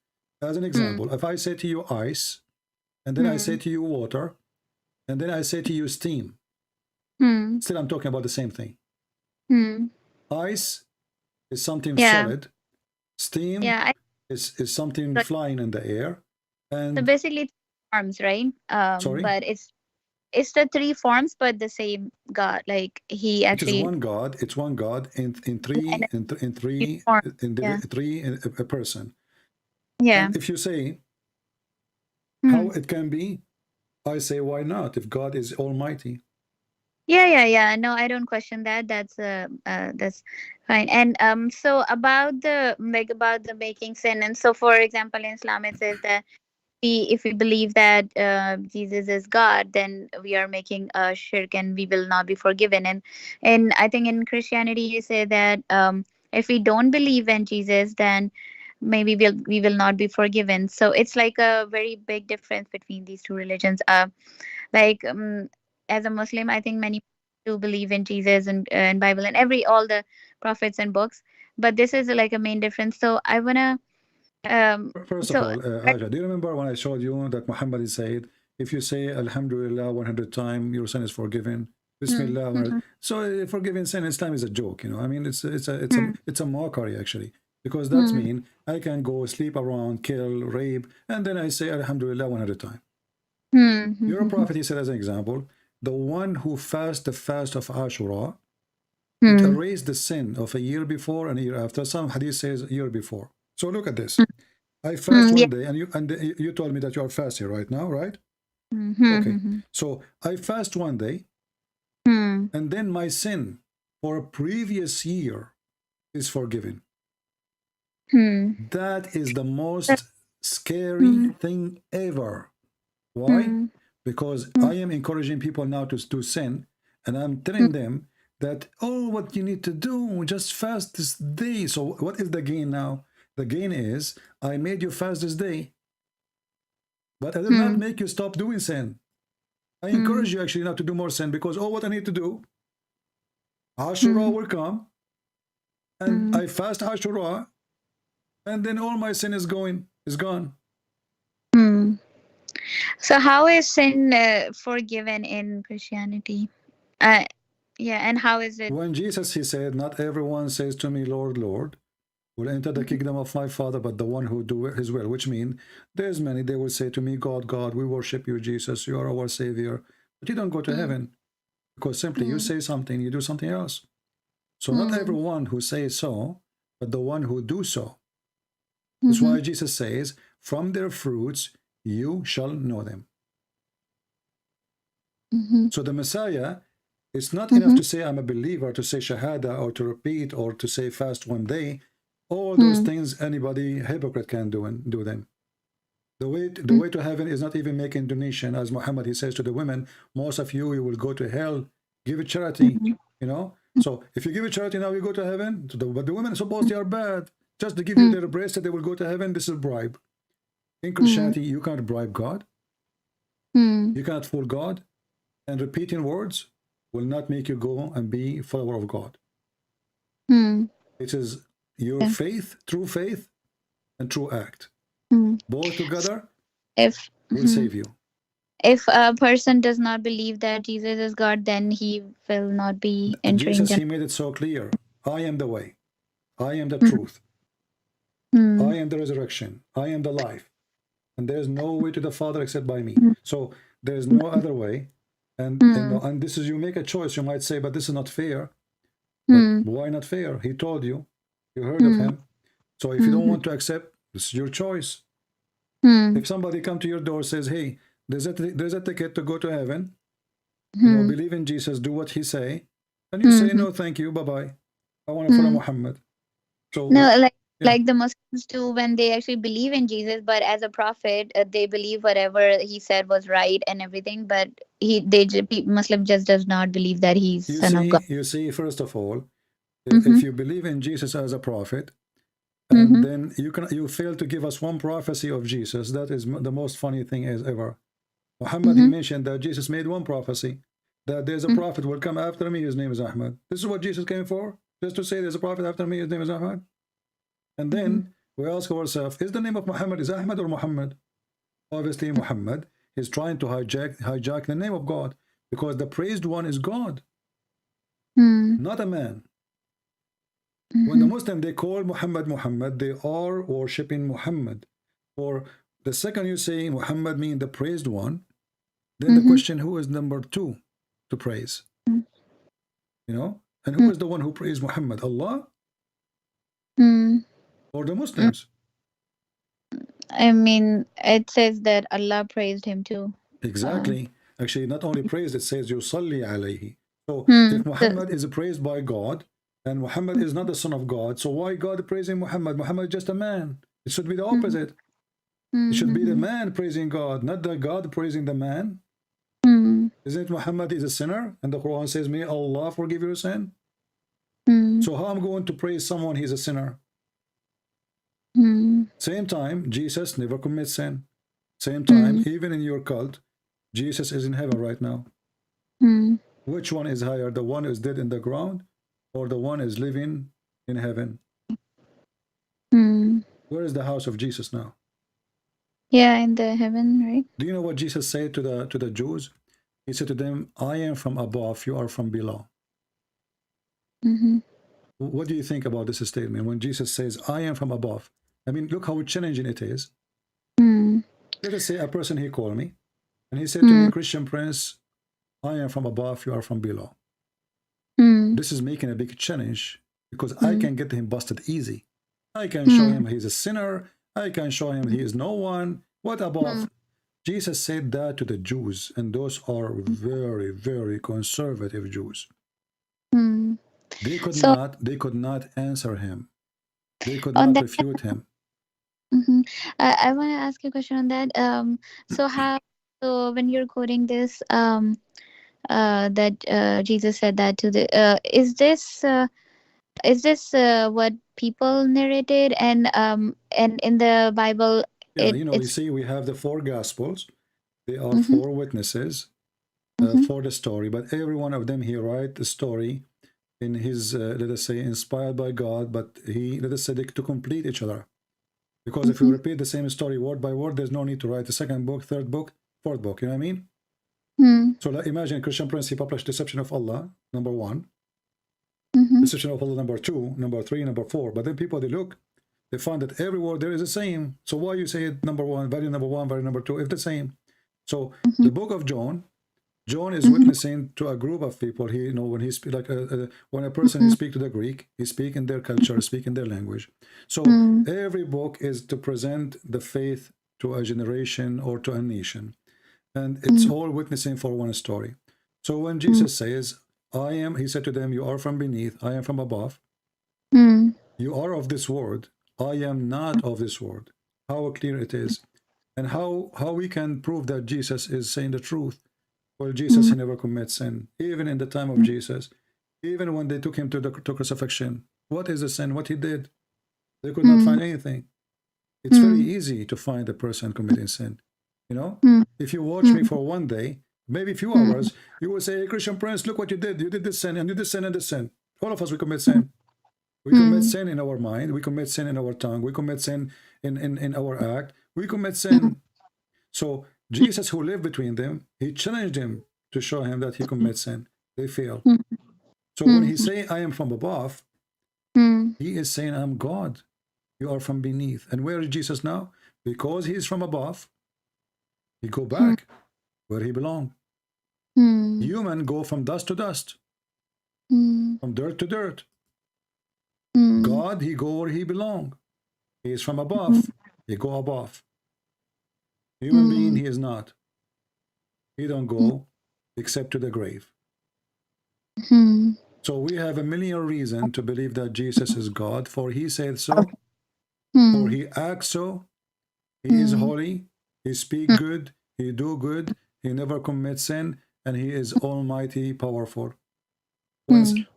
As an Mm. example, if I say to you ice, and then I say to you water, and then I say to you steam. Still, I'm talking about the same thing. Ice is something solid. Steam is something flying in the air. And so basically forms, right? Sorry? But it's the three forms, but the same God. Like he actually. It is one God. It's one God in three Form. a person. Yeah. And if you say how it can be, I say why not? If God is Almighty. Yeah. No, I don't question that. That's fine. And so about the making sin, and so for example in Islam it says that if we believe that Jesus is God, then we are making a shirk and we will not be forgiven. And I think in Christianity you say that if we don't believe in Jesus, then maybe we will not be forgiven. So it's like a very big difference between these two religions. Like as a Muslim, I think many do believe in Jesus and Bible and all the prophets and books, but this is like a main difference. So I wanna First of all, Aja, do you remember when I showed you that Muhammad said, if you say Alhamdulillah 100 times, your sin is forgiven. Bismillah. So forgiving sin in Islam is a joke, you know. I mean, it's a mockery actually, because that means I can go sleep around, kill, rape, and then I say Alhamdulillah 100 times. Your prophet, he said as an example, the one who fasts the fast of Ashura, it erased the sin of a year before and a year after. Some hadith says a year before. So look at this. I fast one day, and you told me that you are fasting right now, right? Okay. So I fast one day, and then my sin for a previous year is forgiven. That is the most scary thing ever. Why? Because I am encouraging people now to sin, and I'm telling them that, oh, what you need to do, just fast this day. So what is the gain now? The gain is I made you fast this day, but I did not make you stop doing sin. I encourage you actually not to do more sin, because what I need to do, Ashura will come, and I fast Ashura, and then all my sin is gone. So how is sin forgiven in Christianity? And how is it? When Jesus, he said, not everyone says to me, Lord, Lord, will enter the kingdom of my Father, but the one who do his will, which means there's many, they will say to me, God, God, we worship you, Jesus, you are our Savior, but you don't go to heaven, because simply you say something, you do something else. So not everyone who says so, but the one who do so. That's why Jesus says, from their fruits you shall know them. So the Messiah, it's not enough to say I'm a believer, to say Shahada, or to repeat, or to say fast one day. All those things anybody, hypocrite, can do them. The way to heaven is not even making donation, as Muhammad, he says to the women, most of you will go to hell, give it charity, you know. So if you give it charity now, you go to heaven. But the women, suppose they are bad, just to give you their bracelet, they will go to heaven. This is bribe. In Christianity, you can't bribe God. You cannot fool God. And repeating words will not make you go and be a follower of God. It is your faith, and true act. Both together will save you. If a person does not believe that Jesus is God, then he will not be entering. Jesus, he made it so clear. I am the way. I am the truth. I am the resurrection. I am the life. And there is no way to the Father except by me. So there is no other way. And this is, you make a choice. You might say, but this is not fair. But why not fair? He told you. You heard of him. So if you don't want to accept, this is your choice. If somebody come to your door, says, hey, there's a ticket to go to heaven, you know, believe in Jesus, do what he say, and you say, no, thank you, bye-bye, I want to follow Muhammad. So no, like the Muslims do when they actually believe in Jesus, but as a prophet, they believe whatever he said was right and everything, but Muslim just does not believe that he's son of God. You see, first of all, if you believe in Jesus as a prophet, and then you fail to give us one prophecy of Jesus, that is the most funny thing is ever. Muhammad, he mentioned that Jesus made one prophecy, that there's a prophet will come after me, his name is Ahmad. This is what Jesus came for, just to say there's a prophet after me, his name is Ahmad. And then we ask ourselves, is the name of Muhammad is Ahmad or Muhammad? Obviously Muhammad. He's trying to hijack the name of God, because the praised one is God, not a man. When the Muslim, they call Muhammad Muhammad, they are worshipping Muhammad. Or the second you say Muhammad mean the praised one, then the question, who is number two to praise? You know? And who is the one who praised Muhammad? Allah or the Muslims? I mean, it says that Allah praised him too. Exactly. Actually, not only praised, it says yusalli alayhi. So if So, Muhammad is praised by God, and Muhammad is not the son of God, so why God praising Muhammad? Muhammad is just a man. It should be the opposite. It should be the man praising God, not the God praising the man. Isn't Muhammad is a sinner? And the Quran says, may Allah forgive your sin. So how I'm going to praise someone he's a sinner? Same time, Jesus never commits sin. Same time, even in your cult, Jesus is in heaven right now. Which one is higher? The one who is dead in the ground, or the one is living in heaven? Where is the house of Jesus now? Yeah, in the heaven, right? Do you know what Jesus said to the Jews? He said to them, I am from above, you are from below. What do you think about this statement when Jesus says, I am from above? I mean, look how challenging it is. Let us say a person, he called me, and he said to me, Christian Prince, I am from above, you are from below. This is making a big challenge, because I can get him busted easy. I can show him he's a sinner. I can show him he is no one. What above? Jesus said that to the Jews, and those are very, very conservative Jews. They could not answer him. They could on not that, refute him. I want to ask you a question on that. So when you're quoting this, that Jesus said that to the, is this what people narrated, and in the Bible, Yeah, you know, you it's see, we have the four Gospels. They are four witnesses for the story, but every one of them, he write the story in his, let us say, inspired by God, but he, let us say, to complete each other. Because if you repeat the same story word by word, there's no need to write the second book, third book, fourth book. You know what I mean? So like, imagine Christian Prince, he published Deception of Allah, number 1. Deception of Allah, number 2, number 3, number 4. But then people, they look, they find that every word there is the same. So why you say it number 1, value number 1, value number 2, if the same? So the book of John is witnessing to a group of people. He, you know, when he speak, like when a person he speak to the Greek, he speak in their culture, speak in their language. So every book is to present the faith to a generation or to a nation, and it's all witnessing for one story. So when Jesus says, I am, he said to them, you are from beneath, I am from above. You are of this world, I am not of this world. How clear it is. And how we can prove that Jesus is saying the truth? Well, Jesus, he never commits sin. Even in the time of Jesus, even when they took him to the crucifixion, what is the sin? What he did? They could not find anything. It's very easy to find a person committing sin. You know, if you watch me for one day, maybe a few hours, you will say, hey, Christian Prince, look what you did. You did this sin, and you did this sin, and this sin. All of us, we commit sin. We commit sin in our mind. We commit sin in our tongue. We commit sin in our act. We commit sin. So Jesus, who lived between them, he challenged him to show him that he commits sin. They fail. So when he say, I am from above, he is saying, I'm God. You are from beneath. And where is Jesus now? Because he is from above, he go back where he belong. Human go from dust to dust, from dirt to dirt. God, he go where he belong. He is from above, he go above. Human being, he is not. He don't go except to the grave. So we have a million reasons to believe that Jesus is God, for he said so, for he acts so, he is holy, he speak good, he do good, he never commits sin, and he is almighty, powerful.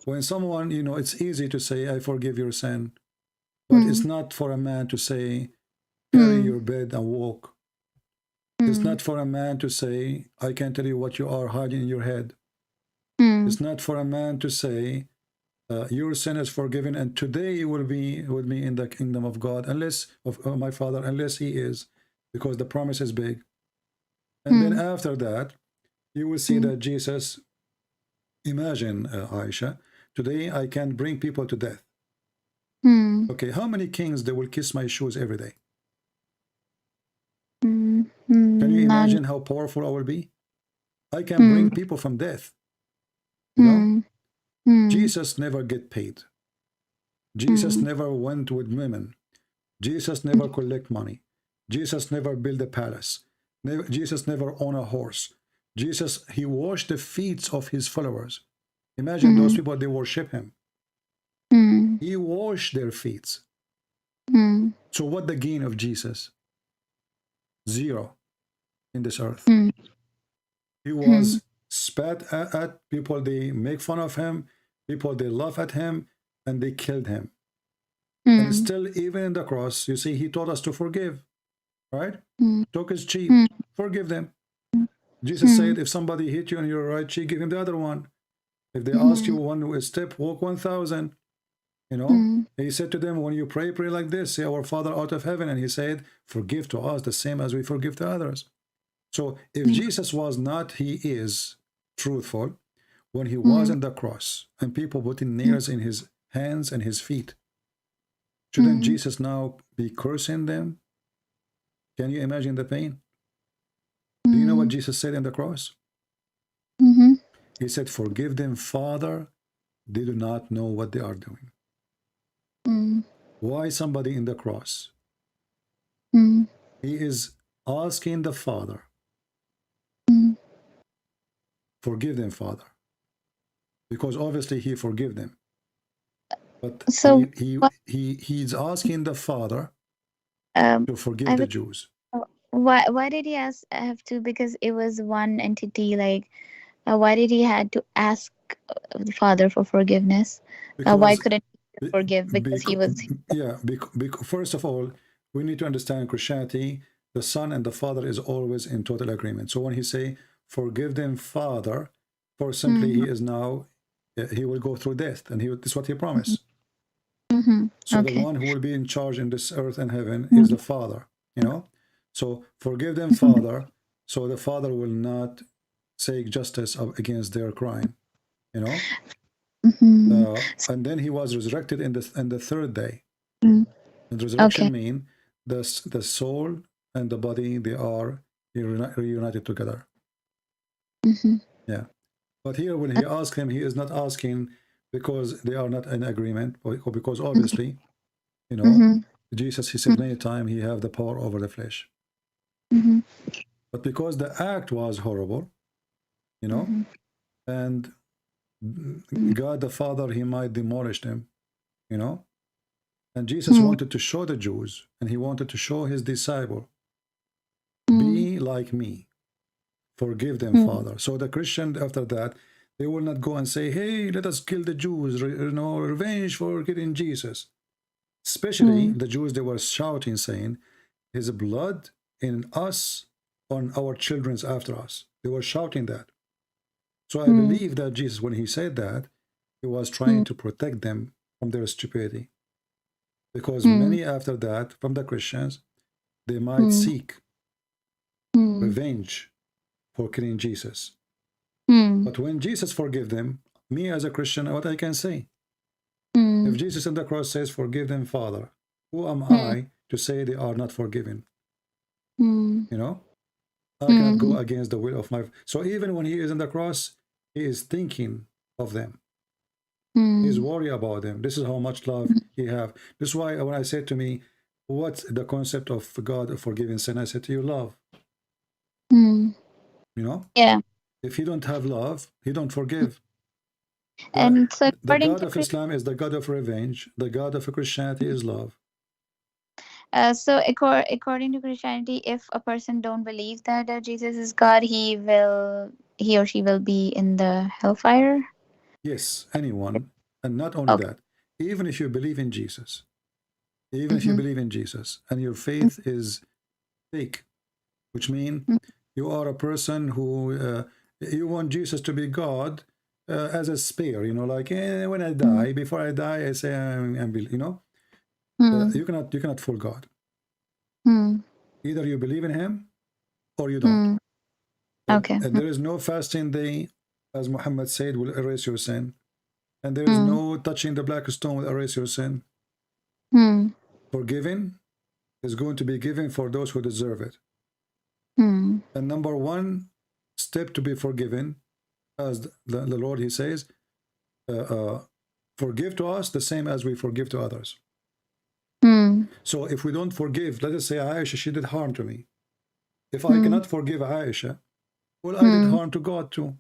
When someone, you know, it's easy to say, I forgive your sin, but it's not for a man to say, carry your bed and walk. It's not for a man to say, I can tell you what you are hiding in your head. It's not for a man to say, your sin is forgiven, and today you will be with me in the kingdom of God, unless of my Father, unless he is, because the promise is big. And then after that, you will see that Jesus, imagine, Aisha, today I can bring people to death. Okay, how many kings they will kiss my shoes every day? Can you imagine how powerful I will be? I can bring people from death. You know, Jesus never get paid. Jesus never went with women. Jesus never collect money. Jesus never build a palace. Jesus never own a horse. Jesus, he washed the feet of his followers. Imagine those people, they worship him. He washed their feet. So what the gain of Jesus? Zero in this earth. He was spat at people, they make fun of him, people they laugh at him, and they killed him. And still, even in the cross, you see, he told us to forgive, right? Talk is cheap. Forgive them. Jesus said, if somebody hit you on your right cheek, give him the other one. If they ask you one step, walk 1,000. You know, he said to them, when you pray, pray like this, say, our Father out of heaven. And he said, forgive to us the same as we forgive to others. So if Jesus was not, he is truthful, when he was on the cross and people putting nails in his hands and his feet, shouldn't Jesus now be cursing them? Can you imagine the pain? Do you know what Jesus said on the cross? He said, forgive them, Father, they do not know what they are doing. Why somebody in the cross? He is asking the Father, forgive them, Father. Because obviously he forgive them. But So he's asking the Father to forgive I the would, Jews. why did he have to? Because it was one entity. Like, why did he had to ask the Father for forgiveness? Why Because couldn't he forgive? Because he was. first of all, we need to understand Christianity, the Son and the Father is always in total agreement. So when he say, forgive them, Father, for simply he is now, he will go through death, and this is what he promised. So the one who will be in charge in this earth and heaven is the Father, you know. So forgive them, Father, so the Father will not say justice against their crime, you know. And then he was resurrected in the third day. And resurrection mean the soul and the body, they are reunited together. Yeah. But here when he asked him, he is not asking because they are not in agreement, or because obviously, you know, Jesus, he said many times, he have the power over the flesh. But because the act was horrible, you know, and God the Father, he might demolish them, you know. And Jesus wanted to show the Jews, and he wanted to show his disciple, be like me, forgive them, Father. So the Christian, after that, they will not go and say, hey, let us kill the Jews, you know, revenge for killing Jesus. Especially the Jews, they were shouting, saying, his blood in us, on our children's after us. They were shouting that. So I believe that Jesus, when he said that, he was trying to protect them from their stupidity. Because many after that, from the Christians, they might seek revenge for killing Jesus. But when Jesus forgive them, me as a Christian, what I can say? If Jesus on the cross says, forgive them, Father, who am I to say they are not forgiven? You know? I cannot go against the will of my... So even when he is on the cross, he is thinking of them. He's worried about them. This is how much love he have. This is why when I said to me, what's the concept of God of forgiving sin? I said to you, love. You know? Yeah. If he don't have love, he don't forgive. And so The according God to of Islam is the God of revenge. The God of Christianity is love. according to Christianity, if a person don't believe that Jesus is God, he or she will be in the hellfire. Yes, anyone. And not only Okay. that, even if you believe in Jesus, even if you believe in Jesus and your faith is fake, which means you are a person who you want Jesus to be God as a spare, you know, like when I die, before I die, I say I'm you know, you cannot fool God. Either you believe in him or you don't. Okay. And there is no fasting day, as Muhammad said, will erase your sin. And there is no touching the black stone will erase your sin. Forgiving is going to be given for those who deserve it. And number one step to be forgiven, as the Lord, he says, forgive to us the same as we forgive to others. So if we don't forgive, let us say Aisha, she did harm to me. If I cannot forgive Aisha, well, I did harm to God too.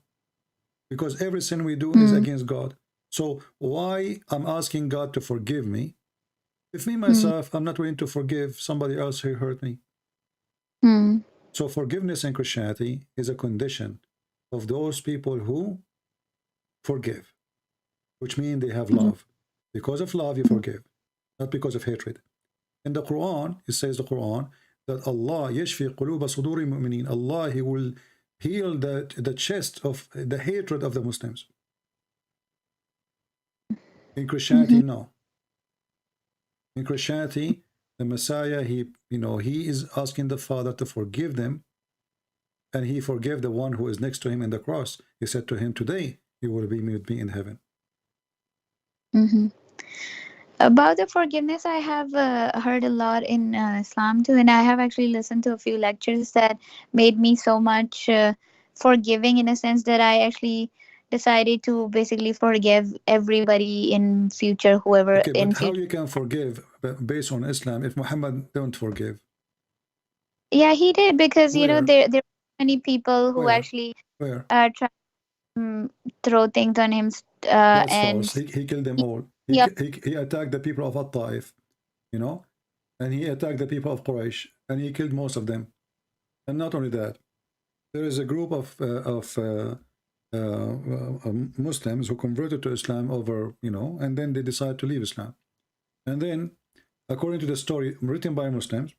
Because every sin we do is against God. So why I'm asking God to forgive me if me, myself, I'm not willing to forgive somebody else who hurt me? So forgiveness in Christianity is a condition of those people who forgive, which means they have love. Because of love, you forgive, not because of hatred. In the Quran, it says the Quran, that Allah yashfi quluba suduri mu'minin. Allah, he will heal the chest of the hatred of the Muslims. In Christianity, no. In Christianity, the Messiah, he is asking the Father to forgive them, and he forgave the one who is next to him in the cross. He said to him, today you will be with me in heaven. About the forgiveness, I have heard a lot in Islam too, and I have actually listened to a few lectures that made me so much forgiving, in a sense that I actually decided to basically forgive everybody in future, whoever Okay, in but how future. you can forgive based on Islam if Muhammad don't forgive? Yeah, he did, because Where? there are many people who Where? actually Where? try to throw things on him, That's and false. He killed them all. yeah. He attacked the people of At-Taif, and he attacked the people of Quraysh, and he killed most of them. And not only that, there is a group of Muslims who converted to Islam over, and then they decided to leave Islam. And then, according to the story written by Muslims,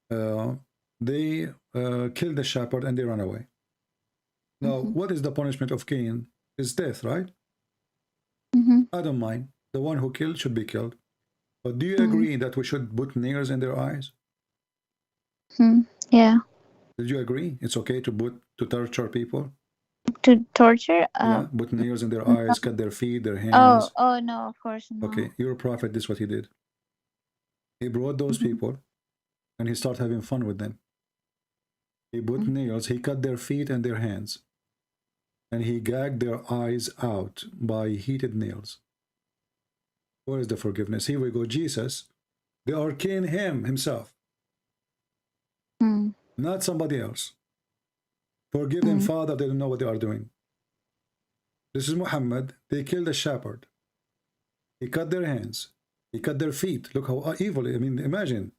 they killed the shepherd and they ran away. Now, what is the punishment of Cain? It's death, right? I don't mind. The one who killed should be killed. But do you agree that we should put nails in their eyes? Yeah. Did you agree? It's okay to torture people? To torture? Yeah, put nails in their eyes, cut their feet, their hands. Oh no, of course no. Okay, your prophet, this is what he did. He brought those people and he started having fun with them. He put nails, he cut their feet and their hands. And he gagged their eyes out by heated nails. Where is the forgiveness? Here we go, Jesus. They are killing him himself, not somebody else. Forgive them, Father, they don't know what they are doing. This is Muhammad. They killed the shepherd. He cut their hands. He cut their feet. Look how evil. I mean, imagine,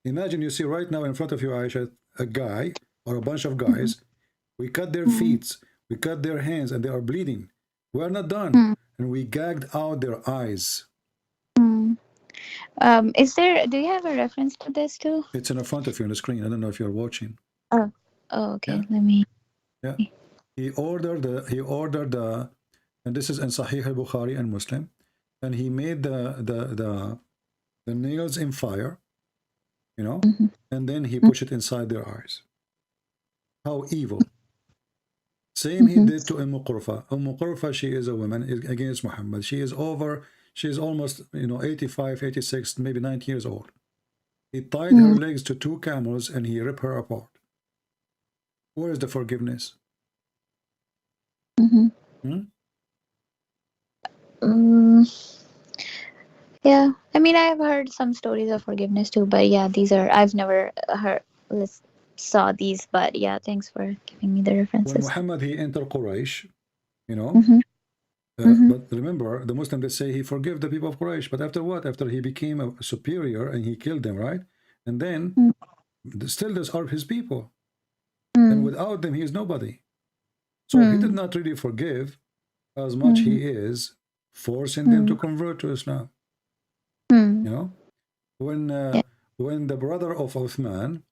imagine you see right now in front of you, Aisha, a guy or a bunch of guys. We cut their feet. We cut their hands and they are bleeding. We are not done. And we gagged out their eyes. Do you have a reference to this too? It's in front of you on the screen. I don't know if you're watching. Oh, okay. Yeah. Let me. Yeah. He ordered the, and this is in Sahih al-Bukhari and Muslim, and he made the nails in fire, and then he pushed it inside their eyes. How evil. Same he did to Qurfa. Qurfa, she is a woman against Muhammad. She is almost 85, 86, maybe 90 years old. He tied her legs to 2 camels and he ripped her apart. Where is the forgiveness? Yeah, I mean, I have heard some stories of forgiveness too, but yeah, I've never saw these, but yeah, thanks for giving me the references. When Muhammad, he entered Quraysh, but remember, the Muslims, they say he forgave the people of Quraysh, but after what? After he became a superior and he killed them, right? And then, still those are his people. And without them, he is nobody. So he did not really forgive as much he is forcing them to convert to Islam. When the brother of Uthman,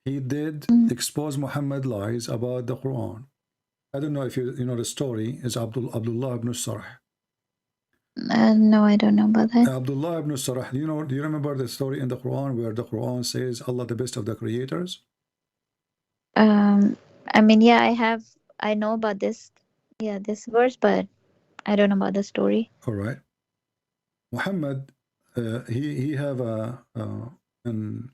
he did expose Muhammad lies about the Quran. I don't know if you know the story, is Abdullah ibn Sarh. No, I don't know about that. Abdullah ibn Sarh, do you remember the story in the Quran where the Quran says Allah the best of the creators? I mean, yeah, I know about this, yeah, this verse, but I don't know about the story. All right. Muhammad, he have an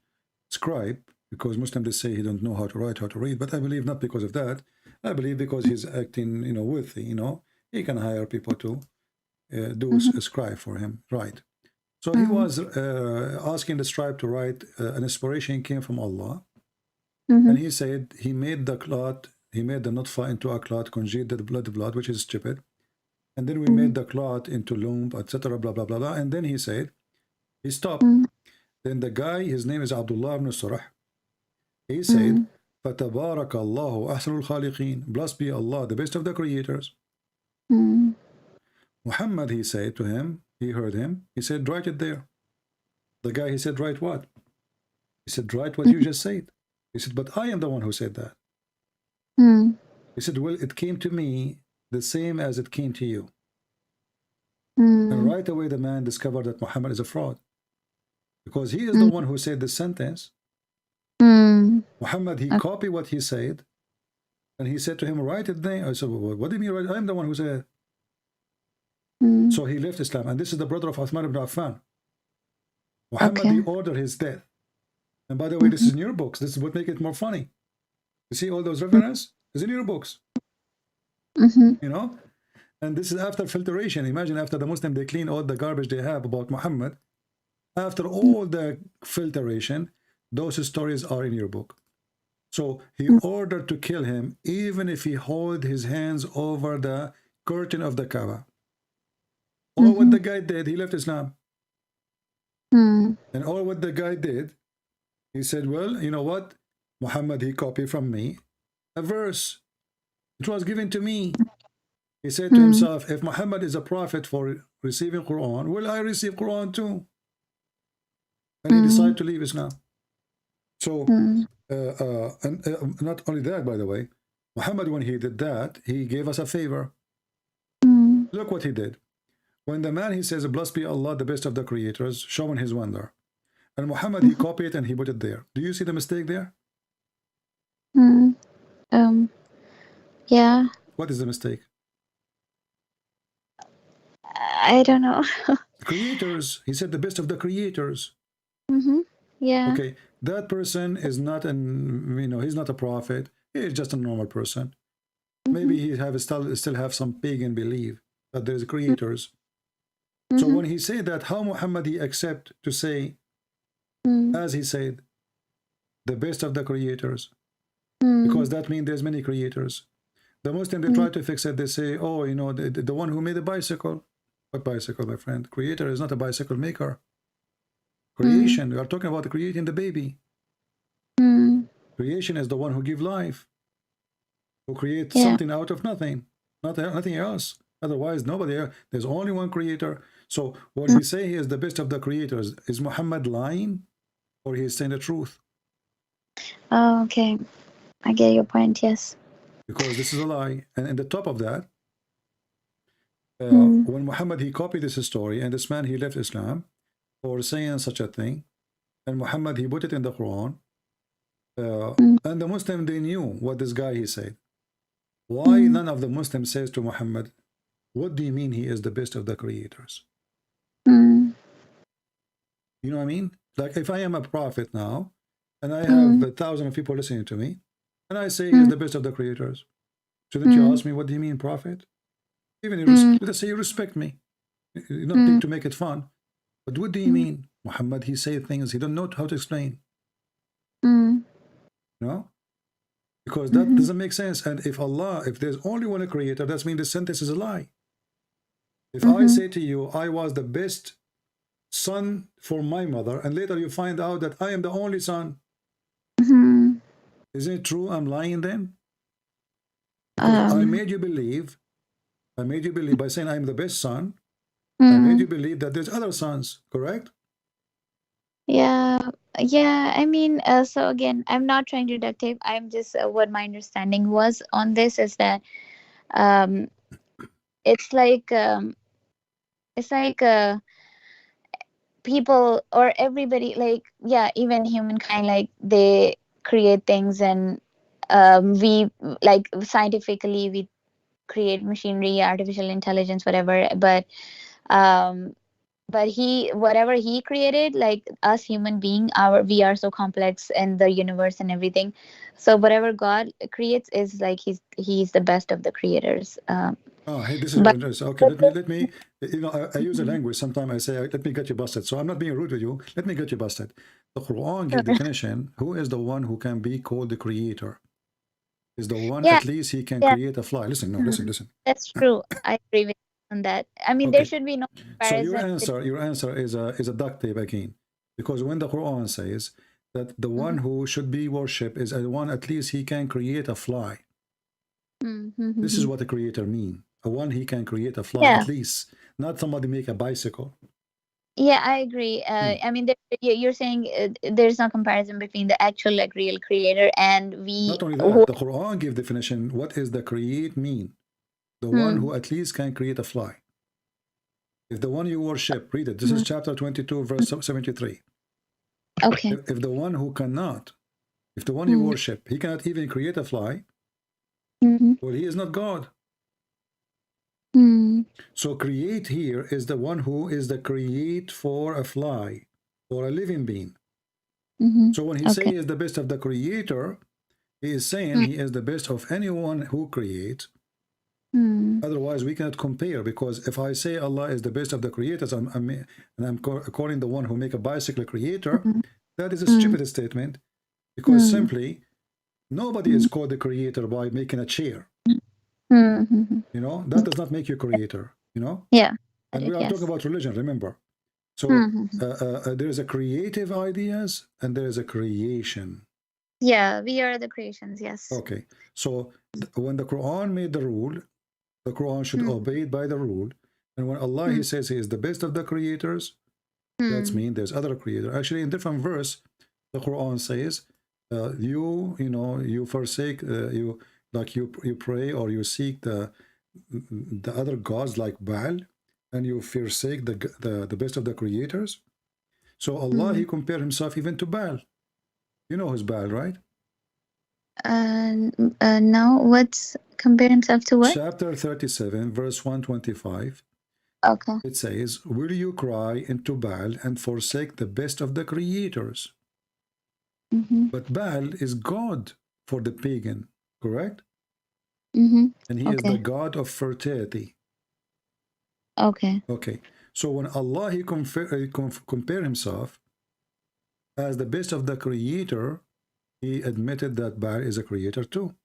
scribe, because Muslims they say he don't know how to write, how to read, but I believe not because of that. I believe because he's acting, worthy, he can hire people to do Mm-hmm. a scribe for him, right? So he Mm-hmm. was asking the scribe to write. An inspiration came from Allah, Mm-hmm. and he said he made the clot, he made the nutfa into a clot, congealed the blood, which is stupid, and then we made the clot into lump, etc. Blah blah blah blah. And then he said he stopped. Mm-hmm. Then the guy, his name is Abdullah ibn Surah. He said, Mm-hmm. فَتَبَارَكَ اللَّهُ أَحْسَنُ الْخَالِقِينَ. Blessed be Allah, the best of the creators. Mm-hmm. Muhammad, he said to him, he heard him, he said, write it there. The guy, he said, write what? He said, write what you just said. He said, but I am the one who said that. Mm-hmm. He said, well, it came to me the same as it came to you. And right away, the man discovered that Muhammad is a fraud, because he is the one who said the sentence. Mm-hmm. Muhammad, he copied what he said, and he said to him, write it there. I said, well, what do you mean, write? I'm the one who said it. Mm-hmm. So he left Islam, and this is the brother of Uthman ibn Affan. Muhammad, Okay. he ordered his death. And by the way, this is in your books. This is what makes it more funny. You see all those references? It's in your books. Mm-hmm. And this is after filtration. Imagine after the Muslim, they clean all the garbage they have about Muhammad. After all the filtration, those stories are in your book. So he ordered to kill him, even if he held his hands over the curtain of the Kaaba. All what the guy did, he left Islam. And all what the guy did, he said, well, you know what? Muhammad, he copied from me a verse. It was given to me. He said to himself, if Muhammad is a prophet for receiving Quran, will I receive Quran too? And he decided to leave Islam. So, and not only that, by the way, Muhammad, when he did that, he gave us a favor. Look what he did. When the man, he says, blessed be Allah, the best of the creators, showing his wonder. And Muhammad, he copied it and he put it there. Do you see the mistake there? Yeah. What is the mistake? I don't know. Creators. He said the best of the creators. Yeah. Okay, that person is not he's not a prophet. He's just a normal person. Maybe he still have some pagan belief that there's creators. So when he said that, how Muhammad he accept to say, as he said, the best of the creators? Because that means there's many creators. The Muslim, they try to fix it. They say, oh, the one who made a bicycle. What bicycle, my friend? Creator is not a bicycle maker. Creation, we are talking about creating the baby. Creation is the one who gives life, who creates something out of nothing, nothing else. Otherwise, nobody else. There's only one creator. So when he say he is the best of the creators, is Muhammad lying, or he is saying the truth? Oh, okay. I get your point, yes. Because this is a lie. And in the top of that, when Muhammad, he copied this story, and this man, he left Islam for saying such a thing, and Muhammad, he put it in the Quran, and the Muslim, they knew what this guy, he said. Why none of the Muslims says to Muhammad, what do you mean he is the best of the creators? You know what I mean? Like if I am a prophet now, and I have 1,000 people listening to me, and I say he is the best of the creators, shouldn't you ask me, what do you mean, prophet? Even let's say you respect me. You don't need to make it fun. But what do you mean? Muhammad, he said things he don't know how to explain. No? Because that doesn't make sense. And if there's only one creator, that means the sentence is a lie. If I say to you, I was the best son for my mother, and later you find out that I am the only son, isn't it true I'm lying then? Because I made you believe by saying I'm the best son, I made you believe that there's other sons, correct? Yeah. I mean, so again, I'm not trying to deductive. I'm just what my understanding was on this is that um, it's like people or everybody, like, yeah, even humankind, like they create things and we like scientifically we create machinery, artificial intelligence, whatever, but he, whatever he created, like us human being, we are so complex in the universe and everything. So whatever God creates is like he's the best of the creators. Oh, hey, this is very But interesting. Okay, let me, you know, I use a language. Sometimes I say, let me get you busted. So I'm not being rude with you. Let me get you busted. The Quran give definition. Who is the one who can be called the creator? Is the one, yeah, at least he can yeah, create a fly. Listen, no, listen, listen. that's true. I agree with you on that. I mean, there Okay, should be no so comparison. your answer is a duct tape again, because when the Quran says that the one who should be worshipped is the one, at least he can create a fly. This is what a creator mean. A one he can create a fly, Yeah. at least, not somebody make a bicycle. Yeah, I agree. I mean, you're saying there's no comparison between the actual, like, real creator and we. Not only Who, that, the Quran give definition. What is the create mean? The one hmm, who at least can create a fly. If the one you worship, read it. This is chapter 22, verse 73. okay. If the one who cannot, if the one you Hmm. worship, he cannot even create a fly, well, he is not God. So create here is the one who is the create for a fly or a living being. So when he say he is the best of the creator, he is saying he is the best of anyone who creates. Otherwise, we cannot compare, because if I say Allah is the best of the creators, and I'm calling the one who make a bicycle a creator, that is a stupid statement, because simply nobody is called the creator by making a chair. You know, that does not make you creator, you know? Yeah. And we are talking Yes. about religion, remember. So there is a creative ideas and there is a creation. Yeah, we are the creations. Yes. Okay, so when the Quran made the rule, the Quran should obey by the rule. And when Allah he says he is the best of the creators, that's mean there's other creator. Actually, in different verse, the Quran says, you know, you forsake, you pray or you seek the other gods like Baal, and you forsake the best of the creators. So Allah he compared himself even to Baal. You know who's Baal, right? Now what's compare himself to what? Chapter 37, verse 125. Okay. It says, will you cry into Baal and forsake the best of the creators? But Baal is God for the pagan, correct? And he is the Okay. God of fertility. Okay. Okay, so when Allah he compare himself as the best of the creator, he admitted that Baal is a creator too.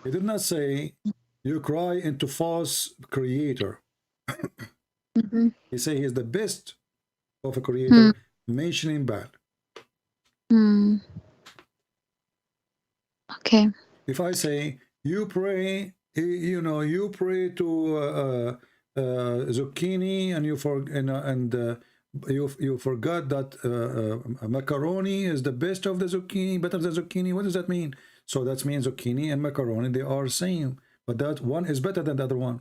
He did not say, you cry into false creator. He say he is the best of a creator, mentioning Baal. Okay. If I say, you pray, you know, you pray to zucchini, and you forgot that macaroni is the best of the zucchini, better than zucchini. What does that mean? So that means zucchini and macaroni, they are same, but that one is better than the other one.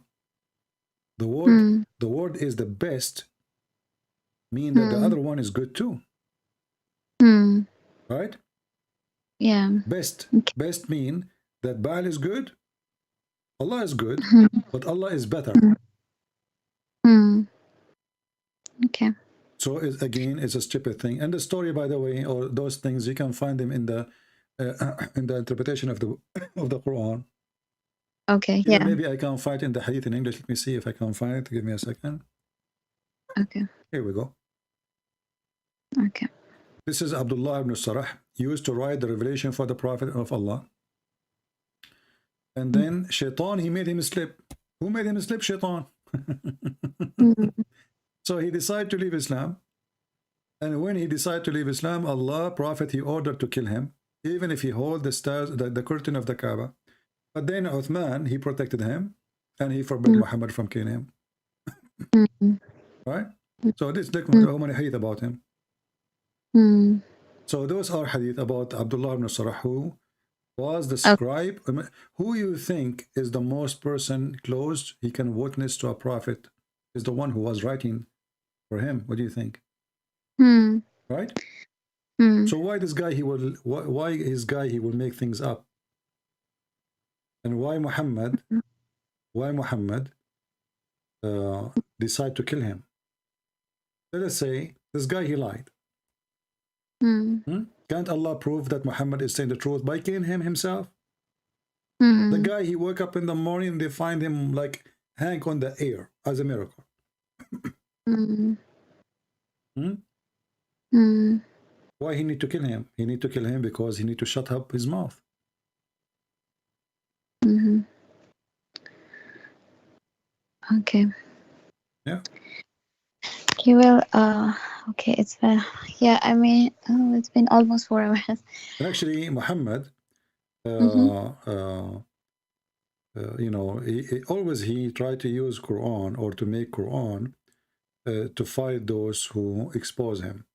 The word is the best, mean that the other one is good too. Right? Yeah. Best mean that Baal is good, Allah is good, but Allah is better. Okay. So again, it's a stupid thing. And the story, by the way, or those things, you can find them in the interpretation of the Quran. Okay. Even Yeah. maybe I can find in the hadith in English. Let me see if I can find it. Give me a second. Okay. Here we go. Okay. This is Abdullah ibn Sarah, used to write the revelation for the Prophet of Allah. And then Shaitan, he made him slip. Who made him slip? Shaitan. So he decided to leave Islam. And when he decided to leave Islam, Allah, Prophet, he ordered to kill him, even if he hold the stairs, the curtain of the Kaaba. But then Uthman, he protected him, and he forbid Muhammad from killing him. Right? So this is how many hadith about him. So those are hadith about Abdullah ibn Sarah, who was the scribe. Who you think is the most person close he can witness to a prophet is the one who was writing for him. What do you think? Right? So why this guy he will why his guy he will make things up, and why Muhammad decide to kill him? Let us say this guy he lied. Can't Allah prove that Muhammad is saying the truth by killing him himself? The guy he woke up in the morning, they find him like hang on the air as a miracle. Why he need to kill him? He need to kill him because he need to shut up his mouth. Okay. Yeah. Okay, well, okay, it's been, yeah, I mean, it's been almost 4 hours. And actually, Muhammad, you know, he tried to use Quran or to make Quran to fight those who expose him.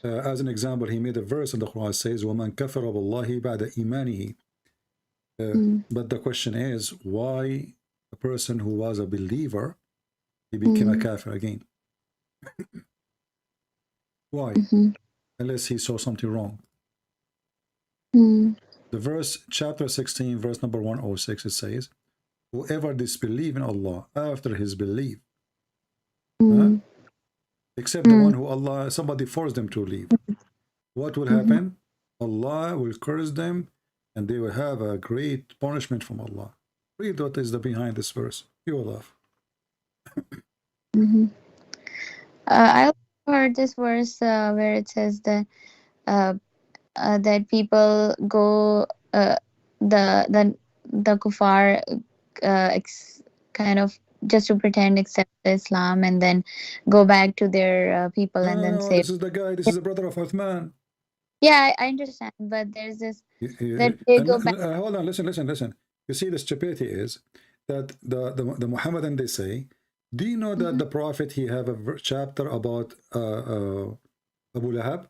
As an example, he made a verse in the Quran says, وَمَنْ كَفَرَ بِاللَّهِ بَعْدَ إِيمَانِهِ. But the question is, why a person who was a believer, he became a kafir again? Why? Unless he saw something wrong. The verse, chapter 16, verse number 106, it says, whoever disbelieves in Allah after his belief, except the one who Allah, somebody forced them to leave, what will happen? Allah will curse them and they will have a great punishment from Allah. Read what is the behind this verse. You will laugh. I heard this verse where it says that that people go the kuffar kind of just to pretend accept Islam and then go back to their people and then say, this is the guy, this is the brother of Uthman. Yeah, I understand, but there's this that they go back. Hold on, listen. You see, the stupidity is that the Muhammadan, they say, do you know that the Prophet, he have a chapter about Abu Lahab?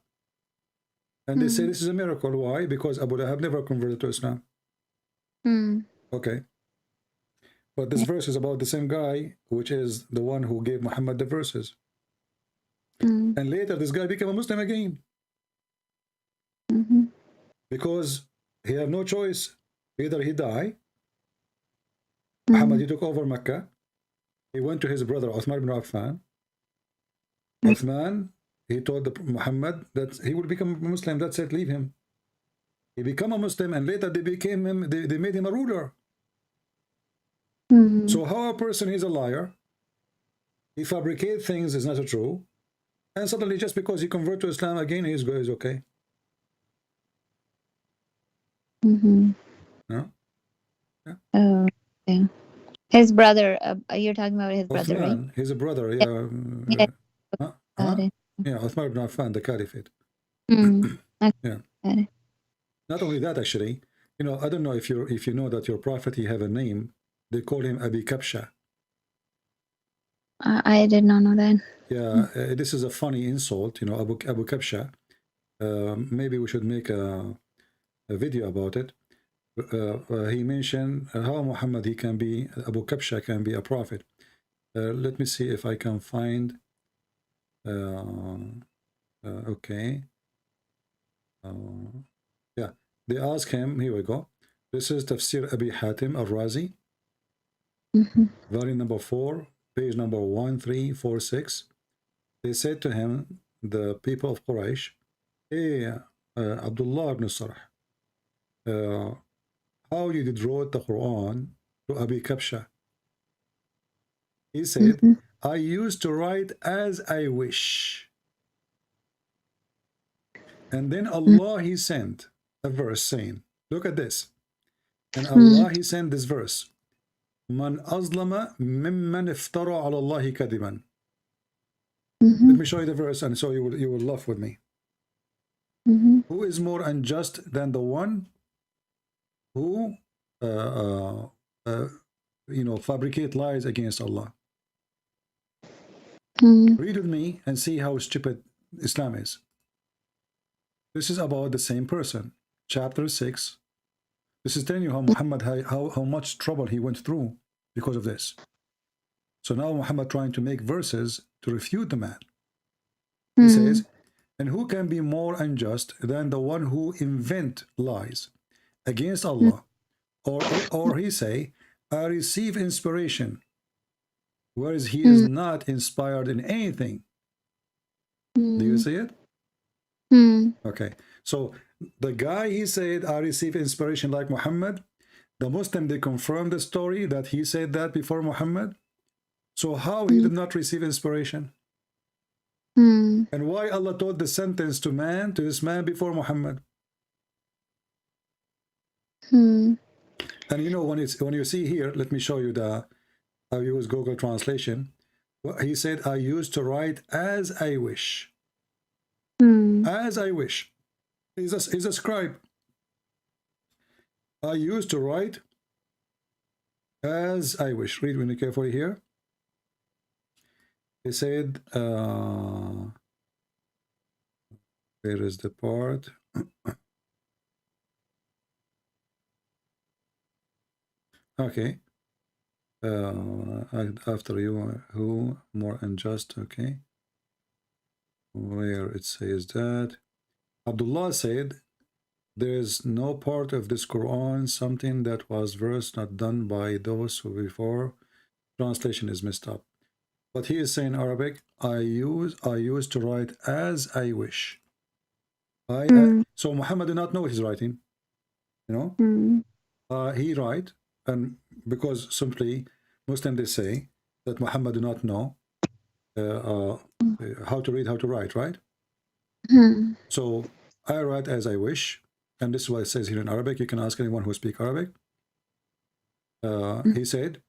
And they say this is a miracle. Why? Because Abu Lahab never converted to Islam. Okay. But this verse is about the same guy, which is the one who gave Muhammad the verses. And later, this guy became a Muslim again. Because he had no choice. Either he die, Muhammad, he took over Mecca. He went to his brother Uthman ibn Affan. Uthman, he told Muhammad that he will become a Muslim. That's it, leave him. He became a Muslim, and later they became him. They made him a ruler. So how a person is a liar, he fabricates things is not true, and suddenly just because he convert to Islam again, he's okay. No? Yeah. Oh, okay. His brother, you're talking about his brother, Uthman, right? he's a brother. Yeah. Yeah, Uthman ibn Affan, the caliphate. Yeah. Not only that, actually, you know, I don't know if you know that your prophet, he have a name. They call him Abi Kabsha. I did not know that. Yeah, this is a funny insult, you know, Abu Kabsha. Maybe we should make a video about it. He mentioned how Muhammad, he can be, Abu Kabsha can be a prophet. Let me see if I can find. Okay. Yeah, they ask him. Here we go. This is Tafsir Abi Hatim al-Razi, volume number 4, page number 1346. They said to him, the people of Quraysh, hey, Abdullah ibn Sarh, how you did wrote the Quran to Abi Kabsha? He said, I used to write as I wish. And then Allah, he sent a verse saying, look at this. And Allah, he sent this verse. Man azlama mimman iftara ala Allahi kadiban. Let me show you the verse, and so you will laugh with me. Who is more unjust than the one who you know, fabricate lies against Allah? Read with me and see how stupid Islam is. This is about the same person. Chapter 6. This is telling you how Muhammad, how much trouble he went through because of this. So now Muhammad trying to make verses to refute the man. He says, And who can be more unjust than the one who invent lies against Allah? Or he say, I receive inspiration, whereas he is not inspired in anything. Do you see it? Okay. So the guy, he said, I receive inspiration like Muhammad. The Muslim, they confirm the story that he said that before Muhammad. So how he did not receive inspiration? And why Allah told the sentence to this man before Muhammad? And you know, when you see here, let me show you I use Google Translation. He said, I used to write as I wish. As I wish. He's a scribe. I used to write as I wish. Read really carefully here. He said, where is the part? Okay. After you, who more unjust? Okay. Where it says that Abdullah said, there is no part of this Quran, something that was verse not done by those who before. Translation is messed up. But he is saying Arabic, I used to write as I wish. So Muhammad did not know what he's writing. You know? He write, and because simply Muslim they say that Muhammad do not know how to read, how to write, right? So I write as I wish, and this is what it says here in Arabic. You can ask anyone who speaks Arabic. He said,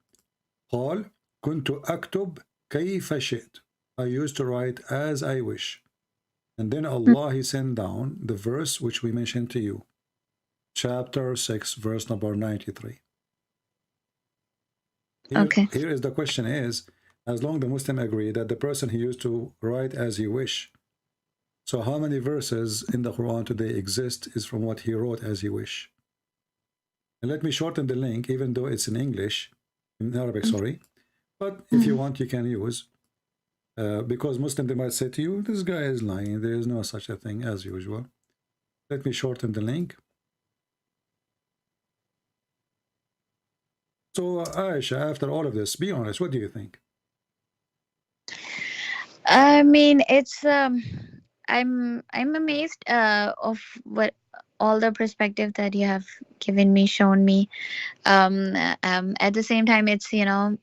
قال كنت أكتب كيف شئت. I used to write as I wish. And then Allah, he sent down the verse which we mentioned to you. Chapter 6, verse number 93. Here is the question is, as long the Muslim agree that the person he used to write as he wish, so how many verses in the Quran today exist is from what he wrote as he wish? And let me shorten the link, even though it's in English, in Arabic, sorry. But if you want, you can use, because Muslim, they might say to you, this guy is lying. There is no such a thing as usual. Let me shorten the link. So Aisha, after all of this, be honest, what do you think? I mean, it's I'm amazed of what all the perspective that you have given me, shown me. At the same time, it's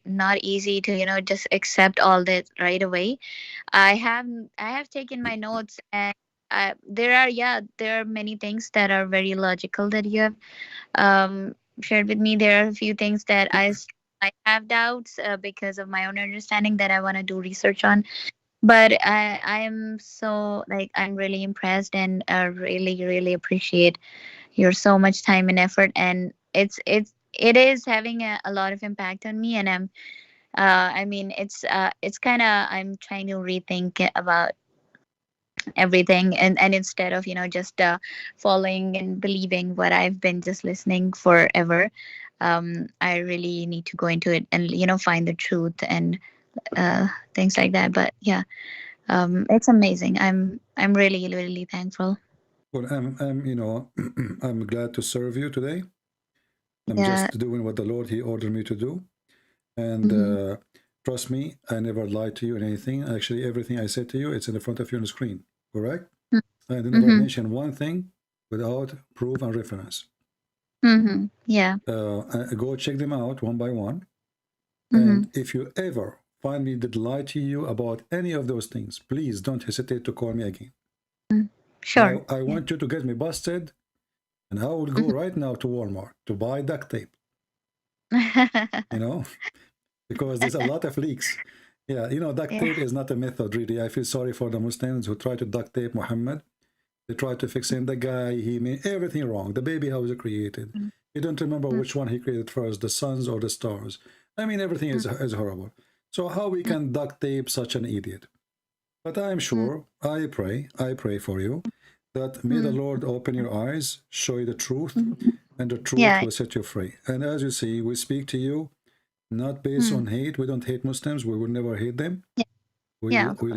not easy to just accept all that right away. I have taken my notes, and there are many things that are very logical that you have shared with me. There are a few things that I have doubts because of my own understanding that I want to do research on. But I am so, like, I'm really impressed, and really appreciate your so much time and effort, and it is having a lot of impact on me. And I mean, it's kind of, I'm trying to rethink about everything, and instead of just following and believing what I've been just listening forever, I really need to go into it and find the truth and things like that. But yeah, it's amazing. I'm really thankful. Well, I'm glad to serve you today. I'm Yeah. just doing what the Lord, he ordered me to do. And trust me, I never lied to you in anything. Actually, everything I said to you, it's in the front of you on the screen, correct? I did never mention one thing without proof and reference. Yeah. Go check them out one by one. And if you ever find me did lie to you about any of those things, please don't hesitate to call me again. Sure. I want you to get me busted, and I will go right now to Walmart to buy duct tape. Because there's a lot of leaks. Yeah, duct tape is not a method, really. I feel sorry for the Muslims who try to duct tape Muhammad. They try to fix him. The guy, he made everything wrong. The baby, how was it created? You don't remember which one he created first, the suns or the stars. I mean, everything is horrible. So how we can duct tape such an idiot? But I'm sure, I pray for you, that may the Lord open your eyes, show you the truth, and the truth will set you free. And as you see, we speak to you not based on hate. We don't hate Muslims. We will never hate them. We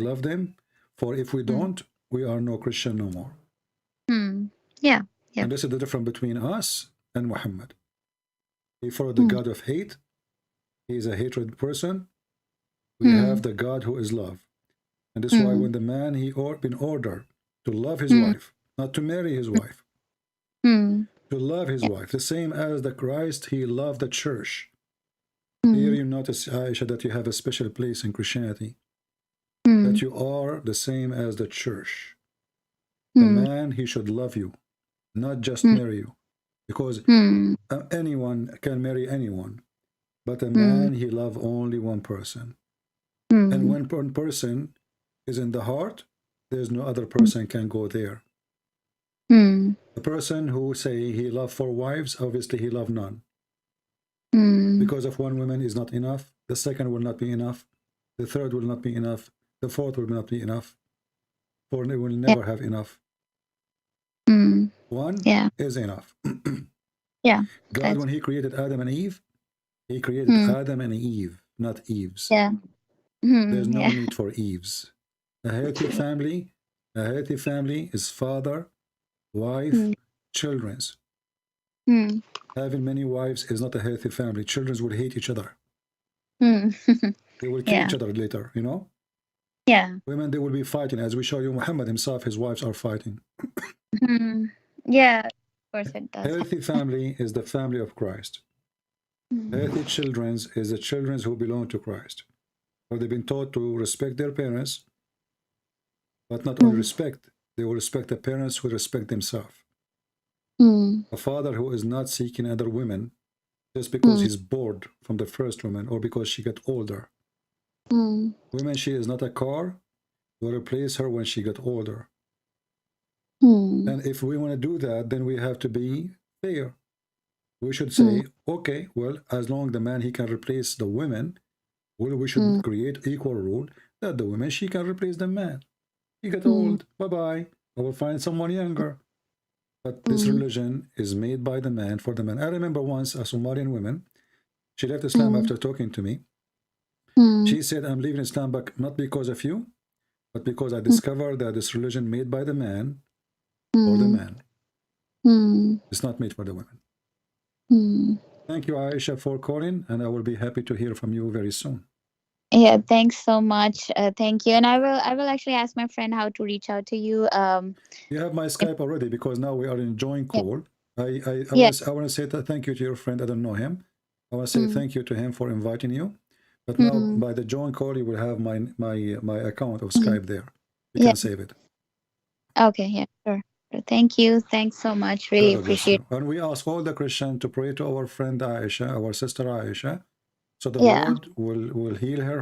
love them. For if we don't, we are no Christian no more. Yeah. And this is the difference between us and Muhammad. He followed the God of hate. He is a hatred person. We have the God who is love. And that's why when the man, he been ordered to love his wife, not to marry his wife, to love his wife, the same as the Christ, he loved the church. Here you notice, Aisha, that you have a special place in Christianity, that you are the same as the church. The man, he should love you, not just marry you, because anyone can marry anyone, but a man, he love only one person. And when one person is in the heart, there's no other person can go there. The person who say he love 4 wives, obviously he love none. Because of 1 woman is not enough, the second will not be enough, the third will not be enough, the fourth will not be enough, 4 will never have enough. 1 is enough. God, when he created Adam and Eve, he created Adam and Eve, not Eves. There's no need for Eves. A healthy family is father, wife, children's. Having many wives is not a healthy family. Children will hate each other. They will kill each other later, you know? Women, they will be fighting. As we show you, Muhammad himself, his wives are fighting. Yeah, of course it does. Healthy family is the family of Christ. Healthy children is the children who belong to Christ. Or they've been taught to respect their parents, but not only respect, they will respect the parents who respect themselves. A father who is not seeking other women just because he's bored from the first woman or because she got older. Women, she is not a car, we'll replace her when she got older. And if we want to do that, then we have to be fair. We should say, okay, well, as long as the man, he can replace the women, well, we should create equal rule that the woman, she can replace the man. He got old, bye-bye, I will find someone younger. But this religion is made by the man for the man. I remember once a Somalian woman, she left Islam after talking to me. She said, I'm leaving Islam, but not because of you, but because I discovered that this religion made by the man for the man. It's not made for the women. Thank you, Aisha, for calling, and I will be happy to hear from you very soon. Yeah, thanks so much. Thank you. And I will actually ask my friend how to reach out to you. You have my Skype already because now we are in joint call. I want to say thank you to your friend. I don't know him. I want to say thank you to him for inviting you. But now by the joint call, you will have my account of Skype there. You can save it. Okay, yeah, sure. Thank you. Thanks so much. Really appreciate it. And we ask all the Christians to pray to our friend Aisha, our sister Aisha, so the Lord will heal her heart.